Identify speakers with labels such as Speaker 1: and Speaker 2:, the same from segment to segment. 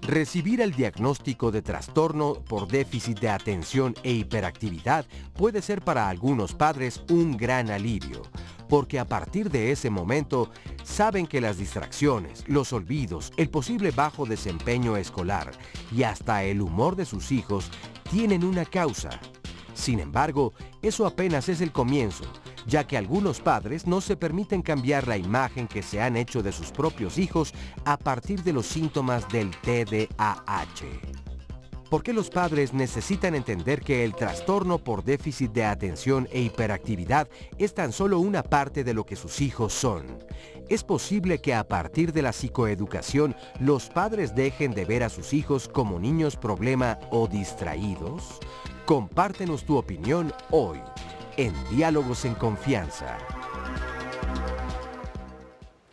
Speaker 1: Recibir el diagnóstico de trastorno por déficit de atención e hiperactividad puede ser para algunos padres un gran alivio, porque a partir de ese momento saben que las distracciones, los olvidos, el posible bajo desempeño escolar y hasta el humor de sus hijos tienen una causa. Sin embargo, eso apenas es el comienzo, ya que algunos padres no se permiten cambiar la imagen que se han hecho de sus propios hijos a partir de los síntomas del TDAH. ¿Por qué los padres necesitan entender que el trastorno por déficit de atención e hiperactividad es tan solo una parte de lo que sus hijos son? ¿Es posible que a partir de la psicoeducación los padres dejen de ver a sus hijos como niños problema o distraídos? Compártenos tu opinión hoy en Diálogos en Confianza.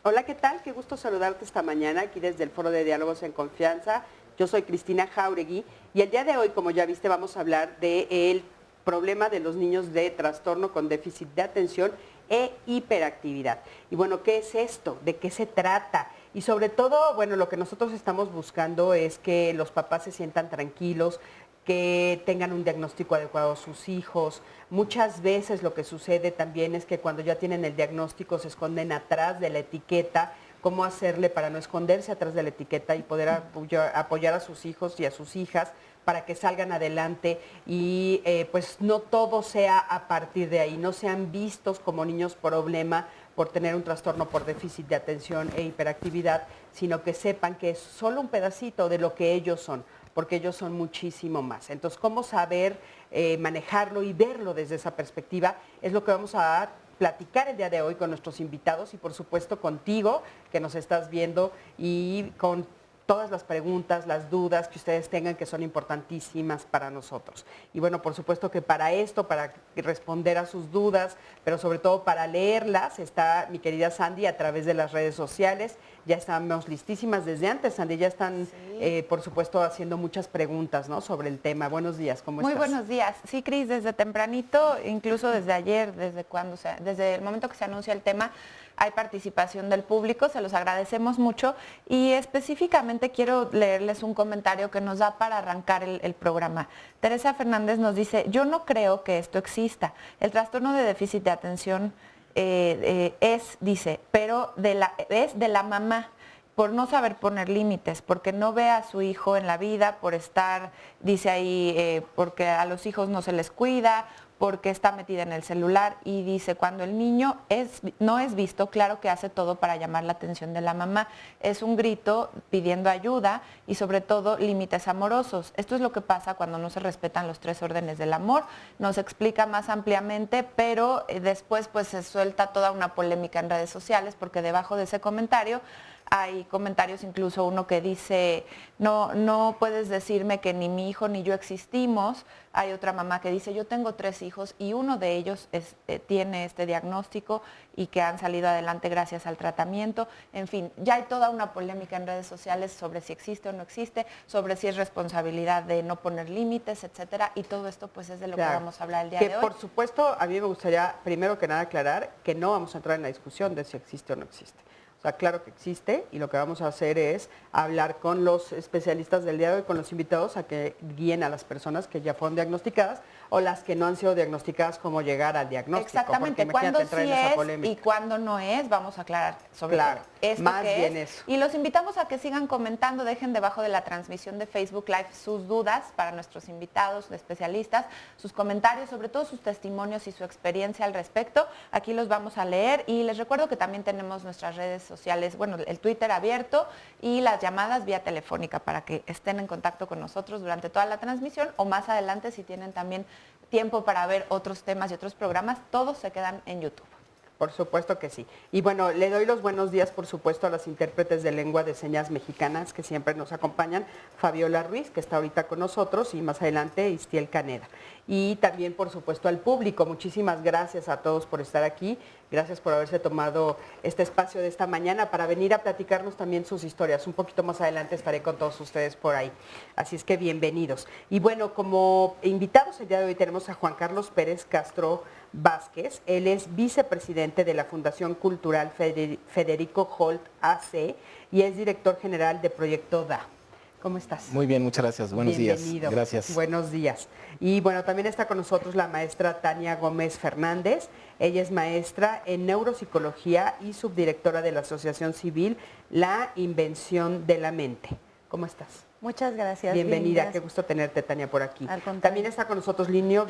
Speaker 2: Hola, ¿qué tal? Qué gusto saludarte esta mañana aquí desde el Foro de Diálogos en Confianza. Yo soy Cristina Jauregui y el día de hoy, como ya viste, vamos a hablar del problema de los niños de trastorno con déficit de atención e hiperactividad. Y bueno, ¿qué es esto? ¿De qué se trata? Y sobre todo, bueno, lo que nosotros estamos buscando es que los papás se sientan tranquilos, que tengan un diagnóstico adecuado a sus hijos. Muchas veces lo que sucede también es que cuando ya tienen el diagnóstico se esconden atrás de la etiqueta. ¿Cómo hacerle para no esconderse atrás de la etiqueta y poder apoyar a sus hijos y a sus hijas para que salgan adelante y pues no todo sea a partir de ahí, no sean vistos como niños problema por tener un trastorno por déficit de atención e hiperactividad, sino que sepan que es solo un pedacito de lo que ellos son, porque ellos son muchísimo más. Entonces, cómo saber manejarlo y verlo desde esa perspectiva es lo que vamos a platicar el día de hoy con nuestros invitados y por supuesto contigo que nos estás viendo y con todas las preguntas, las dudas que ustedes tengan que son importantísimas para nosotros. Y bueno, por supuesto que para esto, para responder a sus dudas, pero sobre todo para leerlas, está mi querida Sandy a través de las redes sociales. Ya estamos listísimas desde antes, Sandy, ya están, por supuesto, haciendo muchas preguntas, ¿no?, sobre el tema. Buenos días, ¿cómo estás?
Speaker 3: Muy buenos días. Sí, Cris, desde tempranito, incluso desde ayer, desde el momento que se anuncia el tema, hay participación del público, se los agradecemos mucho y específicamente quiero leerles un comentario que nos da para arrancar el programa. Teresa Fernández nos dice, yo no creo que esto exista. El trastorno de déficit de atención pero es de la mamá, por no saber poner límites, porque no ve a su hijo en la vida, por estar, dice ahí, porque a los hijos no se les cuida, porque está metida en el celular y dice, cuando el niño no es visto, claro que hace todo para llamar la atención de la mamá. Es un grito pidiendo ayuda y sobre todo límites amorosos. Esto es lo que pasa cuando no se respetan los 3 órdenes del amor. Nos explica más ampliamente, pero después pues se suelta toda una polémica en redes sociales porque debajo de ese comentario hay comentarios, incluso uno que dice, no puedes decirme que ni mi hijo ni yo existimos. Hay otra mamá que dice, yo tengo 3 hijos y uno de ellos tiene este diagnóstico y que han salido adelante gracias al tratamiento. En fin, ya hay toda una polémica en redes sociales sobre si existe o no existe, sobre si es responsabilidad de no poner límites, etcétera. Y todo esto pues es de lo que vamos a hablar el día de hoy.
Speaker 2: Por supuesto, a mí me gustaría primero que nada aclarar que no vamos a entrar en la discusión de si existe o no existe. O sea, claro que existe y lo que vamos a hacer es hablar con los especialistas del día de hoy, con los invitados a que guíen a las personas que ya fueron diagnosticadas o las que no han sido diagnosticadas, cómo llegar al diagnóstico.
Speaker 3: Exactamente, cuándo sí es y cuándo no es, vamos a aclarar sobre todo esto
Speaker 2: más
Speaker 3: que
Speaker 2: bien
Speaker 3: es.
Speaker 2: Eso.
Speaker 3: Y los invitamos a que sigan comentando, dejen debajo de la transmisión de Facebook Live sus dudas para nuestros invitados, especialistas, sus comentarios, sobre todo sus testimonios y su experiencia al respecto. Aquí los vamos a leer y les recuerdo que también tenemos nuestras redes sociales, bueno, el Twitter abierto y las llamadas vía telefónica para que estén en contacto con nosotros durante toda la transmisión o más adelante si tienen también tiempo para ver otros temas y otros programas, todos se quedan en YouTube.
Speaker 2: Por supuesto que sí. Y bueno, le doy los buenos días, por supuesto, a las intérpretes de lengua de señas mexicanas que siempre nos acompañan, Fabiola Ruiz, que está ahorita con nosotros, y más adelante Istiel Caneda. Y también, por supuesto, al público. Muchísimas gracias a todos por estar aquí. Gracias por haberse tomado este espacio de esta mañana para venir a platicarnos también sus historias. Un poquito más adelante estaré con todos ustedes por ahí. Así es que bienvenidos. Y bueno, como invitados el día de hoy tenemos a Juan Carlos Pérez Castro Vázquez. Él es vicepresidente de la Fundación Cultural Federico Holt AC y es director general de Proyecto DA. ¿Cómo estás?
Speaker 4: Muy bien, muchas gracias. Buenos
Speaker 2: Bienvenido.
Speaker 4: días. Gracias.
Speaker 2: Buenos días. Y bueno, también está con nosotros la maestra Tania Gómez Fernández. Ella es maestra en neuropsicología y subdirectora de la Asociación Civil La Invención de la Mente. ¿Cómo estás?
Speaker 5: Muchas gracias.
Speaker 2: Bienvenida,
Speaker 5: bien,
Speaker 2: qué gusto tenerte, Tania, por aquí.
Speaker 5: Al contrario.
Speaker 2: También está con nosotros Lino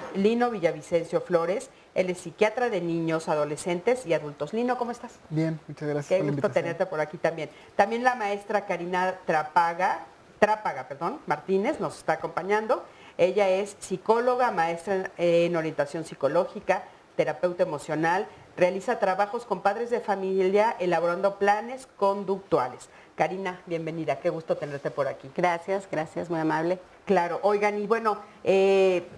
Speaker 2: Villavicencio Flores. Él es psiquiatra de niños, adolescentes y adultos. Lino, ¿cómo estás?
Speaker 6: Bien, muchas gracias.
Speaker 2: Qué
Speaker 6: por la
Speaker 2: gusto
Speaker 6: invitación.
Speaker 2: tenerte por aquí también. También la maestra Karina Trápaga, Martínez nos está acompañando. Ella es psicóloga, maestra en orientación psicológica, terapeuta emocional, realiza trabajos con padres de familia elaborando planes conductuales. Karina, bienvenida, qué gusto tenerte por aquí.
Speaker 5: Gracias, muy amable.
Speaker 2: Claro, oigan, y bueno,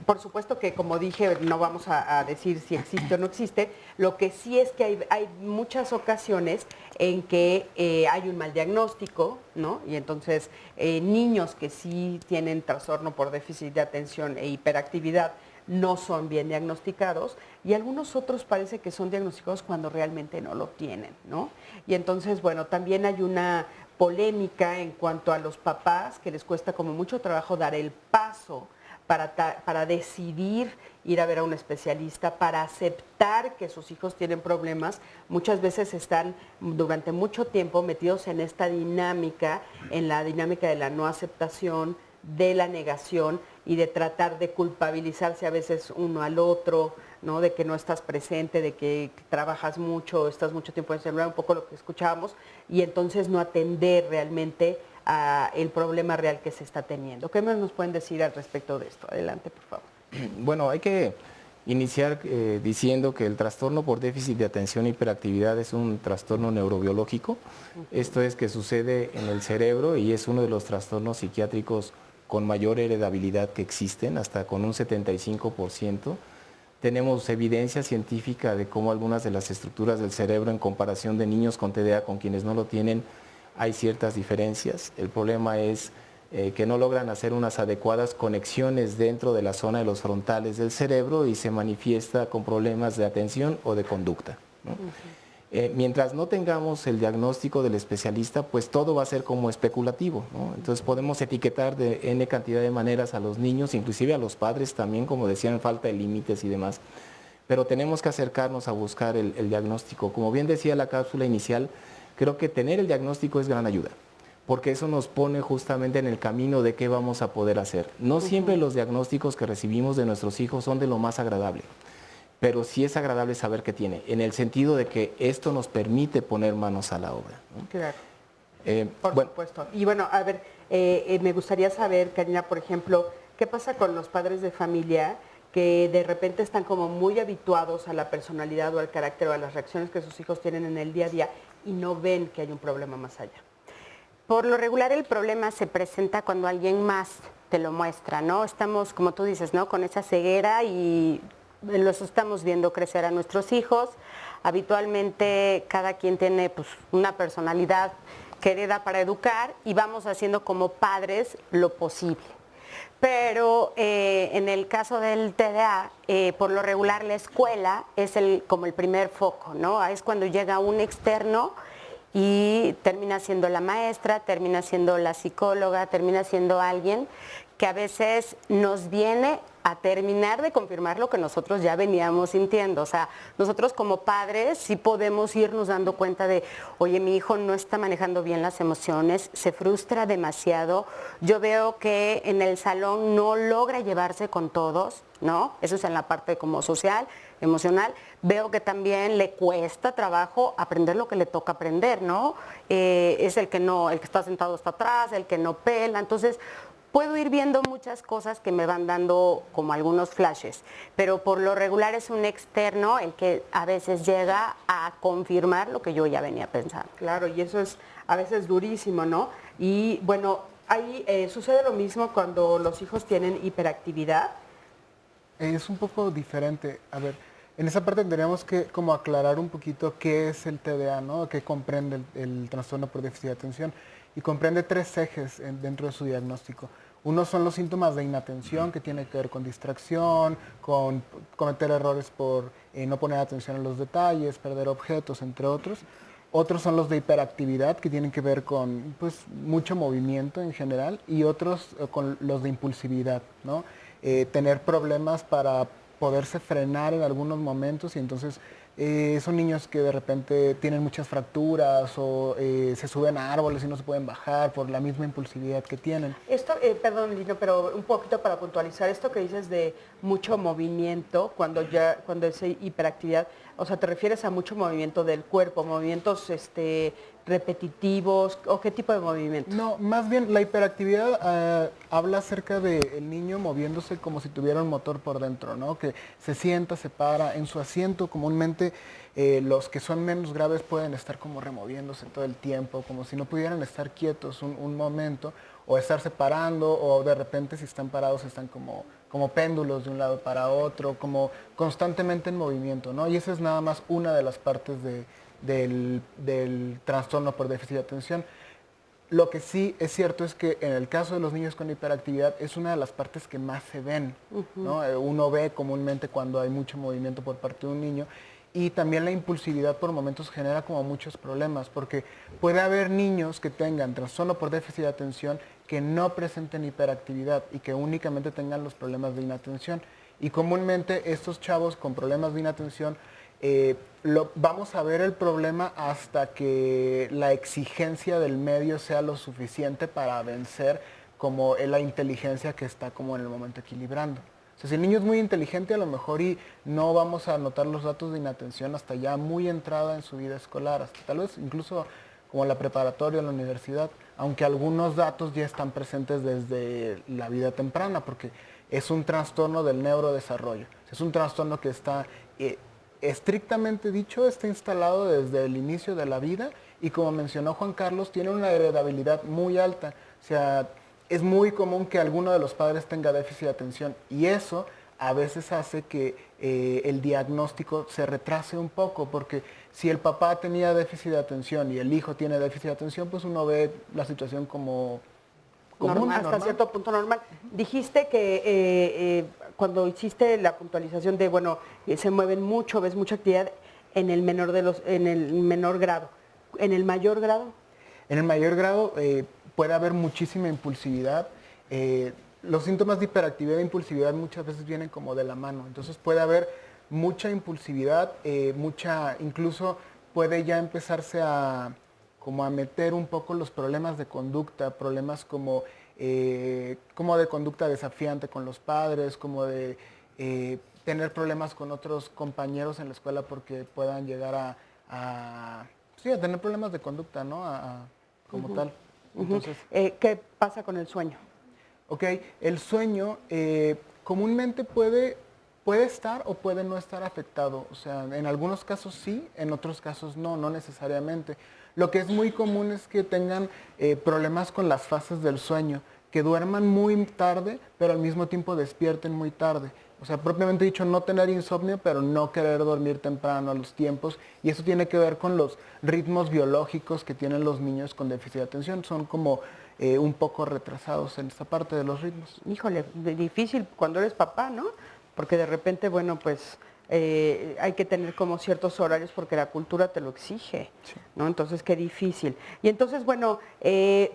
Speaker 2: por supuesto que como dije, no vamos a decir si existe o no existe, lo que sí es que hay muchas ocasiones en que hay un mal diagnóstico, ¿no? Y entonces niños que sí tienen trastorno por déficit de atención e hiperactividad no son bien diagnosticados y algunos otros parece que son diagnosticados cuando realmente no lo tienen, ¿no? Y entonces, bueno, también hay una polémica en cuanto a los papás que les cuesta como mucho trabajo dar el paso para decidir ir a ver a un especialista, para aceptar que sus hijos tienen problemas. Muchas veces están durante mucho tiempo metidos en esta dinámica, en la dinámica de la no aceptación, de la negación y de tratar de culpabilizarse a veces uno al otro, ¿no? De que no estás presente, de que trabajas mucho, estás mucho tiempo en el celular, un poco lo que escuchábamos, y entonces no atender realmente a el problema real que se está teniendo. ¿Qué más nos pueden decir al respecto de esto? Adelante, por favor.
Speaker 4: Bueno, hay que iniciar diciendo que el trastorno por déficit de atención e hiperactividad es un trastorno neurobiológico. Esto es que sucede en el cerebro y es uno de los trastornos psiquiátricos con mayor heredabilidad que existen, hasta con un 75%. Tenemos evidencia científica de cómo algunas de las estructuras del cerebro en comparación de niños con TDA con quienes no lo tienen, hay ciertas diferencias. El problema es que no logran hacer unas adecuadas conexiones dentro de la zona de los frontales del cerebro y se manifiesta con problemas de atención o de conducta, ¿no? Mientras no tengamos el diagnóstico del especialista, pues todo va a ser como especulativo, ¿no? Entonces podemos etiquetar de N cantidad de maneras a los niños, inclusive a los padres también, como decían, falta de límites y demás. Pero tenemos que acercarnos a buscar el diagnóstico. Como bien decía la cápsula inicial, creo que tener el diagnóstico es gran ayuda, porque eso nos pone justamente en el camino de qué vamos a poder hacer. No siempre los diagnósticos que recibimos de nuestros hijos son de lo más agradable, pero sí es agradable saber qué tiene, en el sentido de que esto nos permite poner manos a la obra, ¿no?
Speaker 2: Claro. Por supuesto. Y bueno, a ver, me gustaría saber, Karina, por ejemplo, ¿qué pasa con los padres de familia que de repente están como muy habituados a la personalidad o al carácter o a las reacciones que sus hijos tienen en el día a día y no ven que hay un problema más allá?
Speaker 5: Por lo regular el problema se presenta cuando alguien más te lo muestra, ¿no? Estamos, como tú dices, ¿no? Con esa ceguera y los estamos viendo crecer a nuestros hijos. Habitualmente cada quien tiene pues, una personalidad que hereda para educar y vamos haciendo como padres lo posible. Pero en el caso del TDA, por lo regular la escuela es como el primer foco, ¿no? Es cuando llega un externo y termina siendo la maestra, termina siendo la psicóloga, termina siendo alguien que a veces nos viene a terminar de confirmar lo que nosotros ya veníamos sintiendo. O sea, nosotros como padres sí podemos irnos dando cuenta de, oye, mi hijo no está manejando bien las emociones, se frustra demasiado, yo veo que en el salón no logra llevarse con todos, ¿no? Eso es en la parte como social, emocional. Veo que también le cuesta trabajo aprender lo que le toca aprender, ¿no? Es el que está sentado hasta atrás, el que no pela. Entonces, puedo ir viendo muchas cosas que me van dando como algunos flashes, pero por lo regular es un externo el que a veces llega a confirmar lo que yo ya venía pensando.
Speaker 2: Claro, y eso es a veces durísimo, ¿no? Y bueno, ahí sucede lo mismo cuando los hijos tienen hiperactividad.
Speaker 6: Es un poco diferente. A ver, en esa parte tendríamos que como aclarar un poquito qué es el TDA, ¿no? ¿Qué comprende el trastorno por déficit de atención? Y comprende 3 ejes dentro de su diagnóstico. Uno son los síntomas de inatención, que tiene que ver con distracción, con cometer errores por no poner atención a los detalles, perder objetos, entre otros. Otros son los de hiperactividad, que tienen que ver con pues, mucho movimiento en general, y otros con los de impulsividad, ¿no? Tener problemas para poderse frenar en algunos momentos, y entonces son niños que de repente tienen muchas fracturas o se suben a árboles y no se pueden bajar por la misma impulsividad que tienen.
Speaker 2: Esto, perdón Lino, pero un poquito para puntualizar, esto que dices de mucho movimiento, cuando es hiperactividad, o sea, ¿te refieres a mucho movimiento del cuerpo, movimientos repetitivos, o qué tipo de movimiento?
Speaker 6: No, más bien la hiperactividad habla acerca del niño moviéndose como si tuviera un motor por dentro, ¿no? Que se sienta, se para en su asiento. Comúnmente los que son menos graves pueden estar como removiéndose todo el tiempo, como si no pudieran estar quietos un momento, o estar separando, o de repente si están parados están como péndulos de un lado para otro, como constantemente en movimiento, ¿no? Y esa es nada más una de las partes del trastorno por déficit de atención. Lo que sí es cierto es que en el caso de los niños con hiperactividad es una de las partes que más se ven, ¿no? Uno ve comúnmente cuando hay mucho movimiento por parte de un niño, y también la impulsividad por momentos genera como muchos problemas, porque puede haber niños que tengan trastorno por déficit de atención que no presenten hiperactividad y que únicamente tengan los problemas de inatención. Y comúnmente estos chavos con problemas de inatención vamos a ver el problema hasta que la exigencia del medio sea lo suficiente para vencer como la inteligencia que está como en el momento equilibrando. O sea, si el niño es muy inteligente, a lo mejor y no vamos a notar los datos de inatención hasta ya muy entrada en su vida escolar, hasta tal vez incluso como la preparatoria o la universidad, aunque algunos datos ya están presentes desde la vida temprana, porque es un trastorno del neurodesarrollo. Es un trastorno que está estrictamente dicho, está instalado desde el inicio de la vida, y como mencionó Juan Carlos, tiene una heredabilidad muy alta. O sea, es muy común que alguno de los padres tenga déficit de atención, y eso a veces hace que el diagnóstico se retrase un poco, porque si el papá tenía déficit de atención y el hijo tiene déficit de atención, pues uno ve la situación como común,
Speaker 2: Hasta cierto punto normal. Dijiste que cuando hiciste la puntualización de, bueno, se mueven mucho, ves mucha actividad en el menor grado. ¿En el mayor grado?
Speaker 6: En el mayor grado puede haber muchísima impulsividad. Los síntomas de hiperactividad e impulsividad muchas veces vienen como de la mano. Entonces puede haber mucha impulsividad, incluso puede ya empezarse como a meter un poco los problemas de conducta, problemas como de conducta desafiante con los padres, como de tener problemas con otros compañeros en la escuela porque puedan llegar a tener problemas de conducta, ¿no? Como tal. Entonces,
Speaker 2: ¿qué pasa con el sueño?
Speaker 6: Ok, el sueño comúnmente puede estar o puede no estar afectado. O sea, en algunos casos sí, en otros casos no necesariamente. Lo que es muy común es que tengan problemas con las fases del sueño, que duerman muy tarde, pero al mismo tiempo despierten muy tarde. O sea, propiamente dicho, no tener insomnio, pero no querer dormir temprano a los tiempos. Y eso tiene que ver con los ritmos biológicos que tienen los niños con déficit de atención. Son como un poco retrasados en esta parte de los ritmos.
Speaker 2: Híjole, difícil cuando eres papá, ¿no? Porque de repente, bueno, pues hay que tener como ciertos horarios porque la cultura te lo exige, ¿no? Entonces, qué difícil. Y entonces, bueno,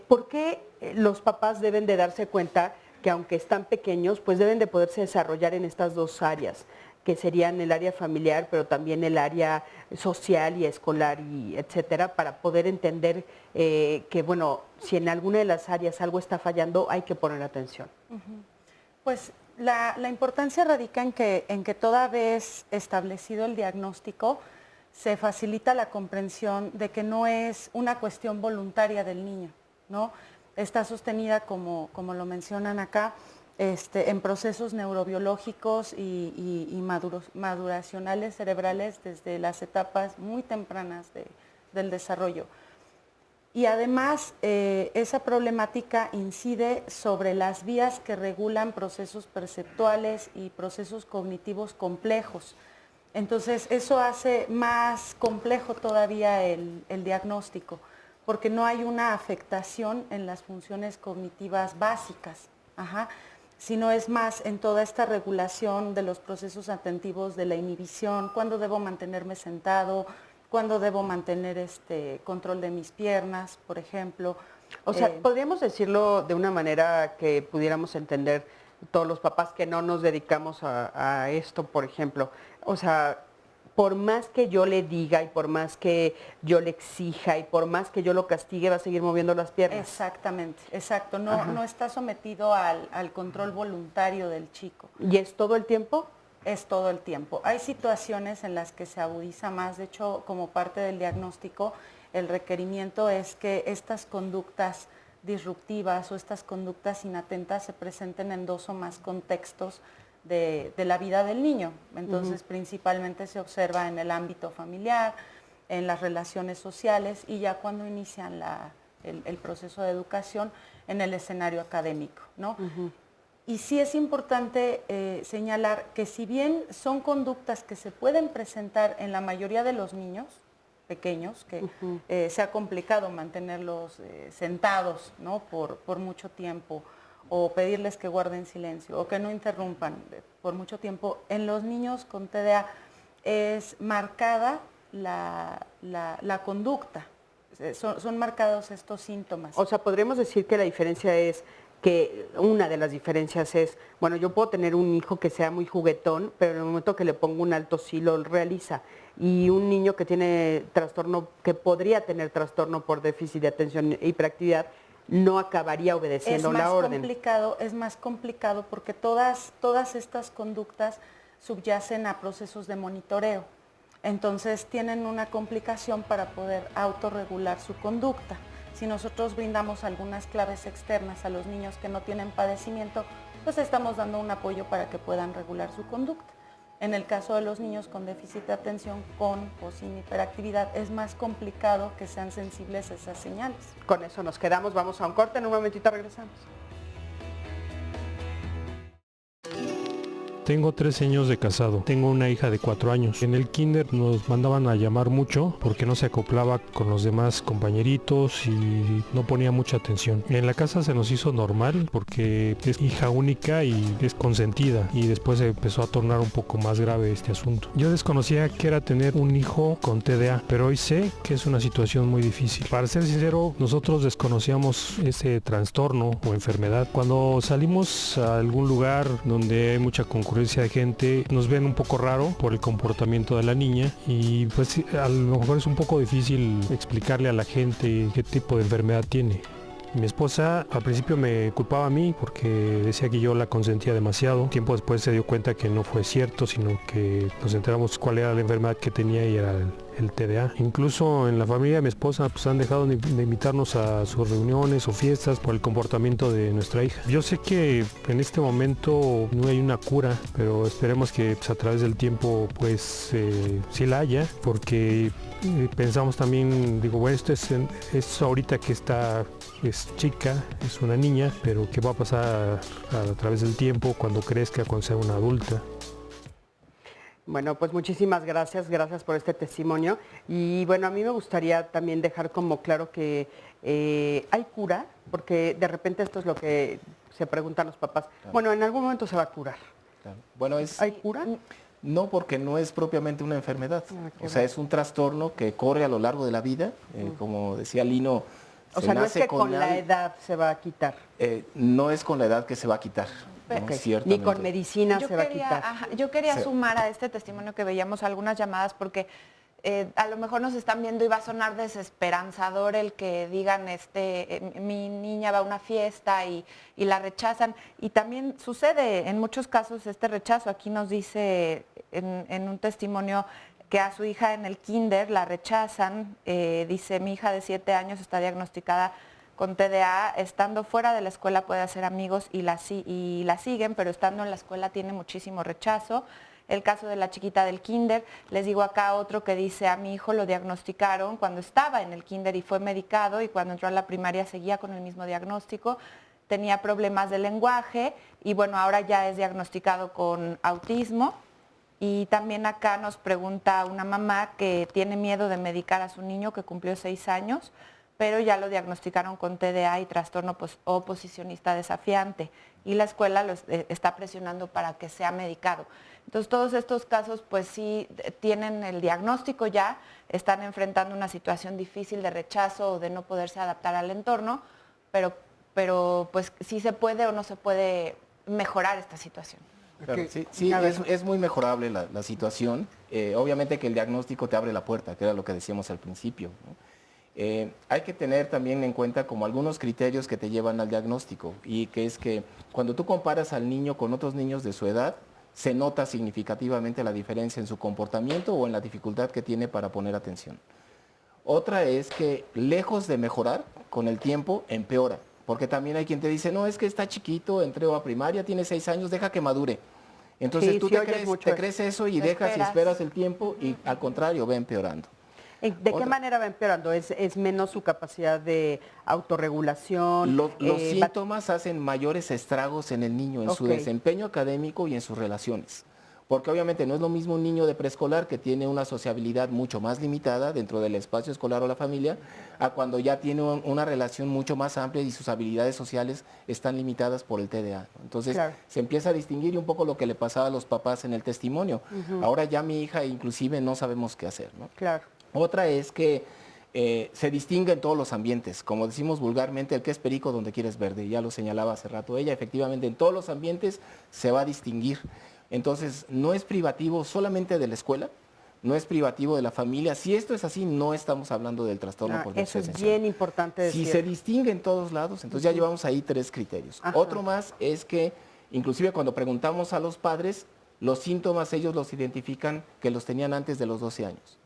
Speaker 2: ¿por qué los papás deben de darse cuenta que aunque están pequeños, pues deben de poderse desarrollar en estas dos áreas, que serían el área familiar, pero también el área social y escolar, y etcétera, para poder entender que, bueno, si en alguna de las áreas algo está fallando, hay que poner atención?
Speaker 7: Pues la importancia radica en que toda vez establecido el diagnóstico, se facilita la comprensión de que no es una cuestión voluntaria del niño, ¿no? está sostenida, como lo mencionan acá, en procesos neurobiológicos y maduracionales cerebrales desde las etapas muy tempranas del desarrollo. Y además, esa problemática incide sobre las vías que regulan procesos perceptuales y procesos cognitivos complejos. Entonces, eso hace más complejo todavía el diagnóstico, porque no hay una afectación en las funciones cognitivas básicas, sino es más en toda esta regulación de los procesos atentivos de la inhibición, cuándo debo mantenerme sentado, cuándo debo mantener control de mis piernas, por ejemplo.
Speaker 2: O sea, podríamos decirlo de una manera que pudiéramos entender todos los papás que no nos dedicamos a esto, por ejemplo. O sea, por más que yo le diga y por más que yo le exija y por más que yo lo castigue, va a seguir moviendo las piernas.
Speaker 7: Exactamente, exacto. No está sometido al control voluntario del chico.
Speaker 2: ¿Y es todo el tiempo?
Speaker 7: Es todo el tiempo. Hay situaciones en las que se agudiza más. De hecho, como parte del diagnóstico, el requerimiento es que estas conductas disruptivas o estas conductas inatentas se presenten en 2 o más contextos de la vida del niño. Entonces, principalmente se observa en el ámbito familiar, en las relaciones sociales y ya cuando inician el proceso de educación en el escenario académico, ¿no? Y sí es importante señalar que si bien son conductas que se pueden presentar en la mayoría de los niños pequeños, que se ha complicado mantenerlos sentados, ¿no? por mucho tiempo, o pedirles que guarden silencio, o que no interrumpan por mucho tiempo, en los niños con TDA es marcada la conducta, son marcados estos síntomas.
Speaker 2: O sea, podríamos decir que la diferencia es que una de las diferencias es, bueno, yo puedo tener un hijo que sea muy juguetón, pero en el momento que le pongo un alto sí lo realiza. Y un niño que tiene trastorno, que podría tener trastorno por déficit de atención e hiperactividad, no acabaría obedeciendo la orden.
Speaker 7: Es más complicado porque todas estas conductas subyacen a procesos de monitoreo. Entonces tienen una complicación para poder autorregular su conducta. Si nosotros brindamos algunas claves externas a los niños que no tienen padecimiento, pues estamos dando un apoyo para que puedan regular su conducta. En el caso de los niños con déficit de atención, con o sin hiperactividad, es más complicado que sean sensibles a esas señales.
Speaker 2: Con eso nos quedamos, vamos a un corte, en un momentito regresamos.
Speaker 8: Tengo 13 años de casado, tengo una hija de 4 años. En el kinder nos mandaban a llamar mucho porque no se acoplaba con los demás compañeritos y no ponía mucha atención. En la casa se nos hizo normal porque es hija única y es consentida, y después se empezó a tornar un poco más grave este asunto. Yo desconocía que era tener un hijo con TDA, pero hoy sé que es una situación muy difícil. Para ser sincero, nosotros desconocíamos ese trastorno o enfermedad. Cuando salimos a algún lugar donde hay mucha concurrencia de gente, nos ven un poco raro por el comportamiento de la niña, y pues a lo mejor es un poco difícil explicarle a la gente qué tipo de enfermedad tiene. Mi esposa al principio me culpaba a mí porque decía que yo la consentía demasiado. Tiempo después se dio cuenta que no fue cierto, sino que nos enteramos cuál era la enfermedad que tenía y era el TDA. Incluso en la familia de mi esposa pues han dejado de invitarnos a sus reuniones o fiestas por el comportamiento de nuestra hija. Yo sé que en este momento no hay una cura, pero esperemos que pues, a través del tiempo pues sí la haya, porque pensamos también, digo, bueno, esto es ahorita que es chica, es una niña, pero ¿qué va a pasar a través del tiempo cuando crezca, cuando sea una adulta?
Speaker 2: Bueno, pues muchísimas gracias por este testimonio. Y bueno, a mí me gustaría también dejar como claro que hay cura, porque de repente esto es lo que se preguntan los papás. Claro. Bueno, en algún momento se va a curar.
Speaker 4: Claro. Bueno,
Speaker 2: ¿hay cura?
Speaker 4: No, porque no es propiamente una enfermedad. O sea, es un trastorno que corre a lo largo de la vida. Como decía Lino,
Speaker 2: o sea, no es que con la edad se va a quitar.
Speaker 4: No es con la edad que se va a quitar.
Speaker 2: Okay. Ni con medicina se va a quitar.
Speaker 3: Yo quería sumar a este testimonio que veíamos algunas llamadas porque a lo mejor nos están viendo y va a sonar desesperanzador el que digan mi niña va a una fiesta y la rechazan. Y también sucede en muchos casos este rechazo. Aquí nos dice en un testimonio que a su hija en el kinder la rechazan. Dice, mi hija de 7 años está diagnosticada con TDA, estando fuera de la escuela puede hacer amigos y la siguen, pero estando en la escuela tiene muchísimo rechazo. El caso de la chiquita del kinder, les digo acá otro que dice, a mi hijo lo diagnosticaron cuando estaba en el kinder y fue medicado, y cuando entró a la primaria seguía con el mismo diagnóstico, tenía problemas de lenguaje y bueno, ahora ya es diagnosticado con autismo. Y también acá nos pregunta una mamá que tiene miedo de medicar a su niño que cumplió 6 años, pero ya lo diagnosticaron con TDA y trastorno oposicionista desafiante, y la escuela lo está presionando para que sea medicado. Entonces todos estos casos pues sí tienen el diagnóstico ya, están enfrentando una situación difícil de rechazo o de no poderse adaptar al entorno, pero pues sí se puede o no se puede mejorar esta situación.
Speaker 4: Claro, sí, es muy mejorable la situación. Obviamente que el diagnóstico te abre la puerta, que era lo que decíamos al principio, ¿no? Hay que tener también en cuenta como algunos criterios que te llevan al diagnóstico, y que es que cuando tú comparas al niño con otros niños de su edad, se nota significativamente la diferencia en su comportamiento o en la dificultad que tiene para poner atención. Otra es que lejos de mejorar, con el tiempo empeora, porque también hay quien te dice, no, es que está chiquito, entró a primaria, tiene 6 años, deja que madure. Entonces
Speaker 2: Sí,
Speaker 4: tú
Speaker 2: sí
Speaker 4: te crees eso y dejas y esperas el tiempo y al contrario va empeorando.
Speaker 2: ¿De qué manera va empeorando? ¿Es menos su capacidad de autorregulación?
Speaker 4: Los síntomas hacen mayores estragos en el niño, en su desempeño académico y en sus relaciones. Porque obviamente no es lo mismo un niño de preescolar que tiene una sociabilidad mucho más limitada dentro del espacio escolar o la familia, a cuando ya tiene una relación mucho más amplia y sus habilidades sociales están limitadas por el TDA. Entonces se empieza a distinguir, y un poco lo que le pasaba a los papás en el testimonio. Ahora ya mi hija inclusive no sabemos qué hacer, ¿no?
Speaker 2: Claro.
Speaker 4: Otra es que se distingue en todos los ambientes, como decimos vulgarmente, el que es perico donde quieres verde, ya lo señalaba hace rato ella, efectivamente en todos los ambientes se va a distinguir. Entonces no es privativo solamente de la escuela, no es privativo de la familia. Si esto es así, no estamos hablando del trastorno por déficit de atención.
Speaker 2: Eso es bien importante decir.
Speaker 4: Si se distingue en todos lados, entonces ya llevamos ahí 3 criterios. Otro más es que, inclusive cuando preguntamos a los padres, los síntomas ellos los identifican que los tenían antes de los 12 años.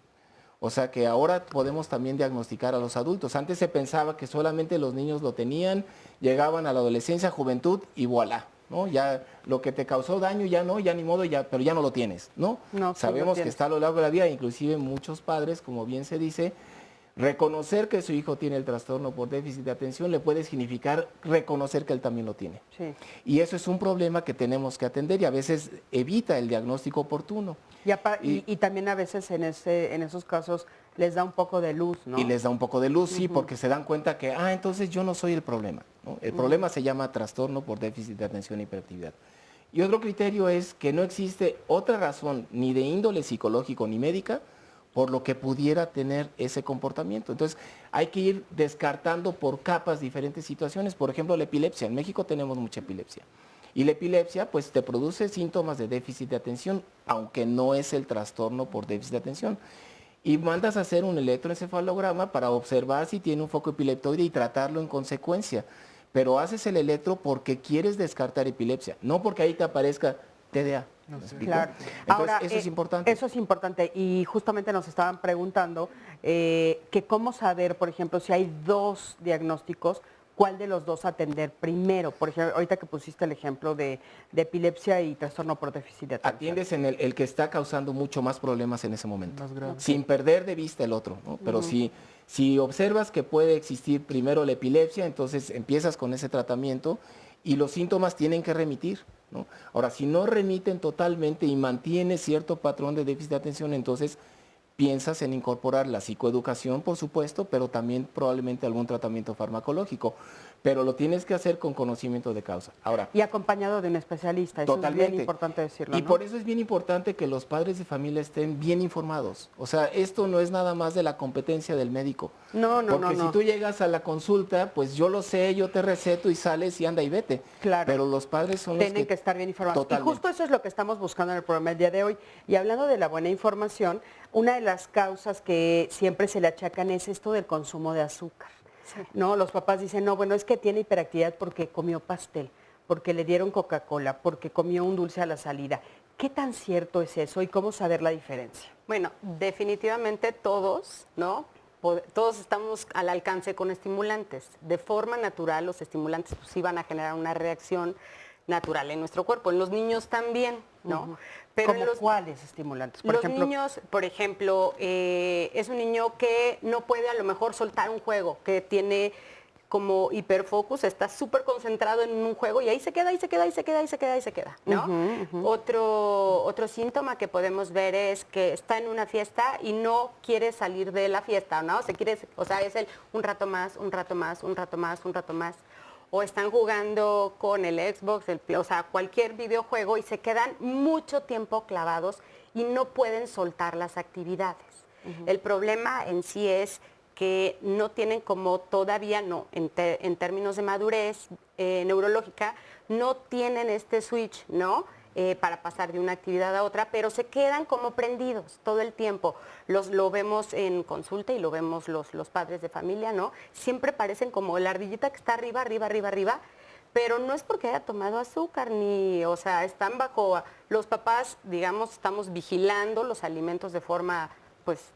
Speaker 4: O sea que ahora podemos también diagnosticar a los adultos. Antes se pensaba que solamente los niños lo tenían, llegaban a la adolescencia, juventud y voilà, ¿no? Ya lo que te causó daño ya no, ya ni modo, pero ya no lo tienes, ¿no? Sabemos que está a lo largo de la vida, inclusive muchos padres, como bien se dice, reconocer que su hijo tiene el trastorno por déficit de atención le puede significar reconocer que él también lo tiene.
Speaker 2: Sí.
Speaker 4: Y eso es un problema que tenemos que atender y a veces evita el diagnóstico oportuno.
Speaker 2: Y también a veces en esos casos les da un poco de luz, ¿no?
Speaker 4: Y les da un poco de luz, sí, porque se dan cuenta que, entonces yo no soy el problema, ¿no? El problema se llama trastorno por déficit de atención e hiperactividad. Y otro criterio es que no existe otra razón, ni de índole psicológico ni médica, por lo que pudiera tener ese comportamiento. Entonces, hay que ir descartando por capas diferentes situaciones. Por ejemplo, la epilepsia. En México tenemos mucha epilepsia. Y la epilepsia, pues, te produce síntomas de déficit de atención, aunque no es el trastorno por déficit de atención. Y mandas a hacer un electroencefalograma para observar si tiene un foco epileptoide y tratarlo en consecuencia. Pero haces el electro porque quieres descartar epilepsia, no porque ahí te aparezca TDA.
Speaker 2: Claro.
Speaker 4: Entonces,
Speaker 2: ahora,
Speaker 4: eso es importante.
Speaker 2: Eso es importante, y justamente nos estaban preguntando que cómo saber, por ejemplo, si hay 2 diagnósticos, ¿cuál de los 2 atender primero? Por ejemplo, ahorita que pusiste el ejemplo de epilepsia y trastorno por déficit de atención.
Speaker 4: Atiendes en el que está causando mucho más problemas en ese momento, sin perder de vista el otro, ¿no? Pero si observas que puede existir primero la epilepsia, entonces empiezas con ese tratamiento y los síntomas tienen que remitir, ¿no? Ahora, si no remiten totalmente y mantienes cierto patrón de déficit de atención, entonces piensas en incorporar la psicoeducación, por supuesto, pero también probablemente algún tratamiento farmacológico. Pero lo tienes que hacer con conocimiento de causa. Ahora,
Speaker 2: y acompañado de un especialista, eso es bien importante decirlo,
Speaker 4: y
Speaker 2: ¿no?
Speaker 4: por eso es bien importante que los padres de familia estén bien informados. O sea, esto no es nada más de la competencia del médico. Porque si tú llegas a la consulta, pues yo lo sé, yo te receto y sales y anda y vete.
Speaker 2: Claro.
Speaker 4: Pero los padres son
Speaker 2: Tienen
Speaker 4: los
Speaker 2: que estar bien informados.
Speaker 4: Totalmente.
Speaker 2: Y justo eso es lo que estamos buscando en el programa el día de hoy. Y hablando de la buena información, una de las causas que siempre se le achacan es esto del consumo de azúcar. Sí. No, los papás dicen, no, bueno, es que tiene hiperactividad porque comió pastel, porque le dieron Coca-Cola, porque comió un dulce a la salida. ¿Qué tan cierto es eso y cómo saber la diferencia?
Speaker 5: Bueno, definitivamente todos, ¿no? todos estamos al alcance con estimulantes. De forma natural, los estimulantes pues, sí van a generar una reacción natural en nuestro cuerpo. En los niños también, ¿no? Pero
Speaker 2: ¿Cómo cuáles estimulantes?
Speaker 5: Los niños, por ejemplo, es un niño que no puede a lo mejor soltar un juego, que tiene como hiperfocus, está súper concentrado en un juego y ahí se queda, ¿no? Otro síntoma que podemos ver es que está en una fiesta y no quiere salir de la fiesta, ¿no? Es un rato más. O están jugando con el Xbox, cualquier videojuego y se quedan mucho tiempo clavados y no pueden soltar las actividades. El problema en sí es que no tienen como todavía, en términos de madurez neurológica, no tienen este switch, ¿no? Para pasar de una actividad a otra, pero se quedan como prendidos todo el tiempo. Lo vemos en consulta y lo vemos los padres de familia, ¿no? Siempre parecen como la ardillita que está arriba, pero no es porque haya tomado azúcar, están bajo, los papás, digamos, estamos vigilando los alimentos de forma, pues,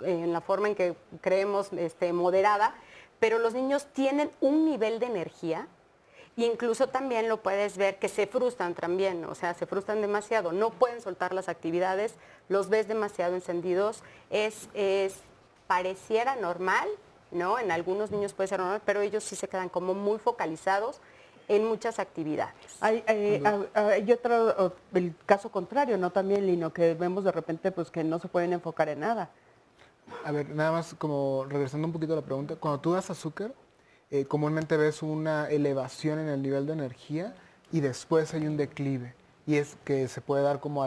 Speaker 5: en la forma en que creemos moderada, pero los niños tienen un nivel de energía. Incluso también lo puedes ver que se frustran también, se frustran demasiado, no pueden soltar las actividades, los ves demasiado encendidos, pareciera normal, ¿no? En algunos niños puede ser normal, pero ellos sí se quedan como muy focalizados en muchas actividades.
Speaker 2: Hay otro, el caso contrario, ¿no? También, Lino, que vemos de repente pues que no se pueden enfocar en nada.
Speaker 6: A ver, nada más como regresando un poquito a la pregunta, cuando tú das azúcar, comúnmente ves una elevación en el nivel de energía y después hay un declive. Y es que se puede dar como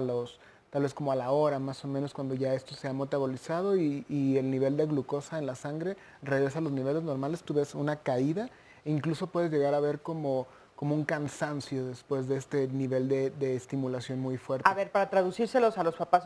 Speaker 6: tal vez como a la hora más o menos cuando ya esto se ha metabolizado y el nivel de glucosa en la sangre regresa a los niveles normales, tú ves una caída e incluso puedes llegar a ver como un cansancio después de este nivel de estimulación muy fuerte.
Speaker 2: A ver, para traducírselos a los papás,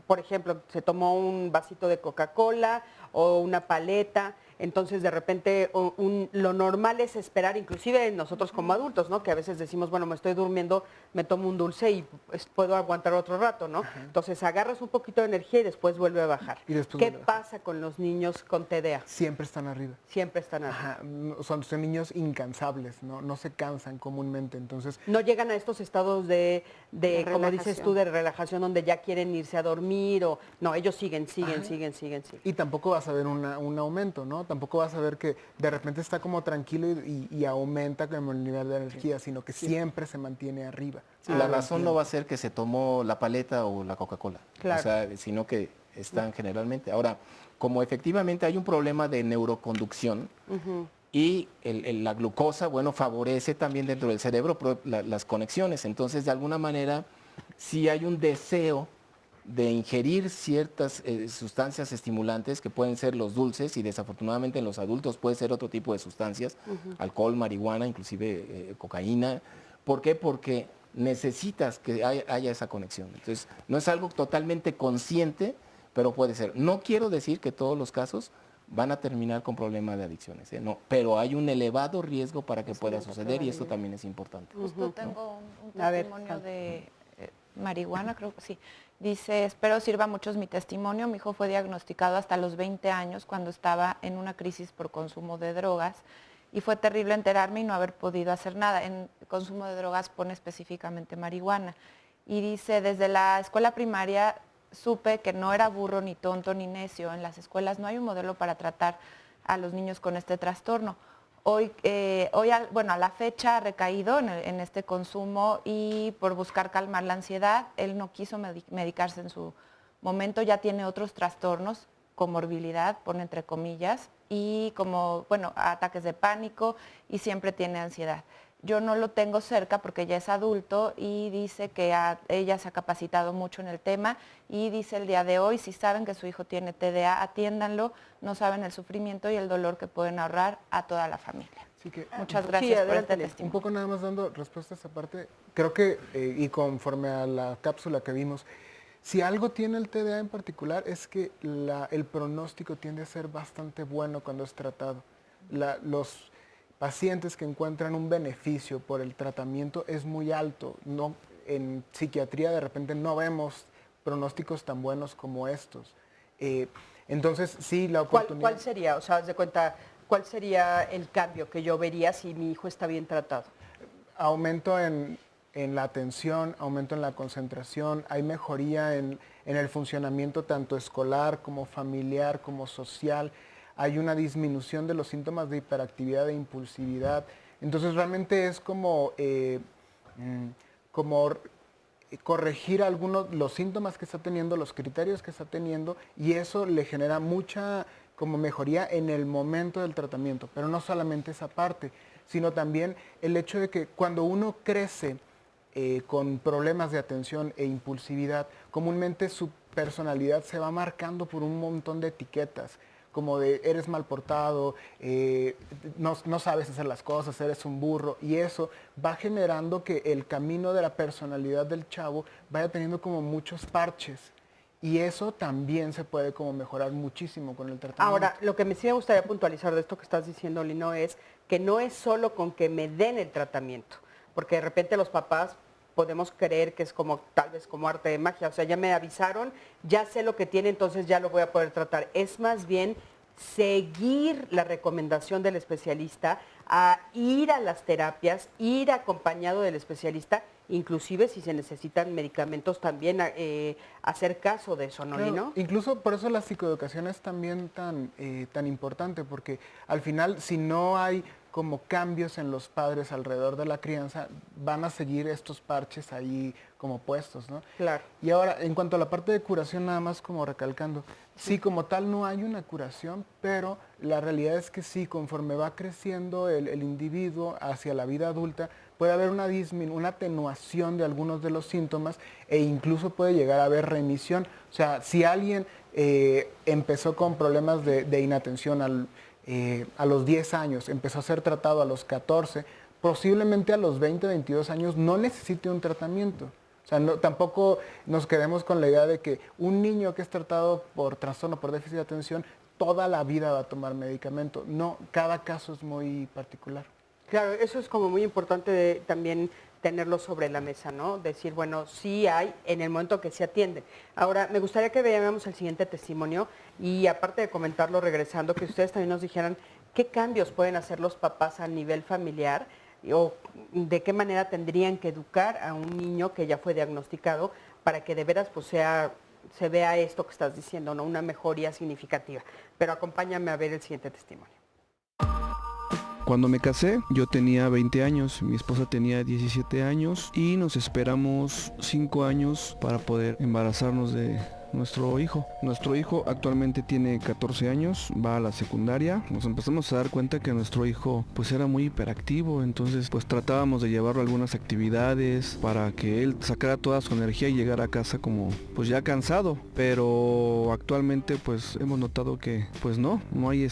Speaker 2: por ejemplo, se tomó un vasito de Coca-Cola o una paleta, entonces de repente lo normal es esperar, inclusive nosotros como adultos, ¿no? Que a veces decimos, bueno, me estoy durmiendo, me tomo un dulce y pues, puedo aguantar otro rato, ¿no? Entonces agarras un poquito de energía y después vuelve a bajar. ¿Qué pasa con los niños con TDA?
Speaker 6: Siempre están arriba.
Speaker 2: Siempre están arriba.
Speaker 6: Son niños incansables, no se cansan comúnmente, entonces...
Speaker 2: No llegan a estos estados de como dices tú, de relajación donde ya quieren irse a dormir o... No, ellos siguen.
Speaker 6: Y tampoco vas a ver un aumento, ¿no? Tampoco vas a ver que de repente está como tranquilo y aumenta como el nivel de energía, sino que siempre se mantiene arriba.
Speaker 4: Sí, la razón no va a ser que se tomó la paleta o la Coca-Cola,
Speaker 2: claro.
Speaker 4: Sino que están generalmente. Ahora, como efectivamente hay un problema de neuroconducción y la glucosa, bueno, favorece también dentro del cerebro las conexiones. Entonces, de alguna manera, sí hay un deseo de ingerir ciertas sustancias estimulantes que pueden ser los dulces y desafortunadamente en los adultos puede ser otro tipo de sustancias, alcohol, marihuana, inclusive cocaína. ¿Por qué? Porque necesitas que haya esa conexión. Entonces, no es algo totalmente consciente, pero puede ser. No quiero decir que todos los casos van a terminar con problemas de adicciones, no, pero hay un elevado riesgo para que pueda suceder y esto también es importante.
Speaker 3: Justo tengo un testimonio de marihuana, creo que sí. Dice, espero sirva mucho mi testimonio. Mi hijo fue diagnosticado hasta los 20 años cuando estaba en una crisis por consumo de drogas y fue terrible enterarme y no haber podido hacer nada. En consumo de drogas pone específicamente marihuana. Y dice, desde la escuela primaria supe que no era burro, ni tonto, ni necio. En las escuelas no hay un modelo para tratar a los niños con este trastorno. Hoy a la fecha ha recaído en este consumo y por buscar calmar la ansiedad, él no quiso medicarse en su momento, ya tiene otros trastornos, comorbilidad, pone entre comillas, y ataques de pánico y siempre tiene ansiedad. Yo no lo tengo cerca porque ya es adulto y dice que ella se ha capacitado mucho en el tema y dice el día de hoy, si saben que su hijo tiene TDA, atiéndanlo, no saben el sufrimiento y el dolor que pueden ahorrar a toda la familia. Muchas gracias por este testimonio.
Speaker 6: Un poco nada más dando respuesta a esa parte, creo que, y conforme a la cápsula que vimos, si algo tiene el TDA en particular es que el pronóstico tiende a ser bastante bueno cuando es tratado. Los pacientes que encuentran un beneficio por el tratamiento es muy alto. En psiquiatría de repente no vemos pronósticos tan buenos como estos. Entonces, sí, la
Speaker 2: ¿Cuál,
Speaker 6: oportunidad...
Speaker 2: cuál sería? O sea, haz de cuenta, ¿cuál sería el cambio que yo vería si mi hijo está bien tratado?
Speaker 6: Aumento en la atención, aumento en la concentración, hay mejoría en el funcionamiento tanto escolar como familiar, como social, hay una disminución de los síntomas de hiperactividad e impulsividad. Entonces realmente es como corregir algunos los síntomas que está teniendo, los criterios que está teniendo, y eso le genera mucha como mejoría en el momento del tratamiento. Pero no solamente esa parte, sino también el hecho de que cuando uno crece con problemas de atención e impulsividad, comúnmente su personalidad se va marcando por un montón de etiquetas, como de eres mal portado, no sabes hacer las cosas, eres un burro, y eso va generando que el camino de la personalidad del chavo vaya teniendo como muchos parches, y eso también se puede como mejorar muchísimo con el tratamiento.
Speaker 2: Ahora, lo que sí me gustaría puntualizar de esto que estás diciendo, Lino, es que no es solo con que me den el tratamiento, porque de repente los papás podemos creer que es como tal vez como arte de magia, o sea, ya me avisaron, ya sé lo que tiene, entonces ya lo voy a poder tratar. Es más bien seguir la recomendación del especialista, a ir a las terapias, ir acompañado del especialista, inclusive si se necesitan medicamentos también, hacer caso de eso, ¿no,
Speaker 6: Claro,
Speaker 2: Lino?
Speaker 6: incluso por eso la psicoeducación es también tan importante, porque al final si no hay como cambios en los padres alrededor de la crianza, van a seguir estos parches ahí como puestos, ¿no?
Speaker 2: Claro.
Speaker 6: Y ahora, en cuanto a la parte de curación, nada más como recalcando, sí, como tal no hay una curación, pero la realidad es que sí, conforme va creciendo el individuo hacia la vida adulta, puede haber una atenuación de algunos de los síntomas e incluso puede llegar a haber remisión. O sea, si alguien empezó con problemas de inatención a los 10 años, empezó a ser tratado a los 14, posiblemente a los 20, 22 años no necesite un tratamiento. O sea, tampoco nos quedemos con la idea de que un niño que es tratado por trastorno por déficit de atención toda la vida va a tomar medicamento. No, cada caso es muy particular.
Speaker 2: Claro, eso es como muy importante también tenerlo sobre la mesa, ¿no? Decir, bueno, sí hay en el momento que se atiende. Ahora, me gustaría que veamos el siguiente testimonio y aparte de comentarlo regresando, que ustedes también nos dijeran qué cambios pueden hacer los papás a nivel familiar o de qué manera tendrían que educar a un niño que ya fue diagnosticado para que de veras pues se vea esto que estás diciendo, ¿no? Una mejoría significativa. Pero acompáñame a ver el siguiente testimonio.
Speaker 9: Cuando me casé, yo tenía 20 años, mi esposa tenía 17 años y nos esperamos 5 años para poder embarazarnos de nuestro hijo. Nuestro hijo actualmente tiene 14 años, va a la secundaria. Nos empezamos a dar cuenta que nuestro hijo pues era muy hiperactivo, entonces pues tratábamos de llevarlo a algunas actividades para que él sacara toda su energía y llegara a casa como pues ya cansado, pero actualmente pues hemos notado que pues no hay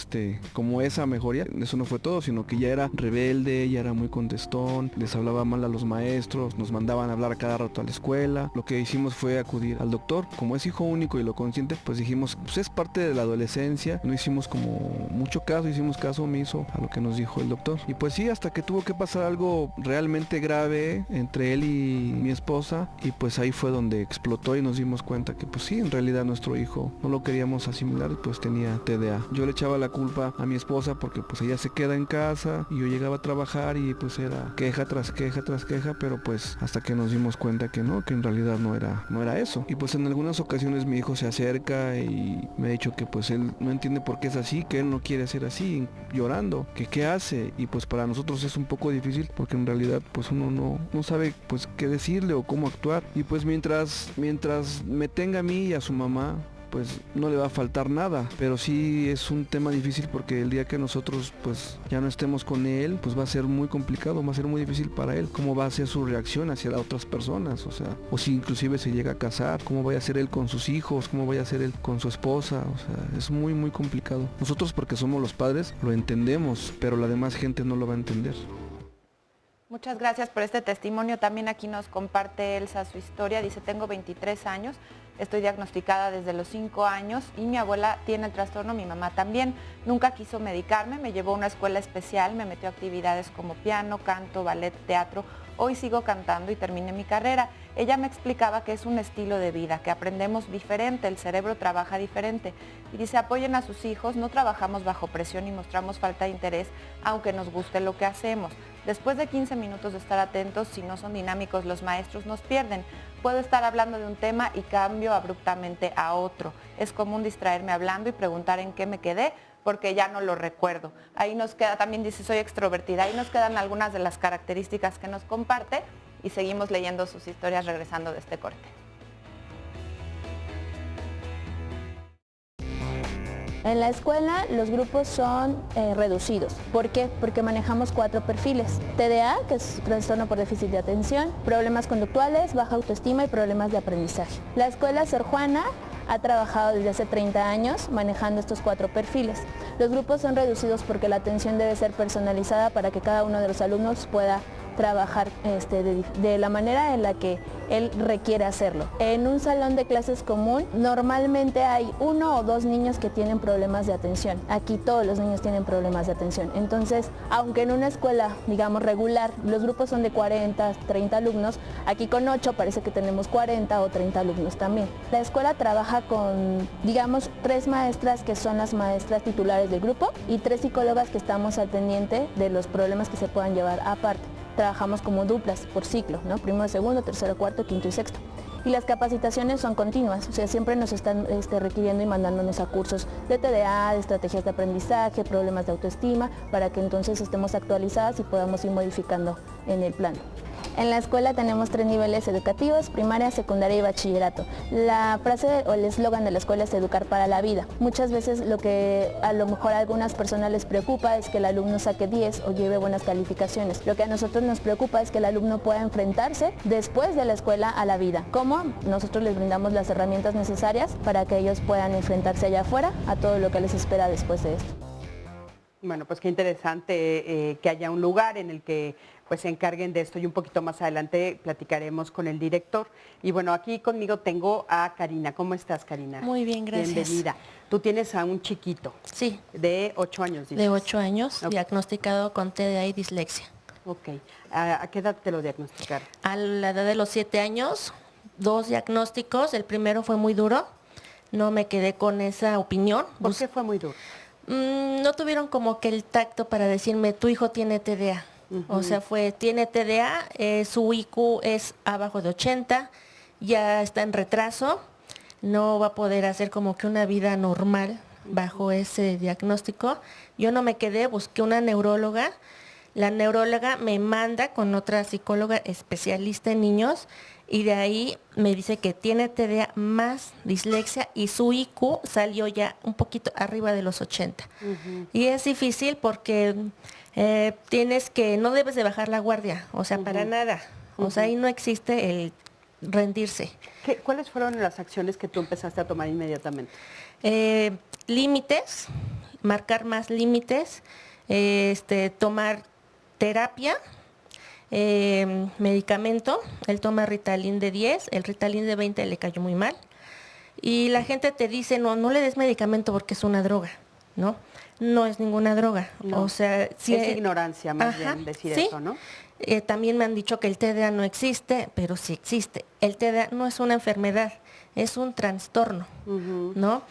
Speaker 9: como esa mejoría. Eso no fue todo, sino que ya era rebelde, ya era muy contestón, les hablaba mal a los maestros, nos mandaban a hablar a cada rato a la escuela. Lo que hicimos fue acudir al doctor. Como es hijo único y lo consciente, pues dijimos, pues es parte de la adolescencia, no hicimos como mucho caso, hicimos caso omiso a lo que nos dijo el doctor. Y pues sí, hasta que tuvo que pasar algo realmente grave entre él y mi esposa, y pues ahí fue donde explotó y nos dimos cuenta que pues sí, en realidad nuestro hijo no lo queríamos asimilar y pues tenía TDA. Yo le echaba la culpa a mi esposa porque pues ella se queda en casa y yo llegaba a trabajar y pues era queja tras queja tras queja, pero pues hasta que nos dimos cuenta que no, que en realidad no era eso. Y pues en algunas ocasiones mi hijo se acerca y me ha dicho que pues él no entiende por qué es así, que él no quiere ser así, llorando, que qué hace, y pues para nosotros es un poco difícil porque en realidad pues uno no sabe pues qué decirle o cómo actuar, y pues mientras me tenga a mí y a su mamá pues no le va a faltar nada, pero sí es un tema difícil porque el día que nosotros pues ya no estemos con él, pues va a ser muy complicado, va a ser muy difícil para él, cómo va a ser su reacción hacia las otras personas, o sea, o si inclusive se llega a casar, cómo vaya a ser él con sus hijos, cómo vaya a ser él con su esposa, o sea, es muy muy complicado. Nosotros porque somos los padres lo entendemos, pero la demás gente no lo va a entender.
Speaker 3: Muchas gracias por este testimonio. También aquí nos comparte Elsa su historia. Dice, tengo 23 años, Estoy diagnosticada desde los 5 años y mi abuela tiene el trastorno, mi mamá también. Nunca quiso medicarme, me llevó a una escuela especial, me metió a actividades como piano, canto, ballet, teatro. Hoy sigo cantando y terminé mi carrera. Ella me explicaba que es un estilo de vida, que aprendemos diferente, el cerebro trabaja diferente. Y dice, apoyen a sus hijos, no trabajamos bajo presión y mostramos falta de interés, aunque nos guste lo que hacemos. Después de 15 minutos de estar atentos, si no son dinámicos los maestros nos pierden. Puedo estar hablando de un tema y cambio abruptamente a otro. Es común distraerme hablando y preguntar en qué me quedé, porque ya no lo recuerdo. Ahí nos queda, también dice, soy extrovertida. Ahí nos quedan algunas de las características que nos comparte y seguimos leyendo sus historias regresando de este corte.
Speaker 10: En la escuela los grupos son reducidos. ¿Por qué? Porque manejamos 4 perfiles. TDA, que es trastorno por déficit de atención, problemas conductuales, baja autoestima y problemas de aprendizaje. La escuela Sor Juana ha trabajado desde hace 30 años manejando estos 4 perfiles. Los grupos son reducidos porque la atención debe ser personalizada para que cada uno de los alumnos pueda trabajar de la manera en la que él requiere hacerlo. En un salón de clases común normalmente hay 1 o 2 niños que tienen problemas de atención. Aquí todos los niños tienen problemas de atención. Entonces, aunque en una escuela, digamos, regular, los grupos son de 40, 30 alumnos, aquí con 8 parece que tenemos 40 o 30 alumnos también. La escuela trabaja con, digamos, 3 maestras que son las maestras titulares del grupo y 3 psicólogas que estamos al pendiente de los problemas que se puedan llevar aparte. Trabajamos como duplas por ciclo, ¿no? Primero, segundo, tercero, cuarto, quinto y sexto. Y las capacitaciones son continuas, o sea, siempre nos están requiriendo y mandándonos a cursos de TDA, de estrategias de aprendizaje, problemas de autoestima, para que entonces estemos actualizadas y podamos ir modificando en el plan. En la escuela tenemos 3 niveles educativos, primaria, secundaria y bachillerato. La frase o el eslogan de la escuela es educar para la vida. Muchas veces lo que a lo mejor a algunas personas les preocupa es que el alumno saque 10 o lleve buenas calificaciones. Lo que a nosotros nos preocupa es que el alumno pueda enfrentarse después de la escuela a la vida. ¿Cómo? Nosotros les brindamos las herramientas necesarias para que ellos puedan enfrentarse allá afuera a todo lo que les espera después de esto.
Speaker 2: Bueno, pues qué interesante que haya un lugar en el que pues se encarguen de esto y un poquito más adelante platicaremos con el director. Y bueno, aquí conmigo tengo a Karina. ¿Cómo estás, Karina?
Speaker 11: Muy bien, gracias.
Speaker 2: Bienvenida. Tú tienes a un chiquito.
Speaker 11: Sí.
Speaker 2: De 8 años, dices.
Speaker 11: De 8 años,
Speaker 2: Okay.
Speaker 11: Diagnosticado con TDA y dislexia.
Speaker 2: Ok. ¿A qué edad te lo diagnosticaron?
Speaker 11: A la edad de los 7 años, 2 diagnósticos. El primero fue muy duro. No me quedé con esa opinión.
Speaker 2: ¿Por qué fue muy duro?
Speaker 11: No tuvieron como que el tacto para decirme, tu hijo tiene TDA. O sea, tiene TDA, su IQ es abajo de 80, ya está en retraso, no va a poder hacer como que una vida normal bajo ese diagnóstico. Yo no me quedé, busqué una neuróloga. La neuróloga me manda con otra psicóloga especialista en niños y de ahí me dice que tiene TDA más dislexia y su IQ salió ya un poquito arriba de los 80. Y es difícil porque no debes de bajar la guardia, o sea, para nada. O sea, ahí no existe el rendirse.
Speaker 2: ¿Cuáles fueron las acciones que tú empezaste a tomar inmediatamente?
Speaker 11: Límites, marcar más límites, tomar terapia, medicamento. Él toma Ritalin de 10, el Ritalin de 20 le cayó muy mal. Y la gente te dice, no le des medicamento porque es una droga, ¿no? No es ninguna droga.
Speaker 2: No.
Speaker 11: O sea,
Speaker 2: sí es ignorancia más bien decir
Speaker 11: ¿sí?
Speaker 2: eso, ¿no?
Speaker 11: También me han dicho que el TDA no existe, pero sí existe. El TDA no es una enfermedad, es un trastorno, ¿no?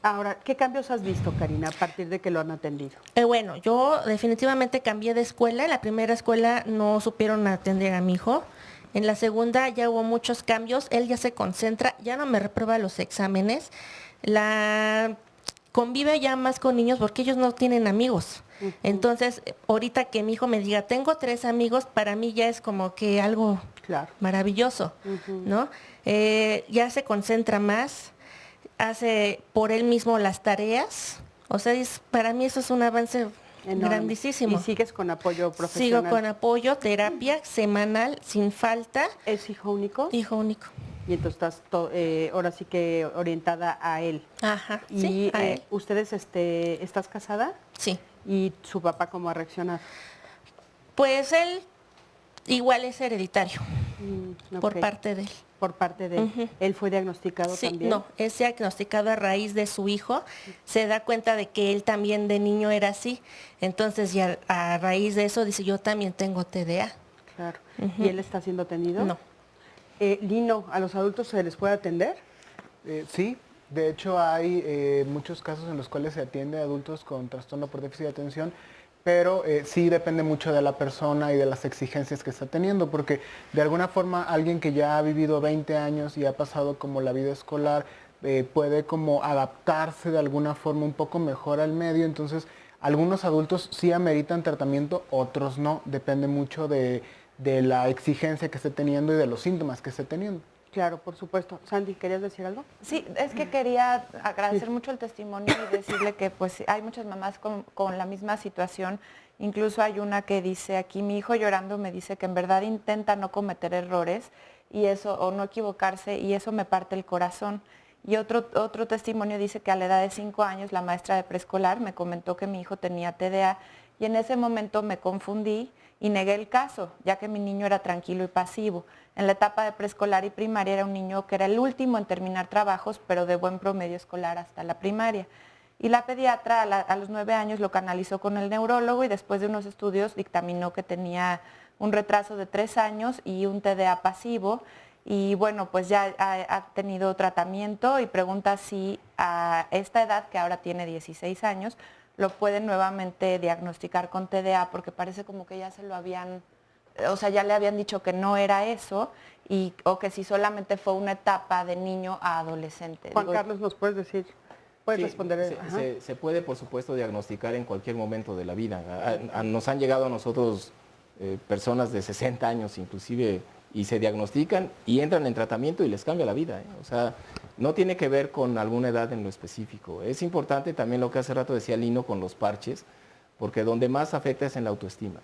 Speaker 2: Ahora, ¿qué cambios has visto, Karina, a partir de que lo han atendido?
Speaker 11: Bueno, yo definitivamente cambié de escuela. En la primera escuela no supieron atender a mi hijo. En la segunda ya hubo muchos cambios. Él ya se concentra, ya no me reprueba los exámenes. Convive ya más con niños porque ellos no tienen amigos. Entonces, ahorita que mi hijo me diga, tengo 3 amigos, para mí ya es como que algo maravilloso, ¿no? Ya se concentra más, hace por él mismo las tareas. O sea, para mí eso es un avance grandísimo.
Speaker 2: ¿Y sigues con apoyo profesional?
Speaker 11: Sigo con apoyo, terapia semanal, sin falta.
Speaker 2: ¿Es hijo único?
Speaker 11: Hijo único.
Speaker 2: Y entonces estás ahora sí que orientada a él.
Speaker 11: Ajá,
Speaker 2: y
Speaker 11: sí, a él.
Speaker 2: ¿Ustedes estás casada?
Speaker 11: Sí.
Speaker 2: ¿Y su papá cómo ha reaccionado?
Speaker 11: Pues él igual es hereditario. por
Speaker 2: Ok.
Speaker 11: parte de él.
Speaker 2: Por parte de él.
Speaker 11: Ujú.
Speaker 2: ¿Él fue diagnosticado
Speaker 11: Sí,
Speaker 2: también?
Speaker 11: no, es diagnosticado a raíz de su hijo, se da cuenta de que él también de niño era así, entonces ya a raíz de eso dice, yo también tengo TDA.
Speaker 2: Claro.
Speaker 11: Ujú.
Speaker 2: ¿Y él está siendo atendido?
Speaker 11: No.
Speaker 2: Lino, ¿a los adultos se les puede atender?
Speaker 6: Sí, de hecho hay muchos casos en los cuales se atiende a adultos con trastorno por déficit de atención, pero sí depende mucho de la persona y de las exigencias que está teniendo, porque de alguna forma alguien que ya ha vivido 20 años y ha pasado como la vida escolar, puede como adaptarse de alguna forma un poco mejor al medio, entonces algunos adultos sí ameritan tratamiento, otros no, depende mucho de la exigencia que esté teniendo y de los síntomas que esté teniendo.
Speaker 2: Claro, por supuesto. Sandy, ¿querías decir algo?
Speaker 3: Sí, es que quería agradecer mucho el testimonio y decirle que pues hay muchas mamás con la misma situación. Incluso hay una que dice aquí, mi hijo llorando me dice que en verdad intenta no cometer errores y eso, o no equivocarse, y eso me parte el corazón. Y otro testimonio dice que a la edad de 5 años la maestra de preescolar me comentó que mi hijo tenía TDA y en ese momento me confundí y negué el caso, ya que mi niño era tranquilo y pasivo. En la etapa de preescolar y primaria era un niño que era el último en terminar trabajos, pero de buen promedio escolar hasta la primaria. Y la pediatra a los 9 años lo canalizó con el neurólogo y después de unos estudios dictaminó que tenía un retraso de 3 años y un TDA pasivo. Y bueno, pues ya ha tenido tratamiento y pregunta si a esta edad, que ahora tiene 16 años, lo pueden nuevamente diagnosticar con TDA, porque parece como que ya se lo habían, o sea, ya le habían dicho que no era eso, o que si solamente fue una etapa de niño a adolescente.
Speaker 2: Juan Carlos, ¿nos puedes decir? ¿Puedes
Speaker 4: Sí,
Speaker 2: responder? Ajá.
Speaker 4: se puede, por supuesto, diagnosticar en cualquier momento de la vida. Nos han llegado a nosotros personas de 60 años inclusive y se diagnostican y entran en tratamiento y les cambia la vida. O sea, no tiene que ver con alguna edad en lo específico. Es importante también lo que hace rato decía Lino con los parches, porque donde más afecta es en la autoestima.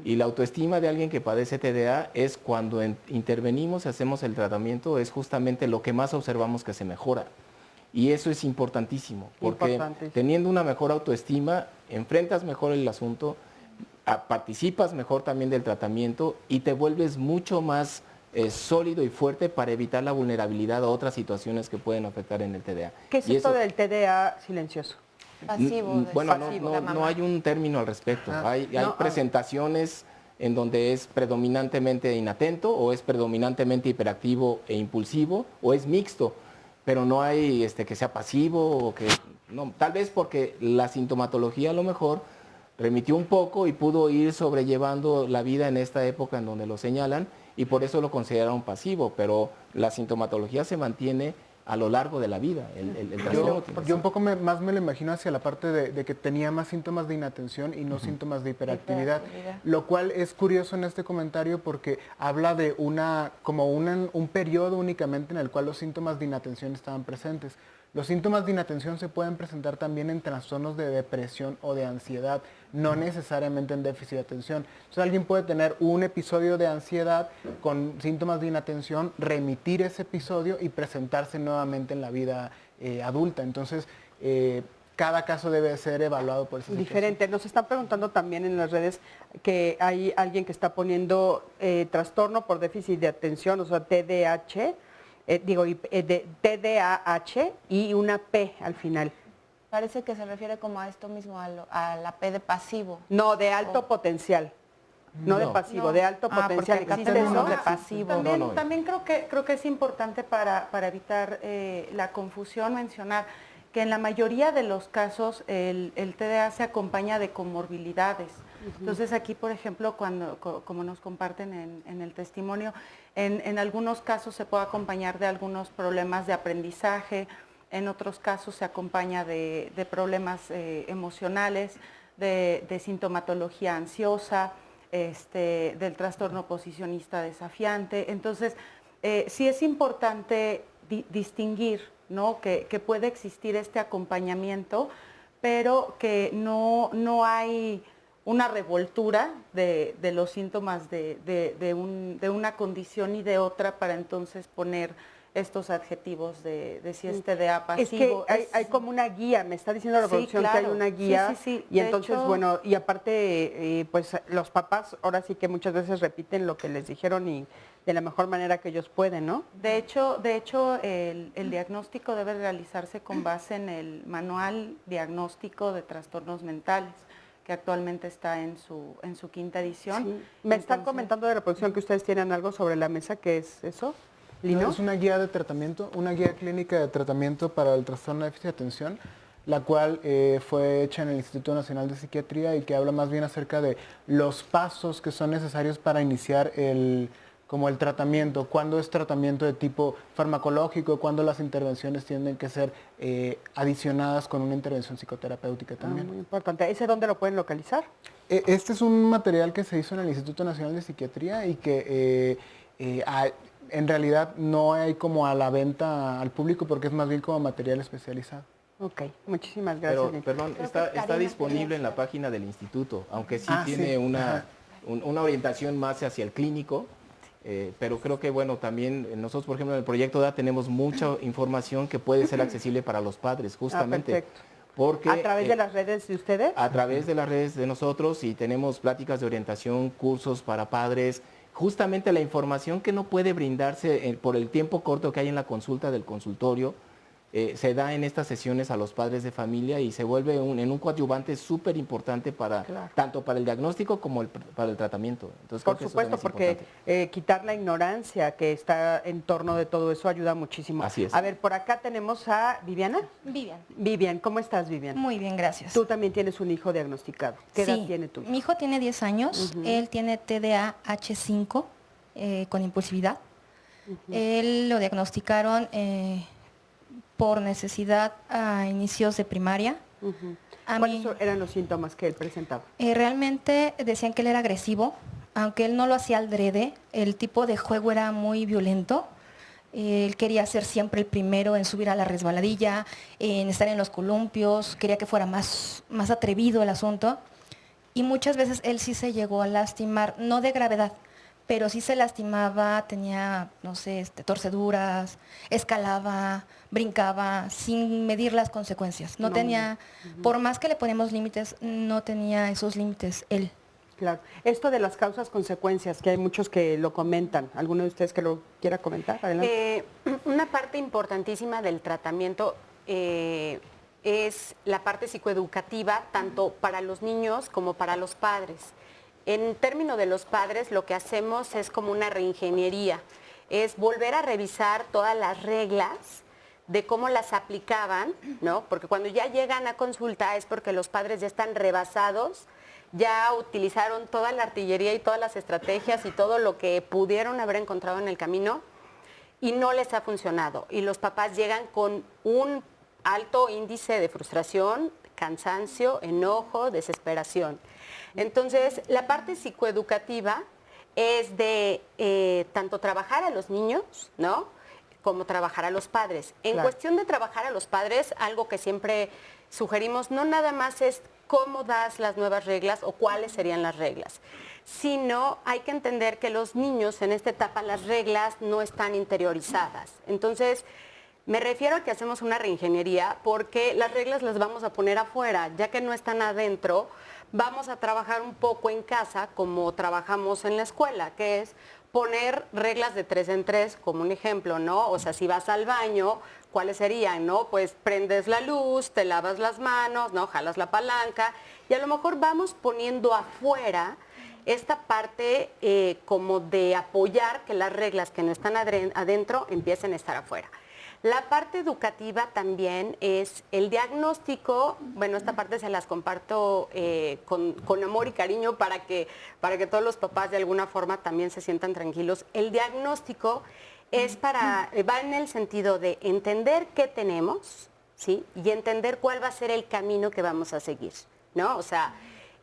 Speaker 4: Y la autoestima de alguien que padece TDA es cuando intervenimos y hacemos el tratamiento, es justamente lo que más observamos que se mejora. Y eso es importantísimo, porque teniendo una mejor autoestima, enfrentas mejor el asunto, participas mejor también del tratamiento y te vuelves mucho más sólido y fuerte para evitar la vulnerabilidad a otras situaciones que pueden afectar en el TDA.
Speaker 2: ¿Qué es esto del TDA silencioso?
Speaker 3: Pasivo.
Speaker 4: Bueno,
Speaker 3: pasivo,
Speaker 4: no hay un término al respecto. Hay presentaciones en donde es predominantemente inatento o es predominantemente hiperactivo e impulsivo o es mixto, pero no hay que sea pasivo o que no, tal vez porque la sintomatología a lo mejor remitió un poco y pudo ir sobrellevando la vida en esta época en donde lo señalan y por eso lo consideraron pasivo, pero la sintomatología se mantiene a lo largo de la vida.
Speaker 6: Yo un poco más me lo imagino hacia la parte de que tenía más síntomas de inatención y no síntomas de hiperactividad, lo cual es curioso en este comentario porque habla de un periodo únicamente en el cual los síntomas de inatención estaban presentes. Los síntomas de inatención se pueden presentar también en trastornos de depresión o de ansiedad, no necesariamente en déficit de atención. Entonces alguien puede tener un episodio de ansiedad con síntomas de inatención, remitir ese episodio y presentarse nuevamente en la vida adulta. Entonces cada caso debe ser evaluado por esa
Speaker 2: diferente. Nos están preguntando también en las redes que hay alguien que está poniendo trastorno por déficit de atención, o sea, TDAH. De TDAH y una P al final.
Speaker 3: Parece que se refiere como a esto mismo, a la P de pasivo.
Speaker 2: No, de alto potencial. No de pasivo, de alto potencial.
Speaker 3: ¿Existe eso de pasivo?
Speaker 7: También creo que es importante para evitar la confusión mencionar que en la mayoría de los casos el TDA se acompaña de comorbilidades. Entonces aquí, por ejemplo, como nos comparten en el testimonio, en algunos casos se puede acompañar de algunos problemas de aprendizaje, en otros casos se acompaña de problemas emocionales, de sintomatología ansiosa, del trastorno posicionista desafiante. Entonces, sí es importante distinguir, ¿no? que puede existir este acompañamiento, pero que no hay una revoltura de los síntomas de una condición y de otra para entonces poner estos adjetivos de si es TDA
Speaker 2: Es que
Speaker 7: pasivo.
Speaker 2: hay como una guía, me está diciendo la
Speaker 7: Sí,
Speaker 2: producción que hay
Speaker 7: claro.
Speaker 2: una guía.
Speaker 7: Sí.
Speaker 2: Y
Speaker 7: De
Speaker 2: entonces,
Speaker 7: hecho,
Speaker 2: bueno, y aparte, pues los papás ahora sí que muchas veces repiten lo que les dijeron y de la mejor manera que ellos pueden, ¿no?
Speaker 7: De hecho, el diagnóstico debe realizarse con base en el manual diagnóstico de trastornos mentales, que actualmente está en su quinta edición.
Speaker 2: Sí. Me están
Speaker 7: Entonces,
Speaker 2: comentando de la producción que ustedes tienen algo sobre la mesa, ¿qué es eso? ¿Lino?
Speaker 6: No, es una guía de tratamiento, una guía clínica de tratamiento para el trastorno de déficit de atención, la cual fue hecha en el Instituto Nacional de Psiquiatría y que habla más bien acerca de los pasos que son necesarios para iniciar como el tratamiento, cuándo es tratamiento de tipo farmacológico, cuándo las intervenciones tienen que ser adicionadas con una intervención psicoterapéutica también.
Speaker 2: Muy importante. ¿Ese dónde lo pueden localizar?
Speaker 6: Este es un material que se hizo en el Instituto Nacional de Psiquiatría y que en realidad no hay como a la venta al público porque es más bien como material especializado.
Speaker 2: Ok, muchísimas gracias.
Speaker 4: Pero, perdón, está disponible en la página del instituto, aunque sí tiene
Speaker 6: sí.
Speaker 4: una orientación más hacia el clínico, pero creo que, bueno, también nosotros, por ejemplo, en el proyecto DA tenemos mucha información que puede ser accesible para los padres, justamente.
Speaker 2: Perfecto.
Speaker 4: Porque,
Speaker 2: ¿A través de las redes de ustedes?
Speaker 4: A través de las redes de nosotros, y tenemos pláticas de orientación, cursos para padres, justamente la información que no puede brindarse por el tiempo corto que hay en la consulta del consultorio, se da en estas sesiones a los padres de familia y se vuelve en un coadyuvante súper importante tanto para el diagnóstico como para el tratamiento. Entonces,
Speaker 2: por supuesto, porque quitar la ignorancia que está en torno de todo eso ayuda muchísimo.
Speaker 4: Así es.
Speaker 2: A ver, por acá tenemos a Viviana.
Speaker 12: Vivian.
Speaker 2: Vivian, ¿cómo estás, Vivian?
Speaker 12: Muy bien, gracias.
Speaker 2: Tú también tienes un hijo diagnosticado. ¿Qué edad
Speaker 12: Sí,
Speaker 2: tiene tu hijo?
Speaker 12: Mi hijo tiene 10 años, él tiene TDA H5 con impulsividad. Él lo diagnosticaron por necesidad a inicios de primaria.
Speaker 2: ¿Cuáles eran los síntomas que él presentaba?
Speaker 12: Realmente decían que él era agresivo, aunque él no lo hacía al drede, el tipo de juego era muy violento. Él quería ser siempre el primero en subir a la resbaladilla, en estar en los columpios, quería que fuera más atrevido el asunto. Y muchas veces él sí se llegó a lastimar, no de gravedad, pero sí se lastimaba, tenía, no sé, torceduras, escalaba, brincaba, sin medir las consecuencias. No tenía, por más que le ponemos límites, no tenía esos límites él.
Speaker 2: Claro. Esto de las causas, consecuencias, que hay muchos que lo comentan. ¿Alguno de ustedes que lo quiera comentar? Adelante.
Speaker 5: Una parte importantísima del tratamiento es la parte psicoeducativa, tanto para los niños como para los padres. En términos de los padres, lo que hacemos es como una reingeniería, es volver a revisar todas las reglas de cómo las aplicaban, ¿no? Porque cuando ya llegan a consulta es porque los padres ya están rebasados, ya utilizaron toda la artillería y todas las estrategias y todo lo que pudieron haber encontrado en el camino y no les ha funcionado. Y los papás llegan con un alto índice de frustración, cansancio, enojo, desesperación. Entonces, la parte psicoeducativa es de tanto trabajar a los niños, ¿no?, como trabajar a los padres. En cuestión de trabajar a los padres, algo que siempre sugerimos, no nada más es cómo das las nuevas reglas o cuáles serían las reglas, sino hay que entender que los niños en esta etapa las reglas no están interiorizadas. Entonces, me refiero a que hacemos una reingeniería porque las reglas las vamos a poner afuera, ya que no están adentro. Vamos a trabajar un poco en casa como trabajamos en la escuela, que es poner reglas de 3 en 3 como un ejemplo, ¿no? O sea, si vas al baño, ¿cuáles serían, no? Pues prendes la luz, te lavas las manos, ¿no? Jalas la palanca y a lo mejor vamos poniendo afuera esta parte como de apoyar que las reglas que no están adentro empiecen a estar afuera. La parte educativa también es el diagnóstico, bueno, esta parte se las comparto con amor y cariño para que todos los papás de alguna forma también se sientan tranquilos. El diagnóstico va en el sentido de entender qué tenemos, ¿sí? Y entender cuál va a ser el camino que vamos a seguir, ¿no? O sea,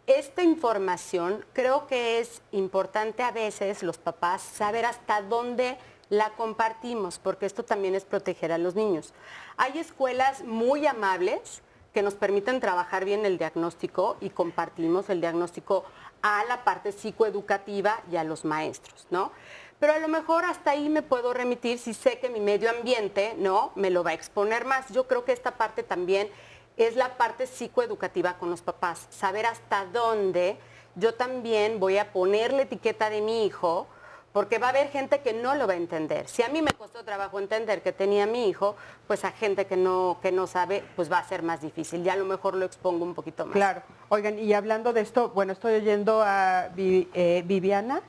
Speaker 5: esta información creo que es importante a veces los papás saber hasta dónde la compartimos, porque esto también es proteger a los niños. Hay escuelas muy amables que nos permiten trabajar bien el diagnóstico y compartimos el diagnóstico a la parte psicoeducativa y a los maestros, ¿no? Pero a lo mejor hasta ahí me puedo remitir si sé que mi medio ambiente, ¿no?, me lo va a exponer más. Yo creo que esta parte también es la parte psicoeducativa con los papás, saber hasta dónde yo también voy a poner la etiqueta de mi hijo, porque va a haber gente que no lo va a entender. Si a mí me costó trabajo entender que tenía mi hijo, pues a gente que no sabe, pues va a ser más difícil. Ya a lo mejor lo expongo un poquito más.
Speaker 2: Claro. Oigan, y hablando de esto, bueno, estoy oyendo a Vivian,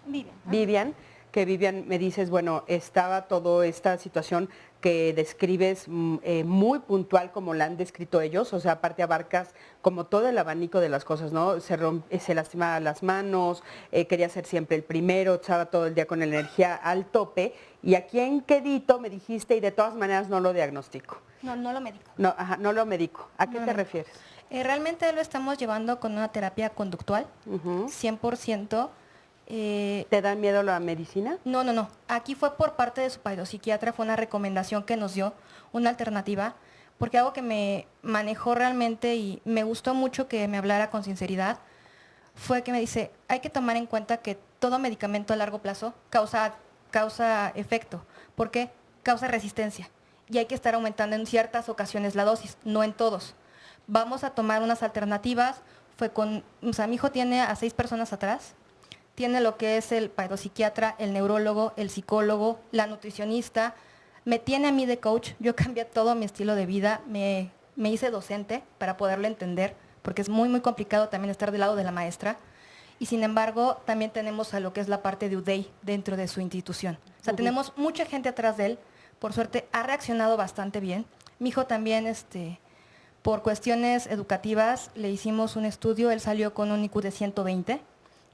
Speaker 2: que Vivian me dices, bueno, estaba toda esta situación que describes muy puntual como la han descrito ellos, o sea, aparte abarcas como todo el abanico de las cosas, ¿no? Se lastimaba las manos, quería ser siempre el primero, estaba todo el día con energía al tope, y aquí en Quedito me dijiste, y de todas maneras no lo diagnostico.
Speaker 12: No lo medico.
Speaker 2: No, ajá, no lo medico. ¿A qué te refieres?
Speaker 12: Realmente lo estamos llevando con una terapia conductual, 100%.
Speaker 2: ¿Te da miedo la medicina?
Speaker 12: No. Aquí fue por parte de su psiquiatra, fue una recomendación que nos dio, una alternativa, porque algo que me manejó realmente y me gustó mucho que me hablara con sinceridad, fue que me dice, hay que tomar en cuenta que todo medicamento a largo plazo causa efecto. ¿Por qué? Causa resistencia. Y hay que estar aumentando en ciertas ocasiones la dosis, no en todos. Vamos a tomar unas alternativas. Mi hijo tiene a 6 personas atrás. Tiene lo que es el psiquiatra, el neurólogo, el psicólogo, la nutricionista. Me tiene a mí de coach. Yo cambié todo mi estilo de vida. Me hice docente para poderlo entender, porque es muy, muy complicado también estar del lado de la maestra. Y sin embargo, también tenemos a lo que es la parte de UDEI dentro de su institución. O sea, tenemos mucha gente atrás de él. Por suerte, ha reaccionado bastante bien. Mi hijo también, por cuestiones educativas, le hicimos un estudio. Él salió con un IQ de 120,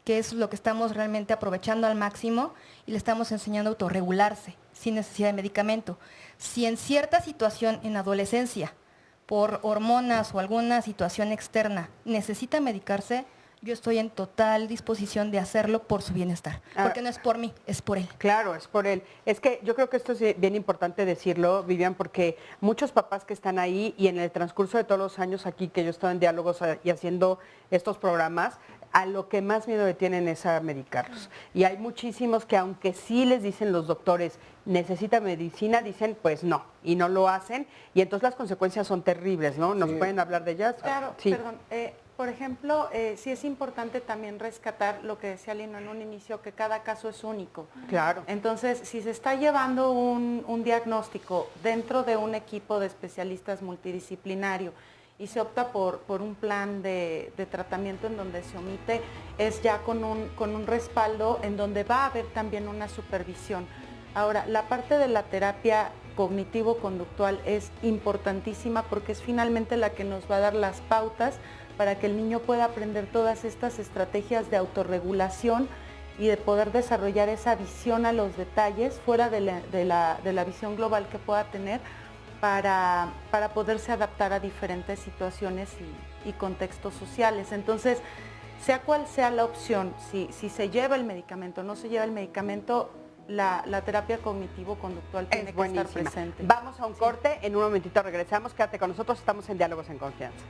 Speaker 12: que es lo que estamos realmente aprovechando al máximo, y le estamos enseñando a autorregularse sin necesidad de medicamento. Si en cierta situación en adolescencia, por hormonas o alguna situación externa, necesita medicarse, yo estoy en total disposición de hacerlo por su bienestar, porque no es por mí, es por él.
Speaker 2: Claro, es por él. Es que yo creo que esto es bien importante decirlo, Vivian, porque muchos papás que están ahí y en el transcurso de todos los años aquí que yo he estado en diálogos y haciendo estos programas, a lo que más miedo le tienen es a medicarlos. Y hay muchísimos que aunque sí les dicen los doctores, necesita medicina, dicen pues no, y no lo hacen, y entonces las consecuencias son terribles, ¿no? ¿Nos pueden hablar de ellas?
Speaker 7: Claro,
Speaker 2: sí.
Speaker 7: Perdón. Por ejemplo, sí es importante también rescatar lo que decía Lino en un inicio, que cada caso es único.
Speaker 2: Claro.
Speaker 7: Entonces, si se está llevando un diagnóstico dentro de un equipo de especialistas multidisciplinario y se opta por un plan de tratamiento en donde se omite, es ya con un respaldo en donde va a haber también una supervisión. Ahora, la parte de la terapia cognitivo-conductual es importantísima porque es finalmente la que nos va a dar las pautas para que el niño pueda aprender todas estas estrategias de autorregulación y de poder desarrollar esa visión a los detalles fuera de la visión global que pueda tener para poderse adaptar a diferentes situaciones y contextos sociales. Entonces, sea cual sea la opción, si se lleva el medicamento o no se lleva el medicamento, la terapia cognitivo-conductual tiene que estar presente.
Speaker 2: Vamos a un corte, en un momentito regresamos, quédate con nosotros, estamos en Diálogos en Confianza.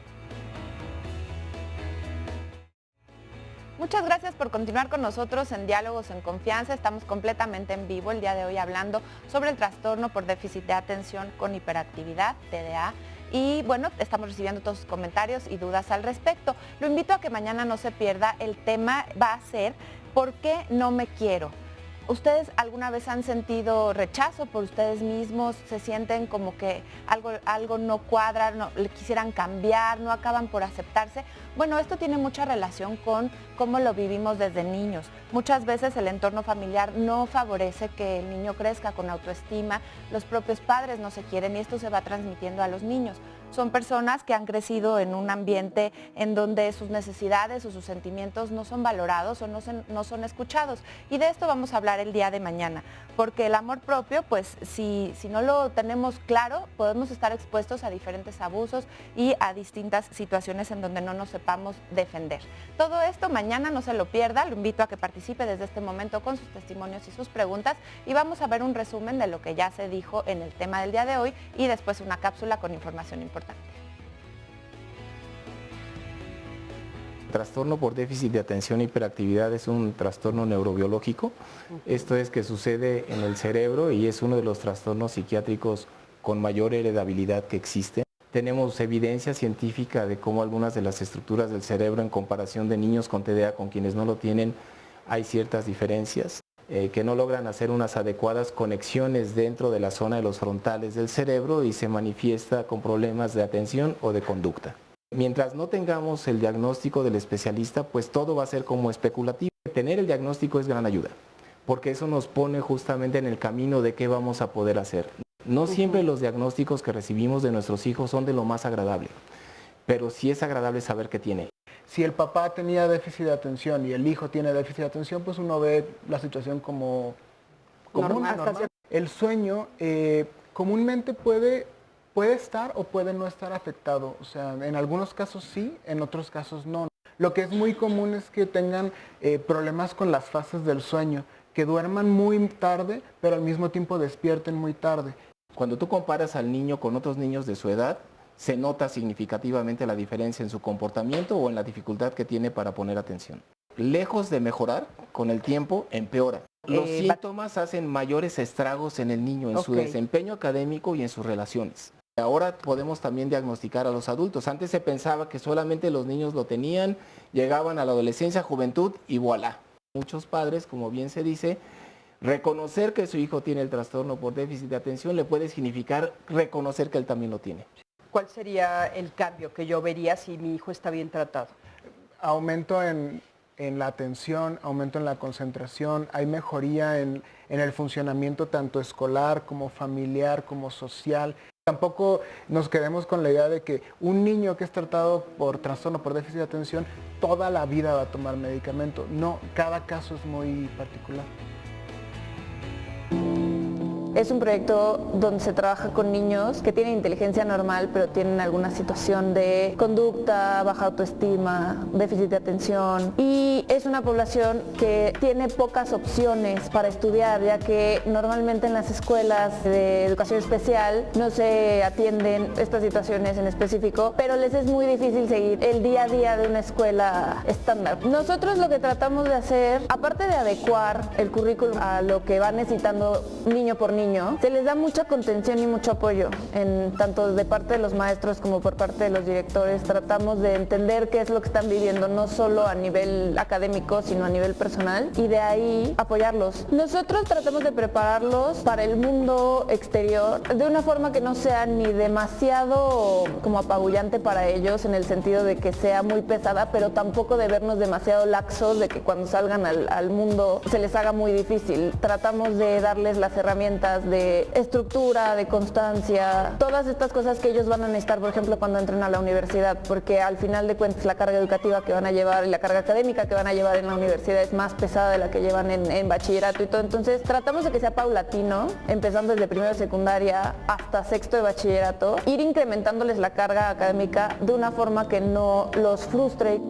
Speaker 3: Muchas gracias por continuar con nosotros en Diálogos en Confianza. Estamos completamente en vivo el día de hoy hablando sobre el trastorno por déficit de atención con hiperactividad, TDA. Y bueno, estamos recibiendo todos sus comentarios y dudas al respecto. Lo invito a que mañana no se pierda. El tema va a ser ¿por qué no me quiero? ¿Ustedes alguna vez han sentido rechazo por ustedes mismos? ¿Se sienten como que algo no cuadra, le quisieran cambiar, no acaban por aceptarse? Bueno, esto tiene mucha relación con cómo lo vivimos desde niños. Muchas veces el entorno familiar no favorece que el niño crezca con autoestima, los propios padres no se quieren y esto se va transmitiendo a los niños. Son personas que han crecido en un ambiente en donde sus necesidades o sus sentimientos no son valorados o no son escuchados. Y de esto vamos a hablar el día de mañana, porque el amor propio, pues si no lo tenemos claro, podemos estar expuestos a diferentes abusos y a distintas situaciones en donde no nos sepamos defender. Todo esto mañana no se lo pierda, lo invito a que participe desde este momento con sus testimonios y sus preguntas y vamos a ver un resumen de lo que ya se dijo en el tema del día de hoy y después una cápsula con información importante.
Speaker 4: Trastorno por déficit de atención e hiperactividad es un trastorno neurobiológico. Esto es que sucede en el cerebro y es uno de los trastornos psiquiátricos con mayor heredabilidad que existe. Tenemos evidencia científica de cómo algunas de las estructuras del cerebro en comparación de niños con TDA con quienes no lo tienen, hay ciertas diferencias, que no logran hacer unas adecuadas conexiones dentro de la zona de los frontales del cerebro y se manifiesta con problemas de atención o de conducta. Mientras no tengamos el diagnóstico del especialista, pues todo va a ser como especulativo. Tener el diagnóstico es gran ayuda, porque eso nos pone justamente en el camino de qué vamos a poder hacer. No siempre los diagnósticos que recibimos de nuestros hijos son de lo más agradable, pero sí es agradable saber qué tiene.
Speaker 6: Si el papá tenía déficit de atención y el hijo tiene déficit de atención, pues uno ve la situación como normal. El sueño comúnmente puede estar o puede no estar afectado. O sea, en algunos casos sí, en otros casos no. Lo que es muy común es que tengan problemas con las fases del sueño, que duerman muy tarde, pero al mismo tiempo despierten muy tarde.
Speaker 4: Cuando tú comparas al niño con otros niños de su edad, se nota significativamente la diferencia en su comportamiento o en la dificultad que tiene para poner atención. Lejos de mejorar, con el tiempo empeora. Los síntomas hacen mayores estragos en el niño, en su desempeño académico y en sus relaciones. Ahora podemos también diagnosticar a los adultos. Antes se pensaba que solamente los niños lo tenían, llegaban a la adolescencia, juventud y voilà. Muchos padres, como bien se dice, reconocer que su hijo tiene el trastorno por déficit de atención le puede significar reconocer que él también lo tiene.
Speaker 2: ¿Cuál sería el cambio que yo vería si mi hijo está bien tratado?
Speaker 6: Aumento en la atención, aumento en la concentración, hay mejoría en el funcionamiento tanto escolar como familiar como social. Tampoco nos quedemos con la idea de que un niño que es tratado por trastorno por déficit de atención toda la vida va a tomar medicamento. No, cada caso es muy particular.
Speaker 3: Es un proyecto donde se trabaja con niños que tienen inteligencia normal, pero tienen alguna situación de conducta, baja autoestima, déficit de atención. Y es una población que tiene pocas opciones para estudiar, ya que normalmente en las escuelas de educación especial no se atienden estas situaciones en específico, pero les es muy difícil seguir el día a día de una escuela estándar. Nosotros lo que tratamos de hacer, aparte de adecuar el currículum a lo que va necesitando niño por niño, se les da mucha contención y mucho apoyo, tanto de parte de los maestros como por parte de los directores. Tratamos de entender qué es lo que están viviendo, no solo a nivel académico, sino a nivel personal, y de ahí apoyarlos. Nosotros tratamos de prepararlos para el mundo exterior de una forma que no sea ni demasiado como apabullante para ellos, en el sentido de que sea muy pesada, pero tampoco de vernos demasiado laxos, de que cuando salgan al mundo se les haga muy difícil. Tratamos de darles las herramientas de estructura, de constancia, todas estas cosas que ellos van a necesitar, por ejemplo, cuando entren a la universidad, porque al final de cuentas la carga educativa que van a llevar y la carga académica que van a llevar en la universidad es más pesada de la que llevan en bachillerato y todo. Entonces tratamos de que sea paulatino, empezando desde primero de secundaria hasta sexto de bachillerato, ir incrementándoles la carga académica de una forma que no los frustre.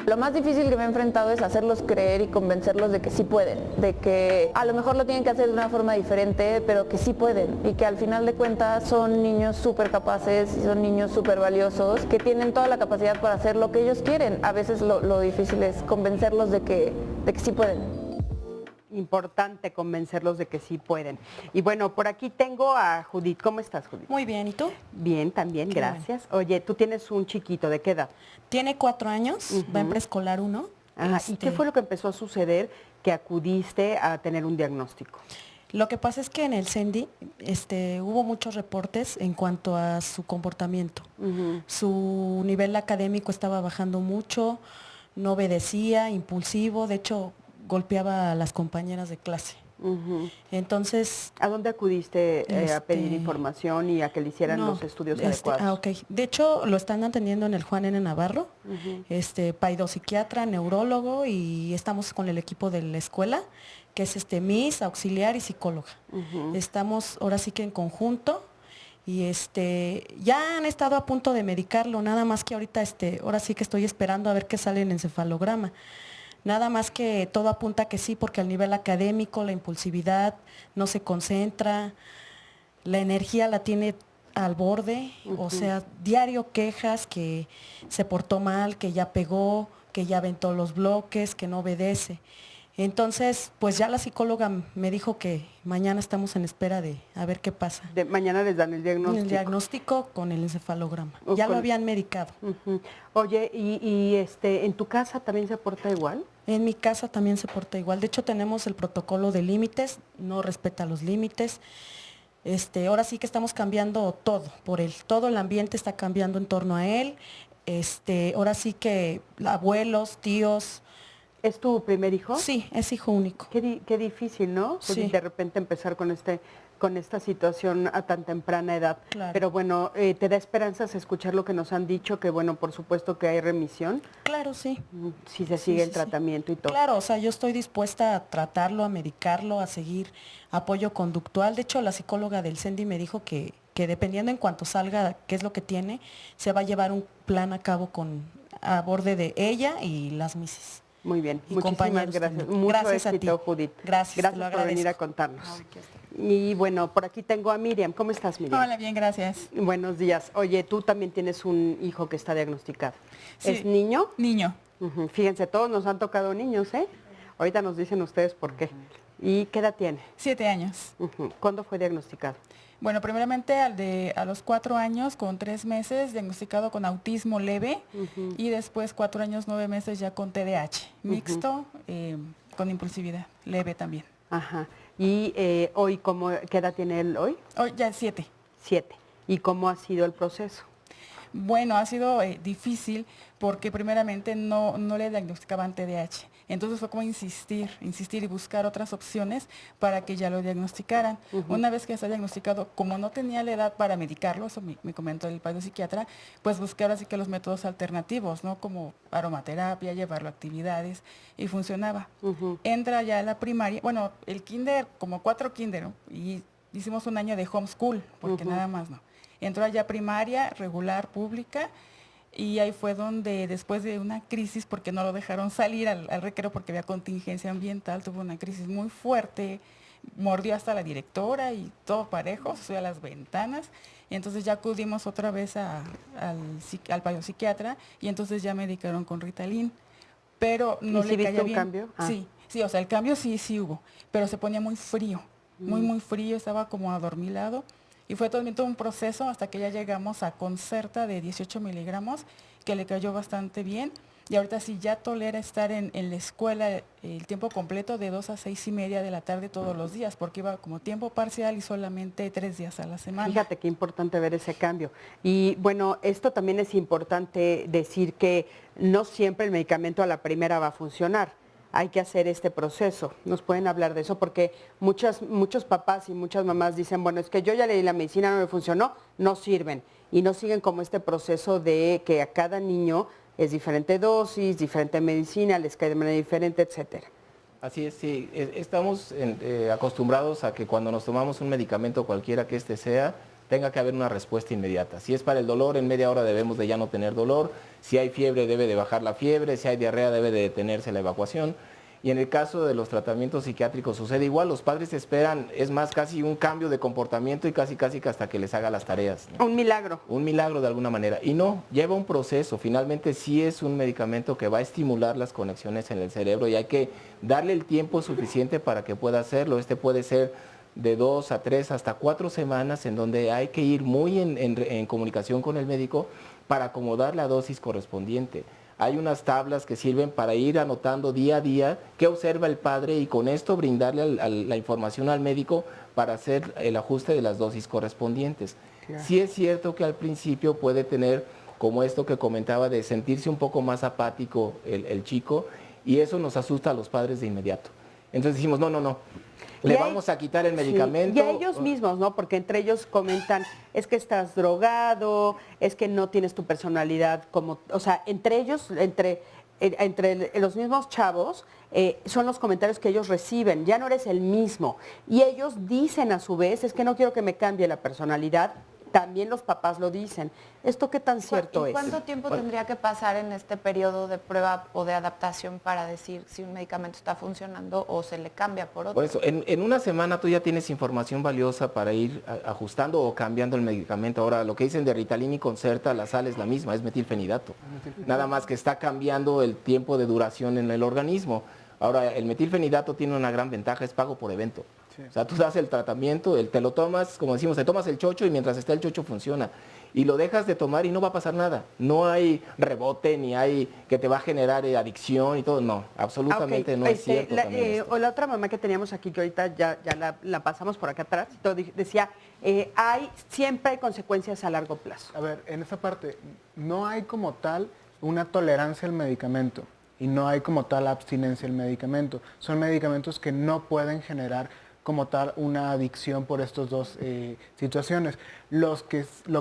Speaker 3: Lo más difícil que me he enfrentado es hacerlos creer y convencerlos de que sí pueden, de que a lo mejor lo tienen que hacer de una forma diferente, pero que sí pueden y que al final de cuentas son niños súper capaces y son niños súper valiosos que tienen toda la capacidad para hacer lo que ellos quieren. A veces lo difícil es convencerlos de que sí pueden.
Speaker 2: Importante convencerlos de que sí pueden. Y bueno, por aquí tengo a Judith. ¿Cómo estás, Judith?
Speaker 13: Muy bien, ¿y tú?
Speaker 2: Bien, también, gracias. Bueno. Oye, tú tienes un chiquito, ¿de qué edad?
Speaker 13: Tiene 4 años, va en preescolar 1.
Speaker 2: ¿Y qué fue lo que empezó a suceder que acudiste a tener un diagnóstico?
Speaker 13: Lo que pasa es que en el CENDI hubo muchos reportes en cuanto a su comportamiento. Su nivel académico estaba bajando mucho, no obedecía, impulsivo, de hecho golpeaba a las compañeras de clase. Entonces,
Speaker 2: ¿a dónde acudiste a pedir información y a que le hicieran los estudios adecuados?
Speaker 13: De hecho, lo están atendiendo en el Juan N. Navarro, paidopsiquiatra, neurólogo, y estamos con el equipo de la escuela, que es MIS, auxiliar y psicóloga. Estamos ahora sí que en conjunto. Y ya han estado a punto de medicarlo, nada más que ahorita ahora sí que estoy esperando a ver qué sale en encefalograma. Nada más que todo apunta que sí, porque al nivel académico, la impulsividad, no se concentra, la energía la tiene al borde, o sea, diario quejas que se portó mal, que ya pegó, que ya aventó los bloques, que no obedece. Entonces, pues ya la psicóloga me dijo que mañana estamos en espera de a ver qué pasa.
Speaker 2: Mañana les dan el diagnóstico.
Speaker 13: El diagnóstico con el encefalograma. Ya lo habían medicado.
Speaker 2: Oye, ¿y en tu casa también se porta igual?
Speaker 13: En mi casa también se porta igual. De hecho, tenemos el protocolo de límites, no respeta los límites. Ahora sí que estamos cambiando todo por él. Todo el ambiente está cambiando en torno a él. Ahora sí que abuelos, tíos.
Speaker 2: ¿Es tu primer hijo?
Speaker 13: Sí, es hijo único.
Speaker 2: Qué difícil, ¿no?
Speaker 13: Sí.
Speaker 2: De repente empezar con esta situación a tan temprana edad.
Speaker 13: Claro.
Speaker 2: Pero bueno, ¿te da esperanzas escuchar lo que nos han dicho? Que bueno, por supuesto que hay remisión.
Speaker 13: Claro, sí.
Speaker 2: Si se sigue el tratamiento y todo.
Speaker 13: Claro, o sea, yo estoy dispuesta a tratarlo, a medicarlo, a seguir apoyo conductual. De hecho, la psicóloga del CENDI me dijo que dependiendo en cuanto salga qué es lo que tiene, se va a llevar un plan a cabo a borde de ella y las misis.
Speaker 2: Muy bien,
Speaker 13: y
Speaker 2: muchísimas gracias. Mucho
Speaker 13: gracias
Speaker 2: éxito,
Speaker 13: a ti.
Speaker 2: Judith.
Speaker 13: Gracias
Speaker 2: por venir a contarnos. Y bueno, por aquí tengo a Miriam. ¿Cómo estás, Miriam?
Speaker 14: Hola, bien, gracias.
Speaker 2: Buenos días. Oye, tú también tienes un hijo que está diagnosticado.
Speaker 14: Sí.
Speaker 2: ¿Es niño?
Speaker 14: Niño.
Speaker 2: Fíjense, todos nos han tocado niños, ¿eh? Ahorita nos dicen ustedes por qué. ¿Y qué edad tiene?
Speaker 14: 7 años.
Speaker 2: ¿Cuándo fue diagnosticado?
Speaker 14: Bueno, primeramente a los 4 años con 3 meses diagnosticado con autismo leve y después 4 años, 9 meses ya con TDAH mixto, con impulsividad leve también.
Speaker 2: Ajá. ¿Y hoy qué edad tiene él hoy?
Speaker 14: Hoy ya 7.
Speaker 2: 7. ¿Y cómo ha sido el proceso?
Speaker 14: Bueno, ha sido difícil porque primeramente no le diagnosticaban TDAH. Entonces fue como insistir y buscar otras opciones para que ya lo diagnosticaran. Una vez que está diagnosticado, como no tenía la edad para medicarlo, eso me comentó el psiquiatra, pues busqué ahora sí que los métodos alternativos, ¿no? Como aromaterapia, llevarlo a actividades, y funcionaba. Entra ya a la primaria, bueno, el kinder, como 4 kinder, ¿no? Y hicimos un año de homeschool, porque nada más no. Entró allá a primaria, regular, pública, y ahí fue donde después de una crisis, porque no lo dejaron salir al recreo porque había contingencia ambiental, tuvo una crisis muy fuerte, mordió hasta la directora y todo parejo, se subió a las ventanas, y entonces ya acudimos otra vez al psiquiatra y entonces ya medicaron con Ritalin, pero no le caía bien.
Speaker 2: ¿Cambio?
Speaker 14: Sí, o sea, el cambio sí hubo, pero se ponía muy frío, muy frío, estaba como adormilado. Y fue todo un proceso hasta que ya llegamos a Concerta de 18 miligramos, que le cayó bastante bien. Y ahorita sí ya tolera estar en la escuela el tiempo completo de 2 a 6:30 de la tarde todos los días, porque iba como tiempo parcial y solamente 3 días a la semana.
Speaker 2: Fíjate qué importante ver ese cambio. Y bueno, esto también es importante decir que no siempre el medicamento a la primera va a funcionar. Hay que hacer este proceso. ¿Nos pueden hablar de eso? Porque muchos papás y muchas mamás dicen, bueno, es que yo ya le di la medicina, no me funcionó, no sirven. Y no siguen como este proceso de que a cada niño es diferente dosis, diferente medicina, les cae de manera diferente, etcétera.
Speaker 4: Así es, sí. Estamos acostumbrados a que cuando nos tomamos un medicamento cualquiera que este sea, tenga que haber una respuesta inmediata. Si es para el dolor, en media hora debemos de ya no tener dolor. Si hay fiebre, debe de bajar la fiebre. Si hay diarrea, debe de detenerse la evacuación. Y en el caso de los tratamientos psiquiátricos sucede igual. Los padres esperan, es más, casi un cambio de comportamiento y casi que hasta que les haga las tareas, ¿no?
Speaker 2: Un milagro.
Speaker 4: Un milagro de alguna manera. Y no, lleva un proceso. Finalmente sí es un medicamento que va a estimular las conexiones en el cerebro y hay que darle el tiempo suficiente para que pueda hacerlo. Este puede ser de 2 a 3 hasta 4 semanas en donde hay que ir muy en comunicación con el médico para acomodar la dosis correspondiente. Hay unas tablas que sirven para ir anotando día a día qué observa el padre y con esto brindarle la información al médico para hacer el ajuste de las dosis correspondientes. Claro. Sí es cierto que al principio puede tener como esto que comentaba de sentirse un poco más apático el chico y eso nos asusta a los padres de inmediato. Entonces decimos, no. Le vamos a quitar el medicamento.
Speaker 2: Y a ellos mismos, ¿no? Porque entre ellos comentan, es que estás drogado, es que no tienes tu personalidad como... O sea, entre ellos, entre los mismos chavos, son los comentarios que ellos reciben. Ya no eres el mismo. Y ellos dicen a su vez, es que no quiero que me cambie la personalidad también los papás lo dicen. ¿Esto qué tan cierto
Speaker 3: ¿Y
Speaker 2: es?
Speaker 3: cuánto tiempo tendría que pasar en este periodo de prueba o de adaptación para decir si un medicamento está funcionando o se le cambia por otro?
Speaker 4: Por eso, en una semana tú ya tienes información valiosa para ir ajustando o cambiando el medicamento. Ahora, lo que dicen de Ritalin y Concerta, la sal es la misma, es metilfenidato. Nada más que está cambiando el tiempo de duración en el organismo. Ahora, el metilfenidato tiene una gran ventaja, es pago por evento. Sí. O sea, tú das el tratamiento, te lo tomas, como decimos, te tomas el chocho y mientras está el chocho funciona. Y lo dejas de tomar y no va a pasar nada. No hay rebote, ni hay que te va a generar adicción y todo. No, absolutamente no es cierto.
Speaker 2: O la otra mamá que teníamos aquí, que ahorita ya la pasamos por acá atrás, decía, siempre hay consecuencias a largo plazo.
Speaker 6: A ver, en esa parte, no hay como tal una tolerancia al medicamento y no hay como tal abstinencia al medicamento. Son medicamentos que no pueden generar como tal una adicción por estas dos situaciones. Lo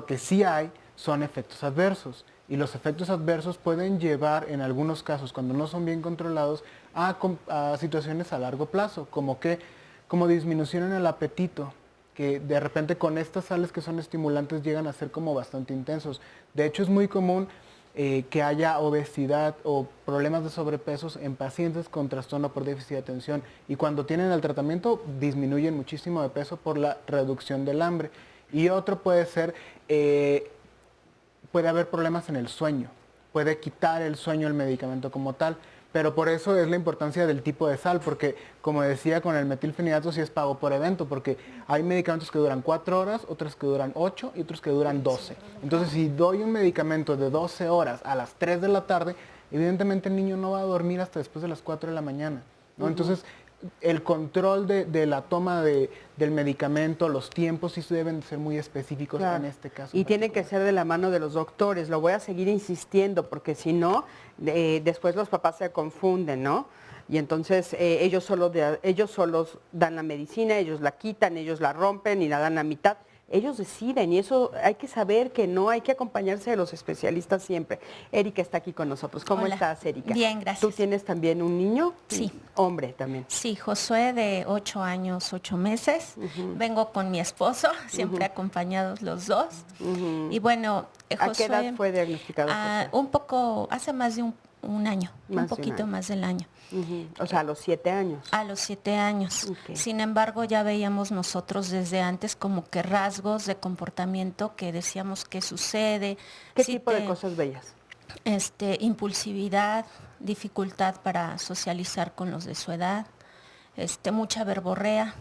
Speaker 6: que sí hay son efectos adversos y los efectos adversos pueden llevar en algunos casos, cuando no son bien controlados, a situaciones a largo plazo, como disminución en el apetito, que de repente con estas sales que son estimulantes llegan a ser como bastante intensos. De hecho es muy común que haya obesidad o problemas de sobrepesos en pacientes con trastorno por déficit de atención y cuando tienen el tratamiento disminuyen muchísimo de peso por la reducción del hambre. Y otro puede ser, puede haber problemas en el sueño, puede quitar el sueño el medicamento como tal, pero por eso es la importancia del tipo de sal, porque como decía con el metilfenidato sí es pago por evento, porque hay medicamentos que duran 4 horas, otros que duran 8 y otros que duran 12. Entonces si doy un medicamento de 12 horas a las 3 de la tarde, evidentemente el niño no va a dormir hasta después de las 4 de la mañana, ¿no? Entonces el control de la toma del medicamento, los tiempos sí deben ser muy específicos en este caso.
Speaker 2: Y tiene que ser de la mano de los doctores, lo voy a seguir insistiendo, porque si no, después los papás se confunden, ¿no? Y entonces ellos solos dan la medicina, ellos la quitan, ellos la rompen y la dan a mitad. Ellos deciden y eso hay que saber que no hay que acompañarse de los especialistas siempre. Erika está aquí con nosotros. ¿Cómo estás, Erika?
Speaker 15: Bien, gracias.
Speaker 2: ¿Tú tienes también un niño?
Speaker 15: Sí.
Speaker 2: Hombre también.
Speaker 15: Sí, Josué de 8 años, 8 meses. Vengo con mi esposo, siempre acompañados los dos. Y bueno, Josué...
Speaker 2: ¿A qué edad fue diagnosticado Josué?
Speaker 15: Un poco, hace más de un año, un poquito más del año.
Speaker 2: O sea, a los 7 años.
Speaker 15: A los 7 años. Sin embargo, ya veíamos nosotros desde antes como que rasgos de comportamiento que decíamos que sucede.
Speaker 2: ¿Qué tipo de cosas veías?
Speaker 15: Impulsividad, dificultad para socializar con los de su edad, mucha verborrea,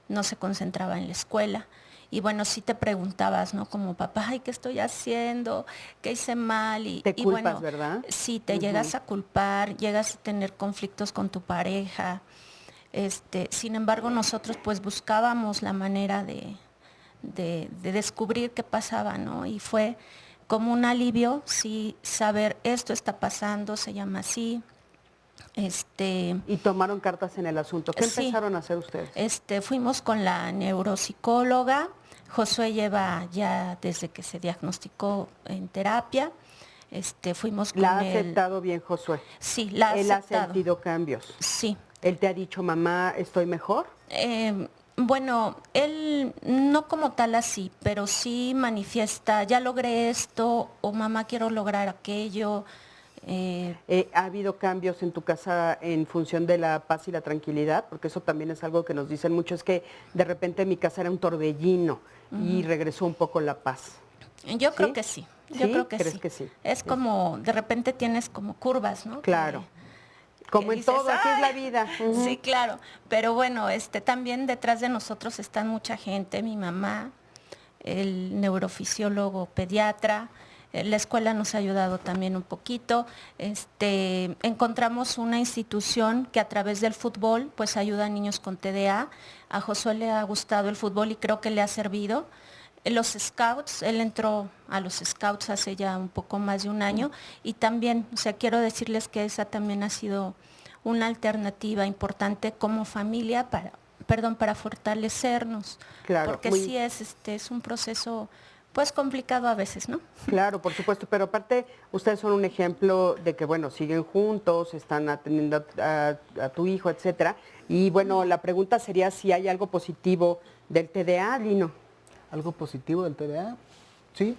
Speaker 15: no se concentraba en la escuela. Y bueno, sí te preguntabas, ¿no? Como papá, ay, ¿qué estoy haciendo? ¿Qué hice mal?
Speaker 2: Te culpas,
Speaker 15: bueno,
Speaker 2: ¿verdad?
Speaker 15: Sí, te llegas a culpar, llegas a tener conflictos con tu pareja. Sin embargo, nosotros pues buscábamos la manera de descubrir qué pasaba, ¿no? Y fue como un alivio, sí, saber esto está pasando, se llama así.
Speaker 2: Y tomaron cartas en el asunto. ¿Qué empezaron a hacer ustedes?
Speaker 15: Fuimos con la neuropsicóloga. Josué lleva ya desde que se diagnosticó en terapia. Fuimos con
Speaker 2: ¿La ha aceptado bien Josué?
Speaker 15: Sí, la ha aceptado.
Speaker 2: ¿Él ha sentido cambios?
Speaker 15: Sí.
Speaker 2: ¿Él te ha dicho, mamá, estoy mejor?
Speaker 15: Bueno, él no como tal así, pero sí manifiesta, ya logré esto, o mamá, quiero lograr aquello.
Speaker 2: ¿Ha habido cambios en tu casa en función de la paz y la tranquilidad? Porque eso también es algo que nos dicen mucho, es que de repente mi casa era un torbellino y regresó un poco la paz.
Speaker 15: Yo creo que sí, yo creo que
Speaker 2: ¿Crees
Speaker 15: sí.
Speaker 2: que sí?
Speaker 15: Es como, de repente tienes como curvas, ¿no?
Speaker 2: Claro. Como en
Speaker 15: dices,
Speaker 2: todo, así es la vida.
Speaker 15: Sí, claro. Pero bueno, también detrás de nosotros están mucha gente, mi mamá, el neurofisiólogo pediatra. La escuela nos ha ayudado también un poquito. Encontramos una institución que a través del fútbol pues ayuda a niños con TDA. A Josué le ha gustado el fútbol y creo que le ha servido. Los scouts, él entró a los scouts hace ya un poco más de un año y también, quiero decirles que esa también ha sido una alternativa importante como familia para fortalecernos.
Speaker 2: Claro.
Speaker 15: Porque sí es un proceso pues complicado a veces, ¿no?
Speaker 2: Claro, por supuesto, pero aparte ustedes son un ejemplo de que, bueno, siguen juntos, están atendiendo a tu hijo, etcétera. Y bueno, la pregunta sería si hay algo positivo del TDA, Lino.
Speaker 6: algo positivo del TDA, sí.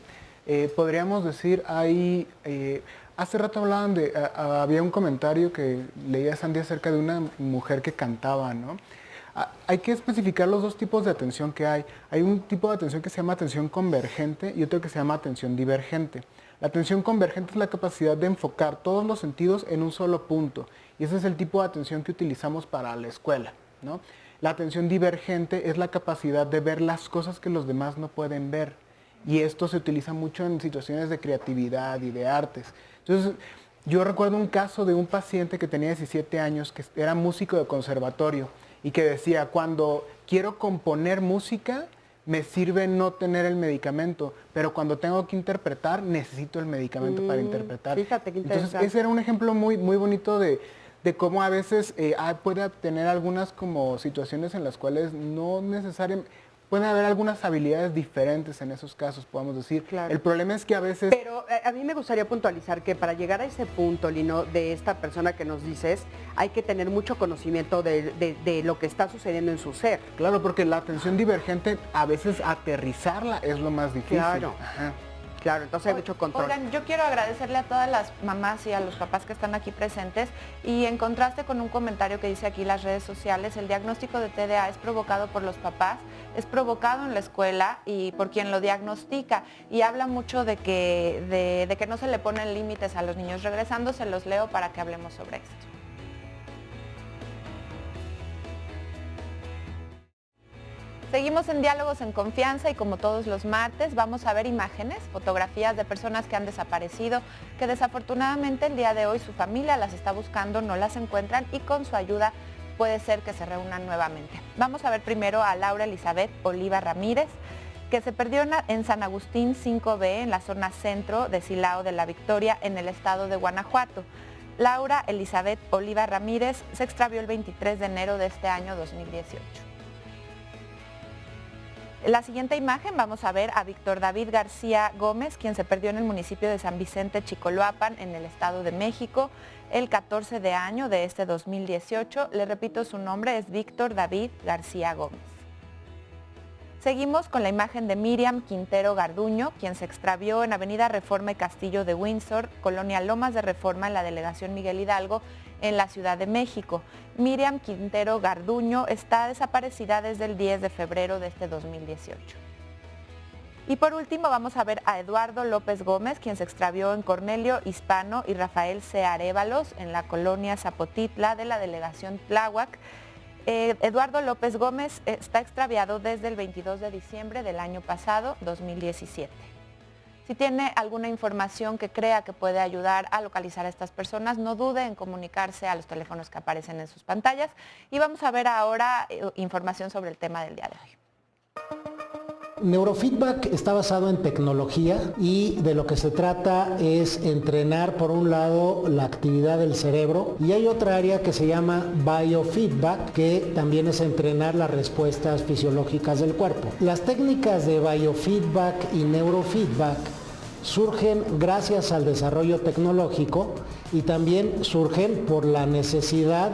Speaker 6: Podríamos decir, hace rato hablaban había un comentario que leía Sandy acerca de una mujer que cantaba, ¿no? Hay que especificar los dos tipos de atención que hay. Hay un tipo de atención que se llama atención convergente y otro que se llama atención divergente. La atención convergente es la capacidad de enfocar todos los sentidos en un solo punto. Y ese es el tipo de atención que utilizamos para la escuela, ¿no? La atención divergente es la capacidad de ver las cosas que los demás no pueden ver. Y esto se utiliza mucho en situaciones de creatividad y de artes. Entonces, yo recuerdo un caso de un paciente que tenía 17 años, que era músico de conservatorio, y que decía, cuando quiero componer música, me sirve no tener el medicamento, pero cuando tengo que interpretar, necesito el medicamento para interpretar.
Speaker 2: Fíjate qué interesante.
Speaker 6: Entonces, ese era un ejemplo muy, muy bonito de cómo a veces puede tener algunas como situaciones en las cuales no necesariamente... Pueden haber algunas habilidades diferentes en esos casos, podemos decir.
Speaker 2: Claro.
Speaker 6: El problema es que a veces...
Speaker 2: Pero a mí me gustaría puntualizar que para llegar a ese punto, Lino, de esta persona que nos dices, hay que tener mucho conocimiento de lo que está sucediendo en su ser.
Speaker 6: Claro, porque la atención divergente, a veces aterrizarla es lo más difícil.
Speaker 2: Claro.
Speaker 6: Ajá.
Speaker 2: Claro, entonces hay mucho control.
Speaker 3: Oigan, yo quiero agradecerle a todas las mamás y a los papás que están aquí presentes y en contraste con un comentario que dice aquí las redes sociales, el diagnóstico de TDA es provocado por los papás, es provocado en la escuela y por quien lo diagnostica y habla mucho de que no se le ponen límites a los niños. Regresando se los leo para que hablemos sobre esto. Seguimos en Diálogos en Confianza y como todos los martes vamos a ver imágenes, fotografías de personas que han desaparecido, que desafortunadamente el día de hoy su familia las está buscando, no las encuentran y con su ayuda puede ser que se reúnan nuevamente. Vamos a ver primero a Laura Elizabeth Oliva Ramírez, que se perdió en San Agustín 5B, en la zona centro de Silao de la Victoria, en el estado de Guanajuato. Laura Elizabeth Oliva Ramírez se extravió el 23 de enero de este año 2018. En la siguiente imagen vamos a ver a Víctor David García Gómez, quien se perdió en el municipio de San Vicente Chicoloapan, en el Estado de México, el 14 de enero de este 2018. Le repito, su nombre es Víctor David García Gómez. Seguimos con la imagen de Miriam Quintero Garduño, quien se extravió en Avenida Reforma y Castillo de Windsor, Colonia Lomas de Reforma, en la delegación Miguel Hidalgo, en la Ciudad de México. Miriam Quintero Garduño está desaparecida desde el 10 de febrero de este 2018. Y por último vamos a ver a Eduardo López Gómez, quien se extravió en Cornelio Hispano y Rafael C. Arévalos, en la colonia Zapotitla de la delegación Tláhuac. Eduardo López Gómez está extraviado desde el 22 de diciembre del año pasado, 2017. Si tiene alguna información que crea que puede ayudar a localizar a estas personas, no dude en comunicarse a los teléfonos que aparecen en sus pantallas. Y vamos a ver ahora información sobre el tema del día de hoy.
Speaker 16: Neurofeedback está basado en tecnología y de lo que se trata es entrenar por un lado la actividad del cerebro y hay otra área que se llama biofeedback que también es entrenar las respuestas fisiológicas del cuerpo. Las técnicas de biofeedback y neurofeedback surgen gracias al desarrollo tecnológico y también surgen por la necesidad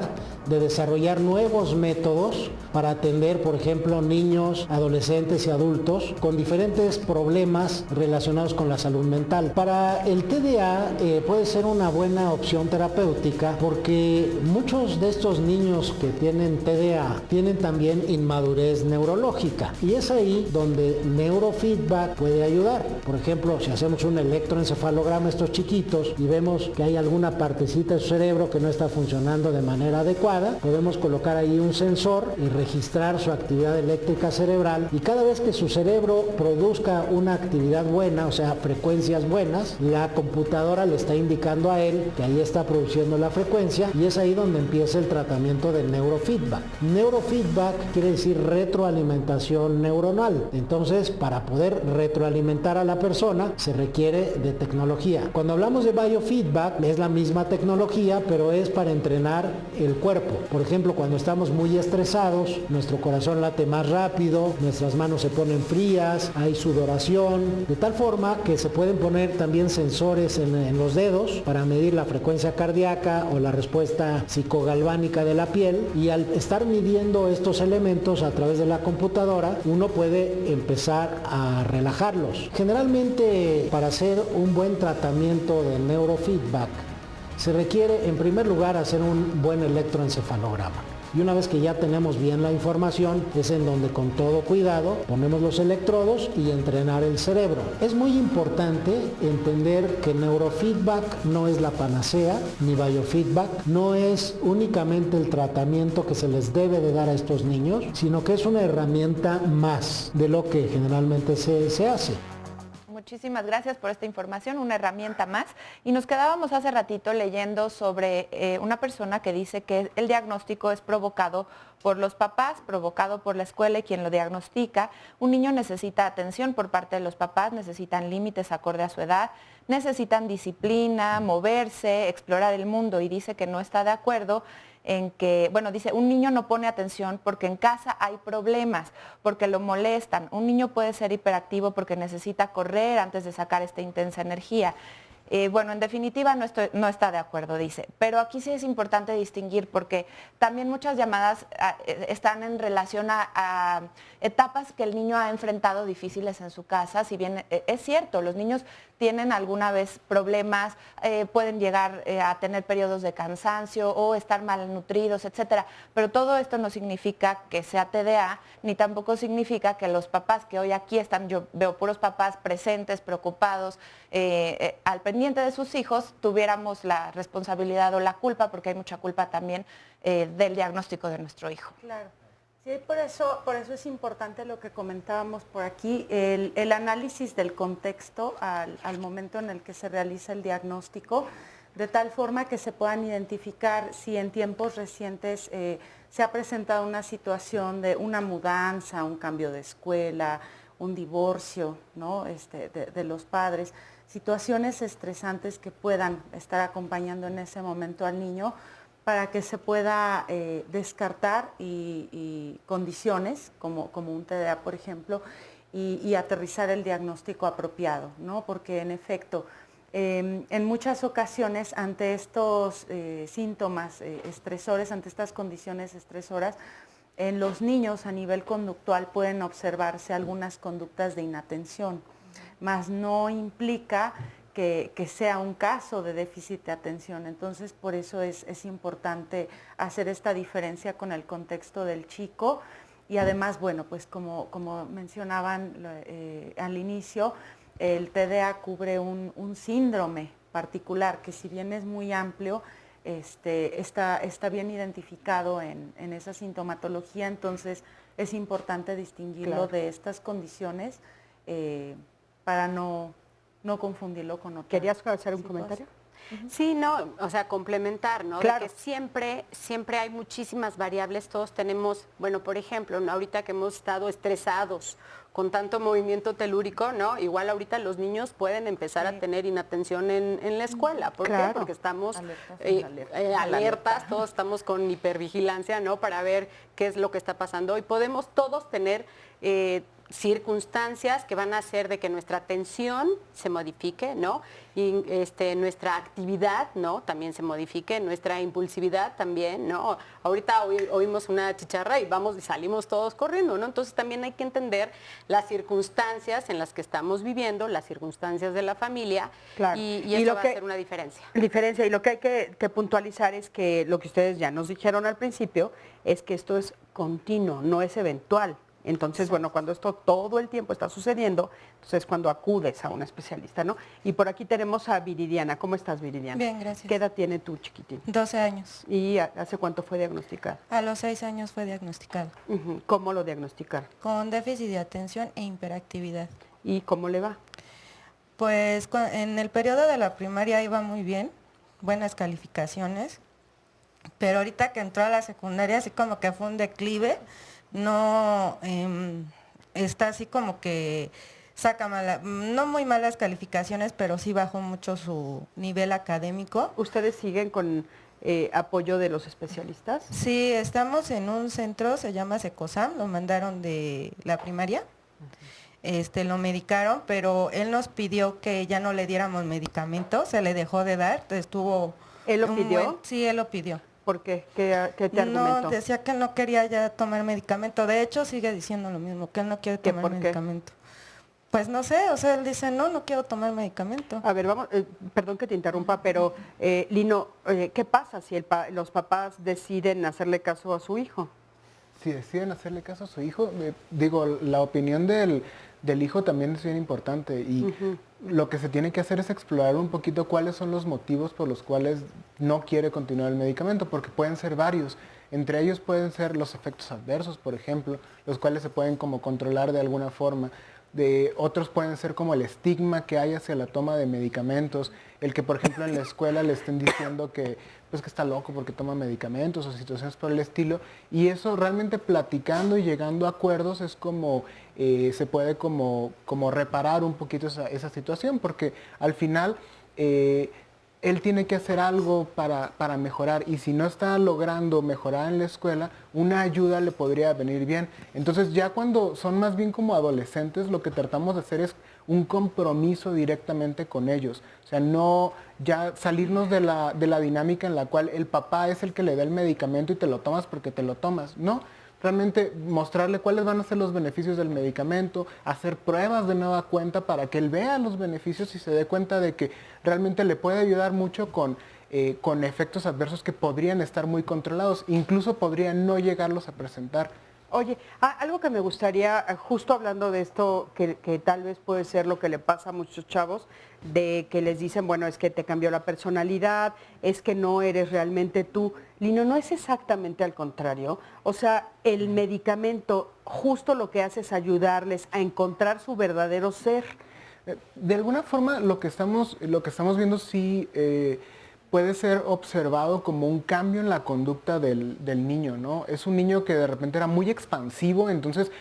Speaker 16: de desarrollar nuevos métodos para atender, por ejemplo, niños, adolescentes y adultos con diferentes problemas relacionados con la salud mental. Para el TDA puede ser una buena opción terapéutica porque muchos de estos niños que tienen TDA tienen también inmadurez neurológica y es ahí donde neurofeedback puede ayudar. Por ejemplo, si hacemos un electroencefalograma a estos chiquitos y vemos que hay alguna partecita de su cerebro que no está funcionando de manera adecuada, podemos colocar ahí un sensor y registrar su actividad eléctrica cerebral y cada vez que su cerebro produzca una actividad buena, o sea, frecuencias buenas, la computadora le está indicando a él que ahí está produciendo la frecuencia y es ahí donde empieza el tratamiento de neurofeedback. Neurofeedback quiere decir retroalimentación neuronal. Entonces, para poder retroalimentar a la persona se requiere de tecnología. Cuando hablamos de biofeedback es la misma tecnología, pero es para entrenar el cuerpo. cuerpo. Por ejemplo, cuando estamos muy estresados, nuestro corazón late más rápido, nuestras manos se ponen frías, hay sudoración, de tal forma que se pueden poner también sensores en los dedos para medir la frecuencia cardíaca o la respuesta psicogalvánica de la piel, y al estar midiendo estos elementos a través de la computadora, uno puede empezar a relajarlos. Generalmente, para hacer un buen tratamiento de neurofeedback, se requiere en primer lugar hacer un buen electroencefalograma. Y una vez que ya tenemos bien la información, es en donde con todo cuidado ponemos los electrodos y entrenar el cerebro. Es muy importante entender que neurofeedback no es la panacea, ni biofeedback, no es únicamente el tratamiento que se les debe de dar a estos niños, sino que es una herramienta más de lo que generalmente se hace.
Speaker 3: Muchísimas gracias por esta información, una herramienta más. Y nos quedábamos hace ratito leyendo sobre una persona que dice que el diagnóstico es provocado por los papás, provocado por la escuela y quien lo diagnostica. Un niño necesita atención por parte de los papás, necesitan límites acorde a su edad, necesitan disciplina, moverse, explorar el mundo, y dice que no está de acuerdo en que, bueno, dice, un niño no pone atención porque en casa hay problemas, porque lo molestan. Un niño puede ser hiperactivo porque necesita correr antes de sacar esta intensa energía. Bueno, en definitiva no está de acuerdo, dice. Pero aquí sí es importante distinguir porque también muchas llamadas están en relación a etapas que el niño ha enfrentado difíciles en su casa. Si bien es cierto, los niños tienen alguna vez problemas, pueden llegar a tener periodos de cansancio o estar malnutridos, etcétera. Pero todo esto no significa que sea TDA, ni tampoco significa que los papás que hoy aquí están, yo veo puros papás presentes, preocupados, al pendiente de sus hijos, tuviéramos la responsabilidad o la culpa, porque hay mucha culpa también del diagnóstico de nuestro hijo.
Speaker 7: Claro. Sí, por eso es importante lo que comentábamos por aquí, el análisis del contexto al momento en el que se realiza el diagnóstico, de tal forma que se puedan identificar si en tiempos recientes se ha presentado una situación de una mudanza, un cambio de escuela, un divorcio, ¿no? de los padres, situaciones estresantes que puedan estar acompañando en ese momento al niño, para que se pueda descartar y condiciones, como un TDA, por ejemplo, y aterrizar el diagnóstico apropiado, ¿no? Porque en efecto, en muchas ocasiones, ante estos síntomas estresores, ante estas condiciones estresoras, en los niños a nivel conductual pueden observarse algunas conductas de inatención, mas no implica que sea un caso de déficit de atención. Entonces, por eso es importante hacer esta diferencia con el contexto del chico. Y además, bueno, pues como mencionaban al inicio, el TDA cubre un síndrome particular que, si bien es muy amplio, está bien identificado en esa sintomatología. Entonces, es importante distinguirlo de estas condiciones para no confundirlo con otras.
Speaker 2: ¿Querías hacer un comentario?
Speaker 5: Sí, no, o sea, complementar, ¿no?
Speaker 2: Claro.
Speaker 5: De que siempre hay muchísimas variables, todos tenemos, bueno, por ejemplo, ¿no? Ahorita que hemos estado estresados con tanto movimiento telúrico, ¿no? Igual ahorita los niños pueden empezar a tener inatención en la escuela. ¿Por qué? Porque estamos alertas, todos estamos con hipervigilancia, ¿no? Para ver qué es lo que está pasando. Y podemos todos tener circunstancias que van a hacer de que nuestra atención se modifique, ¿no? Y nuestra actividad, ¿no? También se modifique, nuestra impulsividad también, ¿no? Ahorita oímos una chicharra y vamos y salimos todos corriendo, ¿no? Entonces también hay que entender las circunstancias en las que estamos viviendo, las circunstancias de la familia,
Speaker 2: claro.
Speaker 5: y eso va a hacer una diferencia.
Speaker 2: Y lo que hay que puntualizar es que lo que ustedes ya nos dijeron al principio es que esto es continuo, no es eventual. Entonces, bueno, cuando esto todo el tiempo está sucediendo, entonces es cuando acudes a un especialista, ¿no? Y por aquí tenemos a Viridiana. ¿Cómo estás, Viridiana?
Speaker 17: Bien, gracias.
Speaker 2: ¿Qué edad tiene tu chiquitín?
Speaker 17: 12 años.
Speaker 2: ¿Y hace cuánto fue diagnosticado?
Speaker 17: A los 6 años fue diagnosticado.
Speaker 2: ¿Cómo lo diagnosticaron?
Speaker 17: Con déficit de atención e hiperactividad.
Speaker 2: ¿Y cómo le va?
Speaker 17: Pues en el periodo de la primaria iba muy bien, buenas calificaciones, pero ahorita que entró a la secundaria así como que fue un declive. No, está así como que saca no muy malas calificaciones, pero sí bajó mucho su nivel académico.
Speaker 2: ¿Ustedes siguen con apoyo de los especialistas?
Speaker 17: Sí, estamos en un centro, se llama Secosam, lo mandaron de la primaria. Lo medicaron, pero él nos pidió que ya no le diéramos medicamentos, se le dejó de dar, estuvo...
Speaker 2: ¿Él lo pidió?
Speaker 17: Sí, él lo pidió.
Speaker 2: ¿Por qué? ¿Qué te argumentó?
Speaker 17: No, decía que no quería ya tomar medicamento, de hecho sigue diciendo lo mismo, que él no quiere tomar medicamento. Pues no sé, o sea, él dice, no quiero tomar medicamento.
Speaker 2: A ver, vamos, perdón que te interrumpa, pero Lino, ¿qué pasa si los papás deciden hacerle caso a su hijo?
Speaker 6: Si deciden hacerle caso a su hijo, la opinión del hijo también es bien importante y lo que se tiene que hacer es explorar un poquito cuáles son los motivos por los cuales no quiere continuar el medicamento, porque pueden ser varios. Entre ellos pueden ser los efectos adversos, por ejemplo, los cuales se pueden como controlar de alguna forma. Otros pueden ser como el estigma que hay hacia la toma de medicamentos, el que por ejemplo en la escuela le estén diciendo que está loco porque toma medicamentos o situaciones por el estilo, y eso realmente platicando y llegando a acuerdos es como se puede como reparar un poquito esa situación, porque al final él tiene que hacer algo para mejorar, y si no está logrando mejorar en la escuela, una ayuda le podría venir bien. Entonces ya cuando son más bien como adolescentes, lo que tratamos de hacer es un compromiso directamente con ellos. O sea, no ya salirnos de la dinámica en la cual el papá es el que le da el medicamento y te lo tomas porque te lo tomas. No, realmente mostrarle cuáles van a ser los beneficios del medicamento, hacer pruebas de nueva cuenta para que él vea los beneficios y se dé cuenta de que realmente le puede ayudar mucho con efectos adversos que podrían estar muy controlados, incluso podrían no llegarlos a presentar.
Speaker 2: Oye, algo que me gustaría, justo hablando de esto, que tal vez puede ser lo que le pasa a muchos chavos, de que les dicen, bueno, es que te cambió la personalidad, es que no eres realmente tú. Lino, no es exactamente al contrario. O sea, el medicamento justo lo que hace es ayudarles a encontrar su verdadero ser.
Speaker 6: De alguna forma, lo que estamos viendo sí puede ser observado como un cambio en la conducta del niño, ¿no? Es un niño que de repente era muy expansivo, entonces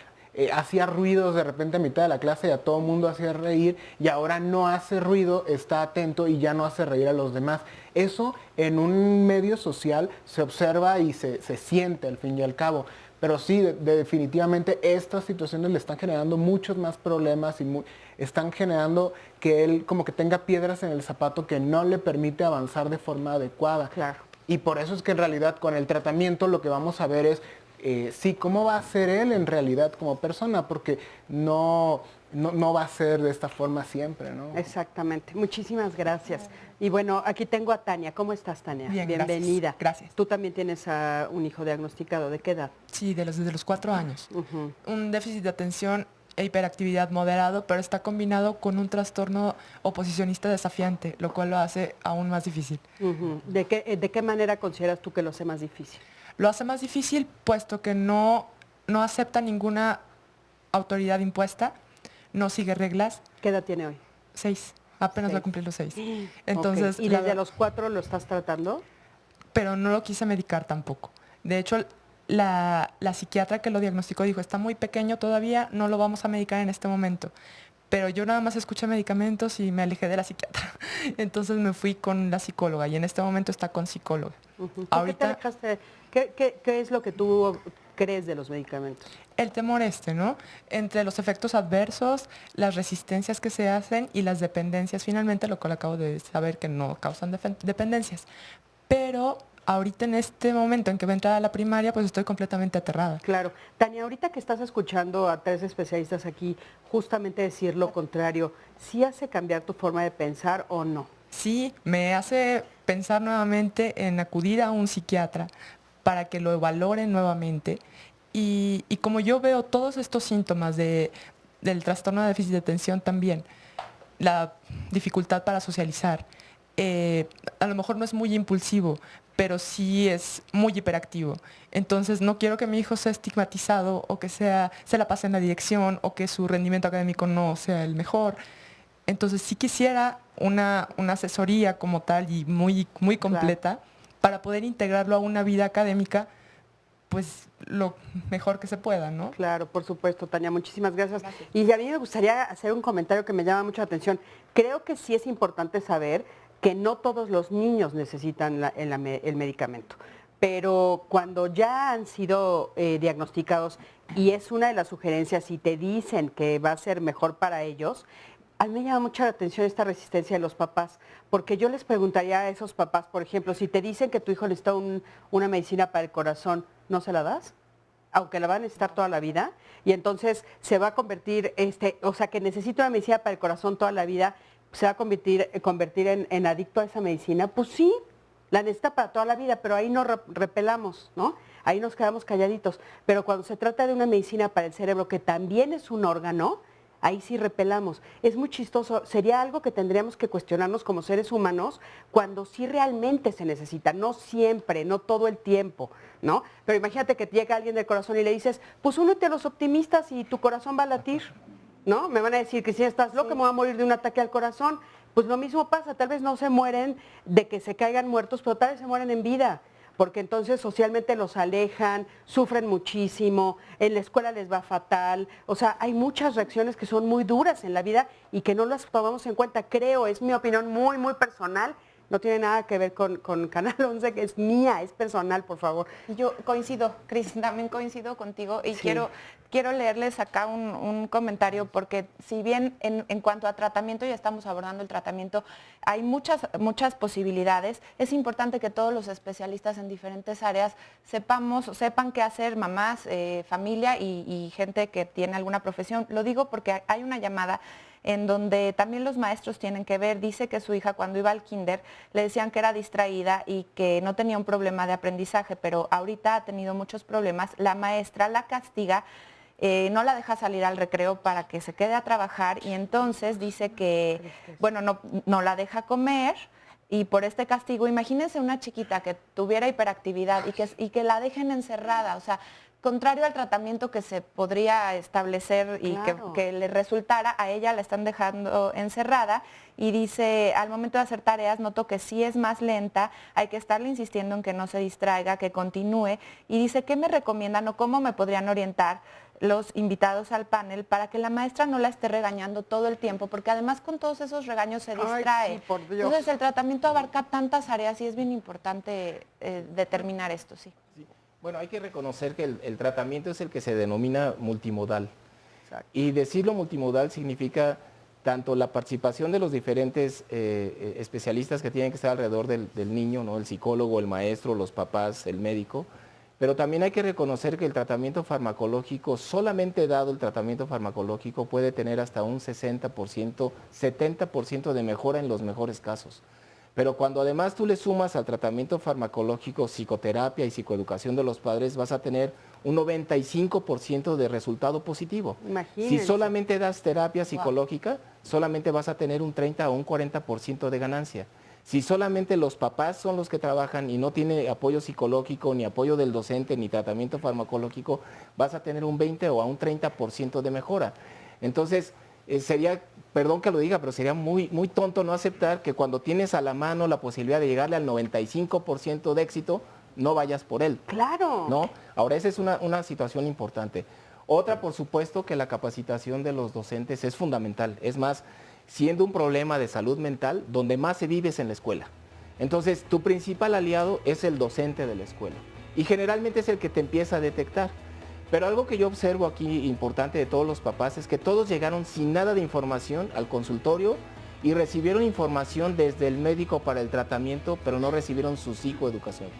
Speaker 6: hacía ruidos de repente a mitad de la clase y a todo el mundo hacía reír, y ahora no hace ruido, está atento y ya no hace reír a los demás. Eso en un medio social se observa y se siente al fin y al cabo. Pero sí, definitivamente estas situaciones le están generando muchos más problemas y están generando que él como que tenga piedras en el zapato que no le permite avanzar de forma adecuada.
Speaker 2: Claro.
Speaker 6: Y por eso es que en realidad con el tratamiento lo que vamos a ver es, cómo va a ser él en realidad como persona, porque no va a ser de esta forma siempre, ¿no?
Speaker 2: Exactamente. Muchísimas gracias. Y bueno, aquí tengo a Tania. ¿Cómo estás, Tania?
Speaker 18: Bien,
Speaker 2: bienvenida.
Speaker 18: Gracias.
Speaker 2: Tú también tienes a un hijo diagnosticado. ¿De qué edad?
Speaker 18: Sí, desde los 4 años. Un déficit de atención e hiperactividad moderado, pero está combinado con un trastorno oposicionista desafiante, lo cual lo hace aún más difícil.
Speaker 2: ¿De qué manera consideras tú que lo hace más difícil?
Speaker 18: Lo hace más difícil puesto que no acepta ninguna autoridad impuesta, no sigue reglas.
Speaker 2: ¿Qué edad tiene hoy?
Speaker 18: 6. Apenas va a cumplir los 6. Entonces,
Speaker 2: ¿Y desde los 4 lo estás tratando?
Speaker 18: Pero no lo quise medicar tampoco. De hecho, la psiquiatra que lo diagnosticó dijo, está muy pequeño todavía, no lo vamos a medicar en este momento. Pero yo nada más escuché medicamentos y me alejé de la psiquiatra. Entonces me fui con la psicóloga y en este momento está con psicóloga.
Speaker 2: Ahorita, ¿Qué es lo que tú crees de los medicamentos?
Speaker 18: El temor ¿no? Entre los efectos adversos, las resistencias que se hacen y las dependencias, finalmente, lo cual acabo de saber que no causan dependencias. Pero ahorita en este momento en que va a entrar a la primaria, pues estoy completamente aterrada.
Speaker 2: Claro. Tania, ahorita que estás escuchando a 3 especialistas aquí justamente decir lo contrario, ¿sí hace cambiar tu forma de pensar o no?
Speaker 18: Sí, me hace pensar nuevamente en acudir a un psiquiatra para que lo valoren nuevamente. Y como yo veo todos estos síntomas del trastorno de déficit de atención también, la dificultad para socializar, a lo mejor no es muy impulsivo, pero sí es muy hiperactivo. Entonces no quiero que mi hijo sea estigmatizado o que se la pase en la dirección o que su rendimiento académico no sea el mejor. Entonces sí quisiera una asesoría como tal y muy completa para poder integrarlo a una vida académica pues lo mejor que se pueda, ¿no?
Speaker 2: Claro, por supuesto, Tania, muchísimas gracias. Y a mí me gustaría hacer un comentario que me llama mucho la atención. Creo que sí es importante saber que no todos los niños necesitan el medicamento. Pero cuando ya han sido diagnosticados, y es una de las sugerencias, y te dicen que va a ser mejor para ellos, a mí me llama mucha la atención esta resistencia de los papás, porque yo les preguntaría a esos papás, por ejemplo, si te dicen que tu hijo necesita una medicina para el corazón, ¿no se la das? Aunque la va a necesitar toda la vida, y entonces se va a convertir, o sea, que necesita una medicina para el corazón toda la vida, se va a convertir en adicto a esa medicina, pues sí, la necesita para toda la vida, pero ahí no repelamos, ¿no? Ahí nos quedamos calladitos. Pero cuando se trata de una medicina para el cerebro, que también es un órgano, ahí sí repelamos. Es muy chistoso, sería algo que tendríamos que cuestionarnos como seres humanos cuando sí realmente se necesita, no siempre, no todo el tiempo, ¿no? Pero imagínate que llega alguien del corazón y le dices, pues únete a los optimistas y tu corazón va a latir, ¿no? Me van a decir que si estás loca, me voy a morir de un ataque al corazón. Pues lo mismo pasa, tal vez no se mueren de que se caigan muertos, pero tal vez se mueren en vida, porque entonces socialmente los alejan, sufren muchísimo, en la escuela les va fatal, o sea, hay muchas reacciones que son muy duras en la vida y que no las tomamos en cuenta, creo, es mi opinión muy, muy personal, no tiene nada que ver con Canal 11, que es mía, es personal, por favor.
Speaker 3: Yo coincido, Cristina, también coincido contigo y sí. Quiero leerles acá un comentario porque si bien en cuanto a tratamiento, ya estamos abordando el tratamiento, hay muchas posibilidades, es importante que todos los especialistas en diferentes áreas sepan qué hacer, mamás, familia y gente que tiene alguna profesión. Lo digo porque hay una llamada en donde también los maestros tienen que ver. Dice que su hija cuando iba al kinder le decían que era distraída y que no tenía un problema de aprendizaje, pero ahorita ha tenido muchos problemas. La maestra la castiga, no la deja salir al recreo para que se quede a trabajar y entonces dice que, bueno, no la deja comer. Y por este castigo, imagínense una chiquita que tuviera hiperactividad y que la dejen encerrada, o sea, contrario al tratamiento que se podría establecer y claro, que le resultara, a ella la están dejando encerrada y dice, al momento de hacer tareas noto que sí es más lenta, hay que estarle insistiendo en que no se distraiga, que continúe y dice, ¿qué me recomiendan o cómo me podrían orientar los invitados al panel para que la maestra no la esté regañando todo el tiempo? Porque además con todos esos regaños se distrae.
Speaker 2: Ay, sí, por Dios.
Speaker 3: Entonces el tratamiento abarca tantas áreas y es bien importante determinar esto, sí.
Speaker 4: Bueno, hay que reconocer que el tratamiento es el que se denomina multimodal. Exacto. Y decirlo multimodal significa tanto la participación de los diferentes especialistas que tienen que estar alrededor del niño, ¿no? El psicólogo, el maestro, los papás, el médico, pero también hay que reconocer que el tratamiento farmacológico, solamente dado el tratamiento farmacológico, puede tener hasta un 60%, 70% de mejora en los mejores casos. Pero cuando además tú le sumas al tratamiento farmacológico psicoterapia y psicoeducación de los padres, vas a tener un 95% de resultado positivo.
Speaker 2: Imagínense.
Speaker 4: Si solamente das terapia psicológica, solamente vas a tener un 30 o un 40% de ganancia. Si solamente los papás son los que trabajan y no tiene apoyo psicológico, ni apoyo del docente, ni tratamiento farmacológico, vas a tener un 20 o a un 30% de mejora. Entonces, sería, perdón que lo diga, pero sería muy, muy tonto no aceptar que cuando tienes a la mano la posibilidad de llegarle al 95% de éxito, no vayas por él.
Speaker 2: Claro.
Speaker 4: ¿No? Ahora, esa es una situación importante. Otra, por supuesto, que la capacitación de los docentes es fundamental. Es más, siendo un problema de salud mental, donde más se vive es en la escuela. Entonces, tu principal aliado es el docente de la escuela. Y generalmente es el que te empieza a detectar. Pero algo que yo observo aquí importante de todos los papás es que todos llegaron sin nada de información al consultorio y recibieron información desde el médico para el tratamiento, pero no recibieron su psicoeducación.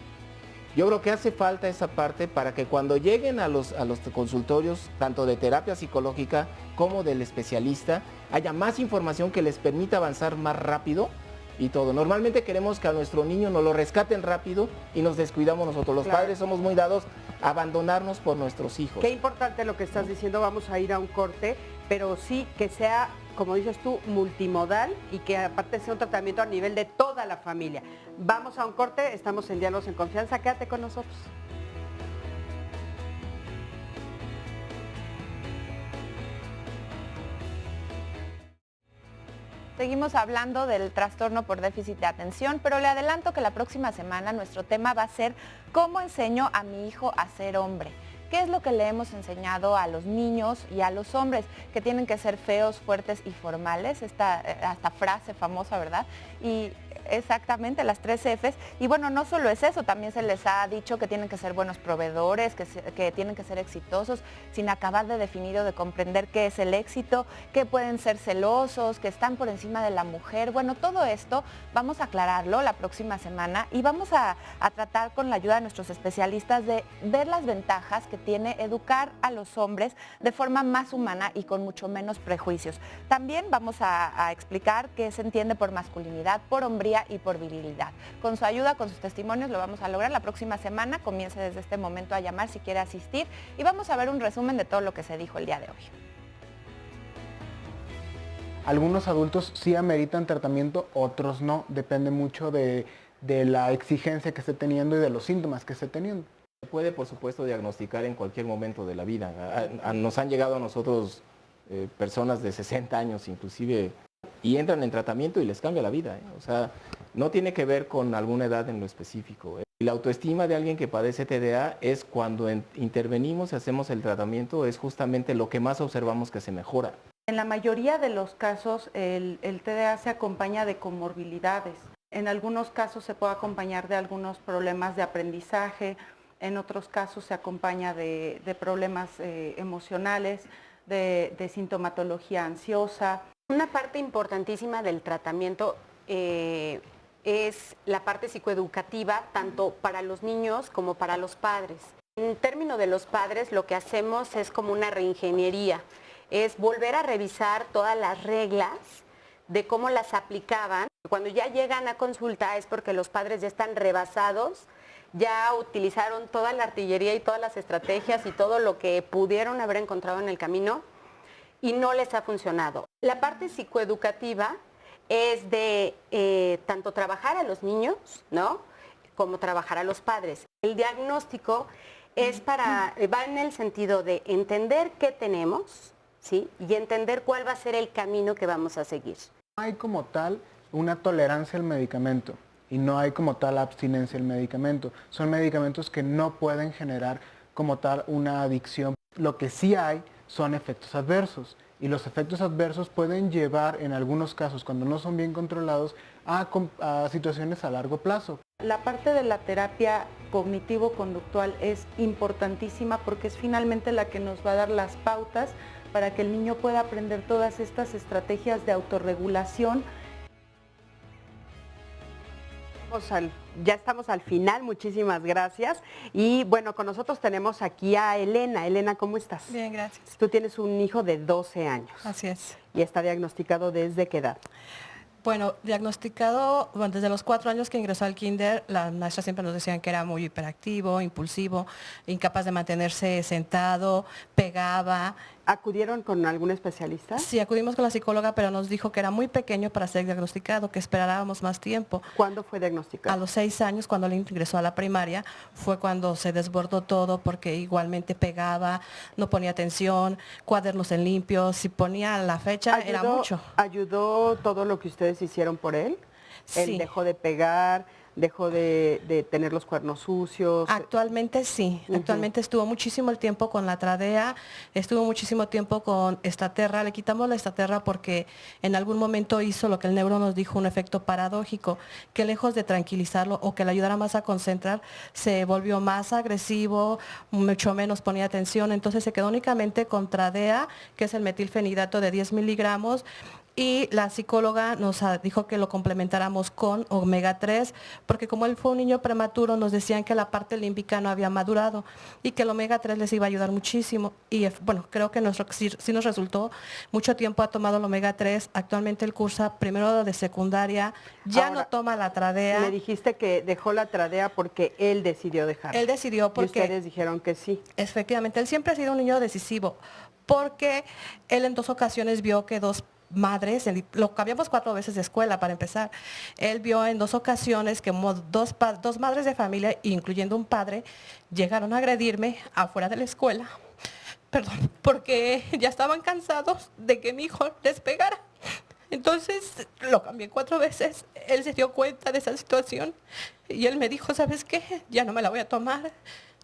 Speaker 4: Yo creo que hace falta esa parte para que cuando lleguen a los consultorios, tanto de terapia psicológica como del especialista, haya más información que les permita avanzar más rápido y todo. Normalmente queremos que a nuestro niño nos lo rescaten rápido y nos descuidamos nosotros. Los padres somos muy dados a abandonarnos por nuestros hijos.
Speaker 2: Qué importante lo que estás diciendo, vamos a ir a un corte, pero sí que sea, como dices tú, multimodal y que aparte sea un tratamiento a nivel de toda la familia. Vamos a un corte, estamos en Diálogos en Confianza, quédate con nosotros.
Speaker 3: Seguimos hablando del trastorno por déficit de atención, pero le adelanto que la próxima semana nuestro tema va a ser ¿cómo enseño a mi hijo a ser hombre? ¿Qué es lo que le hemos enseñado a los niños y a los hombres? Que tienen que ser feos, fuertes y formales, esta frase famosa, ¿verdad? Y Exactamente, las 3 Fs. Y bueno, no solo es eso, también se les ha dicho que tienen que ser buenos proveedores, que tienen que ser exitosos, sin acabar de definir o de comprender qué es el éxito, que pueden ser celosos, que están por encima de la mujer. Bueno, todo esto vamos a aclararlo la próxima semana y vamos a tratar con la ayuda de nuestros especialistas de ver las ventajas que tiene educar a los hombres de forma más humana y con mucho menos prejuicios. También vamos a explicar qué se entiende por masculinidad, por hombría y por virilidad. Con su ayuda, con sus testimonios, lo vamos a lograr la próxima semana. Comience desde este momento a llamar si quiere asistir y vamos a ver un resumen de todo lo que se dijo el día de hoy.
Speaker 6: Algunos adultos sí ameritan tratamiento, otros no. Depende mucho de la exigencia que esté teniendo y de los síntomas que esté teniendo.
Speaker 4: Se puede, por supuesto, diagnosticar en cualquier momento de la vida. Nos han llegado a nosotros personas de 60 años inclusive y entran en tratamiento y les cambia la vida. O sea, no tiene que ver con alguna edad en lo específico. Y la autoestima de alguien que padece TDA es cuando intervenimos y hacemos el tratamiento, es justamente lo que más observamos que se mejora.
Speaker 7: En la mayoría de los casos el TDA se acompaña de comorbilidades. En algunos casos se puede acompañar de algunos problemas de aprendizaje, en otros casos se acompaña de problemas emocionales, de sintomatología ansiosa.
Speaker 5: Una parte importantísima del tratamiento es la parte psicoeducativa, tanto para los niños como para los padres. En términos de los padres, lo que hacemos es como una reingeniería, es volver a revisar todas las reglas de cómo las aplicaban. Cuando ya llegan a consulta es porque los padres ya están rebasados, ya utilizaron toda la artillería y todas las estrategias y todo lo que pudieron haber encontrado en el camino y no les ha funcionado. La parte psicoeducativa es de tanto trabajar a los niños, ¿no?, como trabajar a los padres. El diagnóstico va en el sentido de entender qué tenemos, ¿sí?, y entender cuál va a ser el camino que vamos a seguir.
Speaker 6: No hay como tal una tolerancia al medicamento y no hay como tal abstinencia al medicamento. Son medicamentos que no pueden generar como tal una adicción. Lo que sí hay son efectos adversos y los efectos adversos pueden llevar en algunos casos, cuando no son bien controlados, a situaciones a largo plazo.
Speaker 7: La parte de la terapia cognitivo-conductual es importantísima porque es finalmente la que nos va a dar las pautas para que el niño pueda aprender todas estas estrategias de autorregulación.
Speaker 2: Ya estamos al final, muchísimas gracias. Y bueno, con nosotros tenemos aquí a Elena. Elena, ¿cómo estás?
Speaker 19: Bien, gracias.
Speaker 2: Tú tienes un hijo de 12 años.
Speaker 19: Así es.
Speaker 2: ¿Y está diagnosticado desde qué edad?
Speaker 19: Bueno, diagnosticado desde los 4 años que ingresó al kinder, las maestras siempre nos decían que era muy hiperactivo, impulsivo, incapaz de mantenerse sentado, pegaba.
Speaker 2: ¿Acudieron con algún especialista?
Speaker 19: Sí, acudimos con la psicóloga, pero nos dijo que era muy pequeño para ser diagnosticado, que esperábamos más tiempo.
Speaker 2: ¿Cuándo fue diagnosticado?
Speaker 19: A los 6 años, cuando él ingresó a la primaria, fue cuando se desbordó todo, porque igualmente pegaba, no ponía atención, cuadernos en limpio, si ponía la fecha era mucho.
Speaker 2: ¿Ayudó todo lo que ustedes hicieron por él?
Speaker 19: Sí.
Speaker 2: ¿Él dejó de pegar? ¿Dejó de tener los cuernos sucios?
Speaker 19: Actualmente sí, actualmente estuvo muchísimo el tiempo con la tradea, estuvo muchísimo tiempo con estaterra, le quitamos la estaterra porque en algún momento hizo lo que el neuro nos dijo, un efecto paradójico, que lejos de tranquilizarlo o que le ayudara más a concentrar, se volvió más agresivo, mucho menos ponía atención, entonces se quedó únicamente con tradea, que es el metilfenidato de 10 miligramos, y la psicóloga nos dijo que lo complementáramos con omega 3, porque como él fue un niño prematuro, nos decían que la parte límbica no había madurado y que el omega 3 les iba a ayudar muchísimo. Y bueno, creo que sí nos resultó. Mucho tiempo ha tomado el omega 3, actualmente él cursa primero de secundaria, ya
Speaker 2: Ahora,
Speaker 19: no toma la tradea.
Speaker 2: Me dijiste que dejó la tradea porque él decidió dejarla.
Speaker 19: Él decidió porque...
Speaker 2: Y ustedes dijeron que sí.
Speaker 19: Efectivamente, él siempre ha sido un niño decisivo, porque él en 2 ocasiones vio que 2 madres, lo cambiamos 4 veces de escuela para empezar, él vio en 2 ocasiones que dos madres de familia, incluyendo un padre, llegaron a agredirme afuera de la escuela, porque ya estaban cansados de que mi hijo les pegara. Entonces lo cambié 4 veces, él se dio cuenta de esa situación y él me dijo, ¿sabes qué? Ya no me la voy a tomar,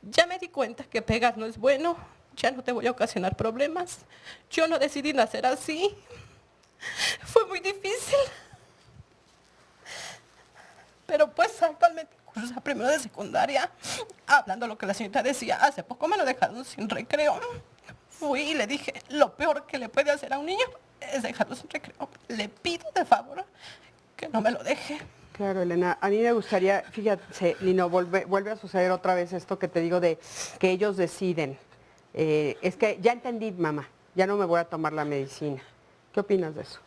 Speaker 19: ya me di cuenta que pegar no es bueno, ya no te voy a ocasionar problemas, yo no decidí nacer así. Fue muy difícil. pero pues actualmente cursa primero de secundaria, hablando lo que la señorita decía, hace poco me lo dejaron sin recreo. Fui y le dije, lo peor que le puede hacer a un niño es dejarlo sin recreo. Le pido de favor que no me lo deje.
Speaker 2: Claro, Elena, a mí me gustaría, fíjate, Lino, vuelve a suceder otra vez esto que te digo de que ellos deciden. Es que ya entendí, mamá, ya no me voy a tomar la medicina. ¿Qué opinas de eso?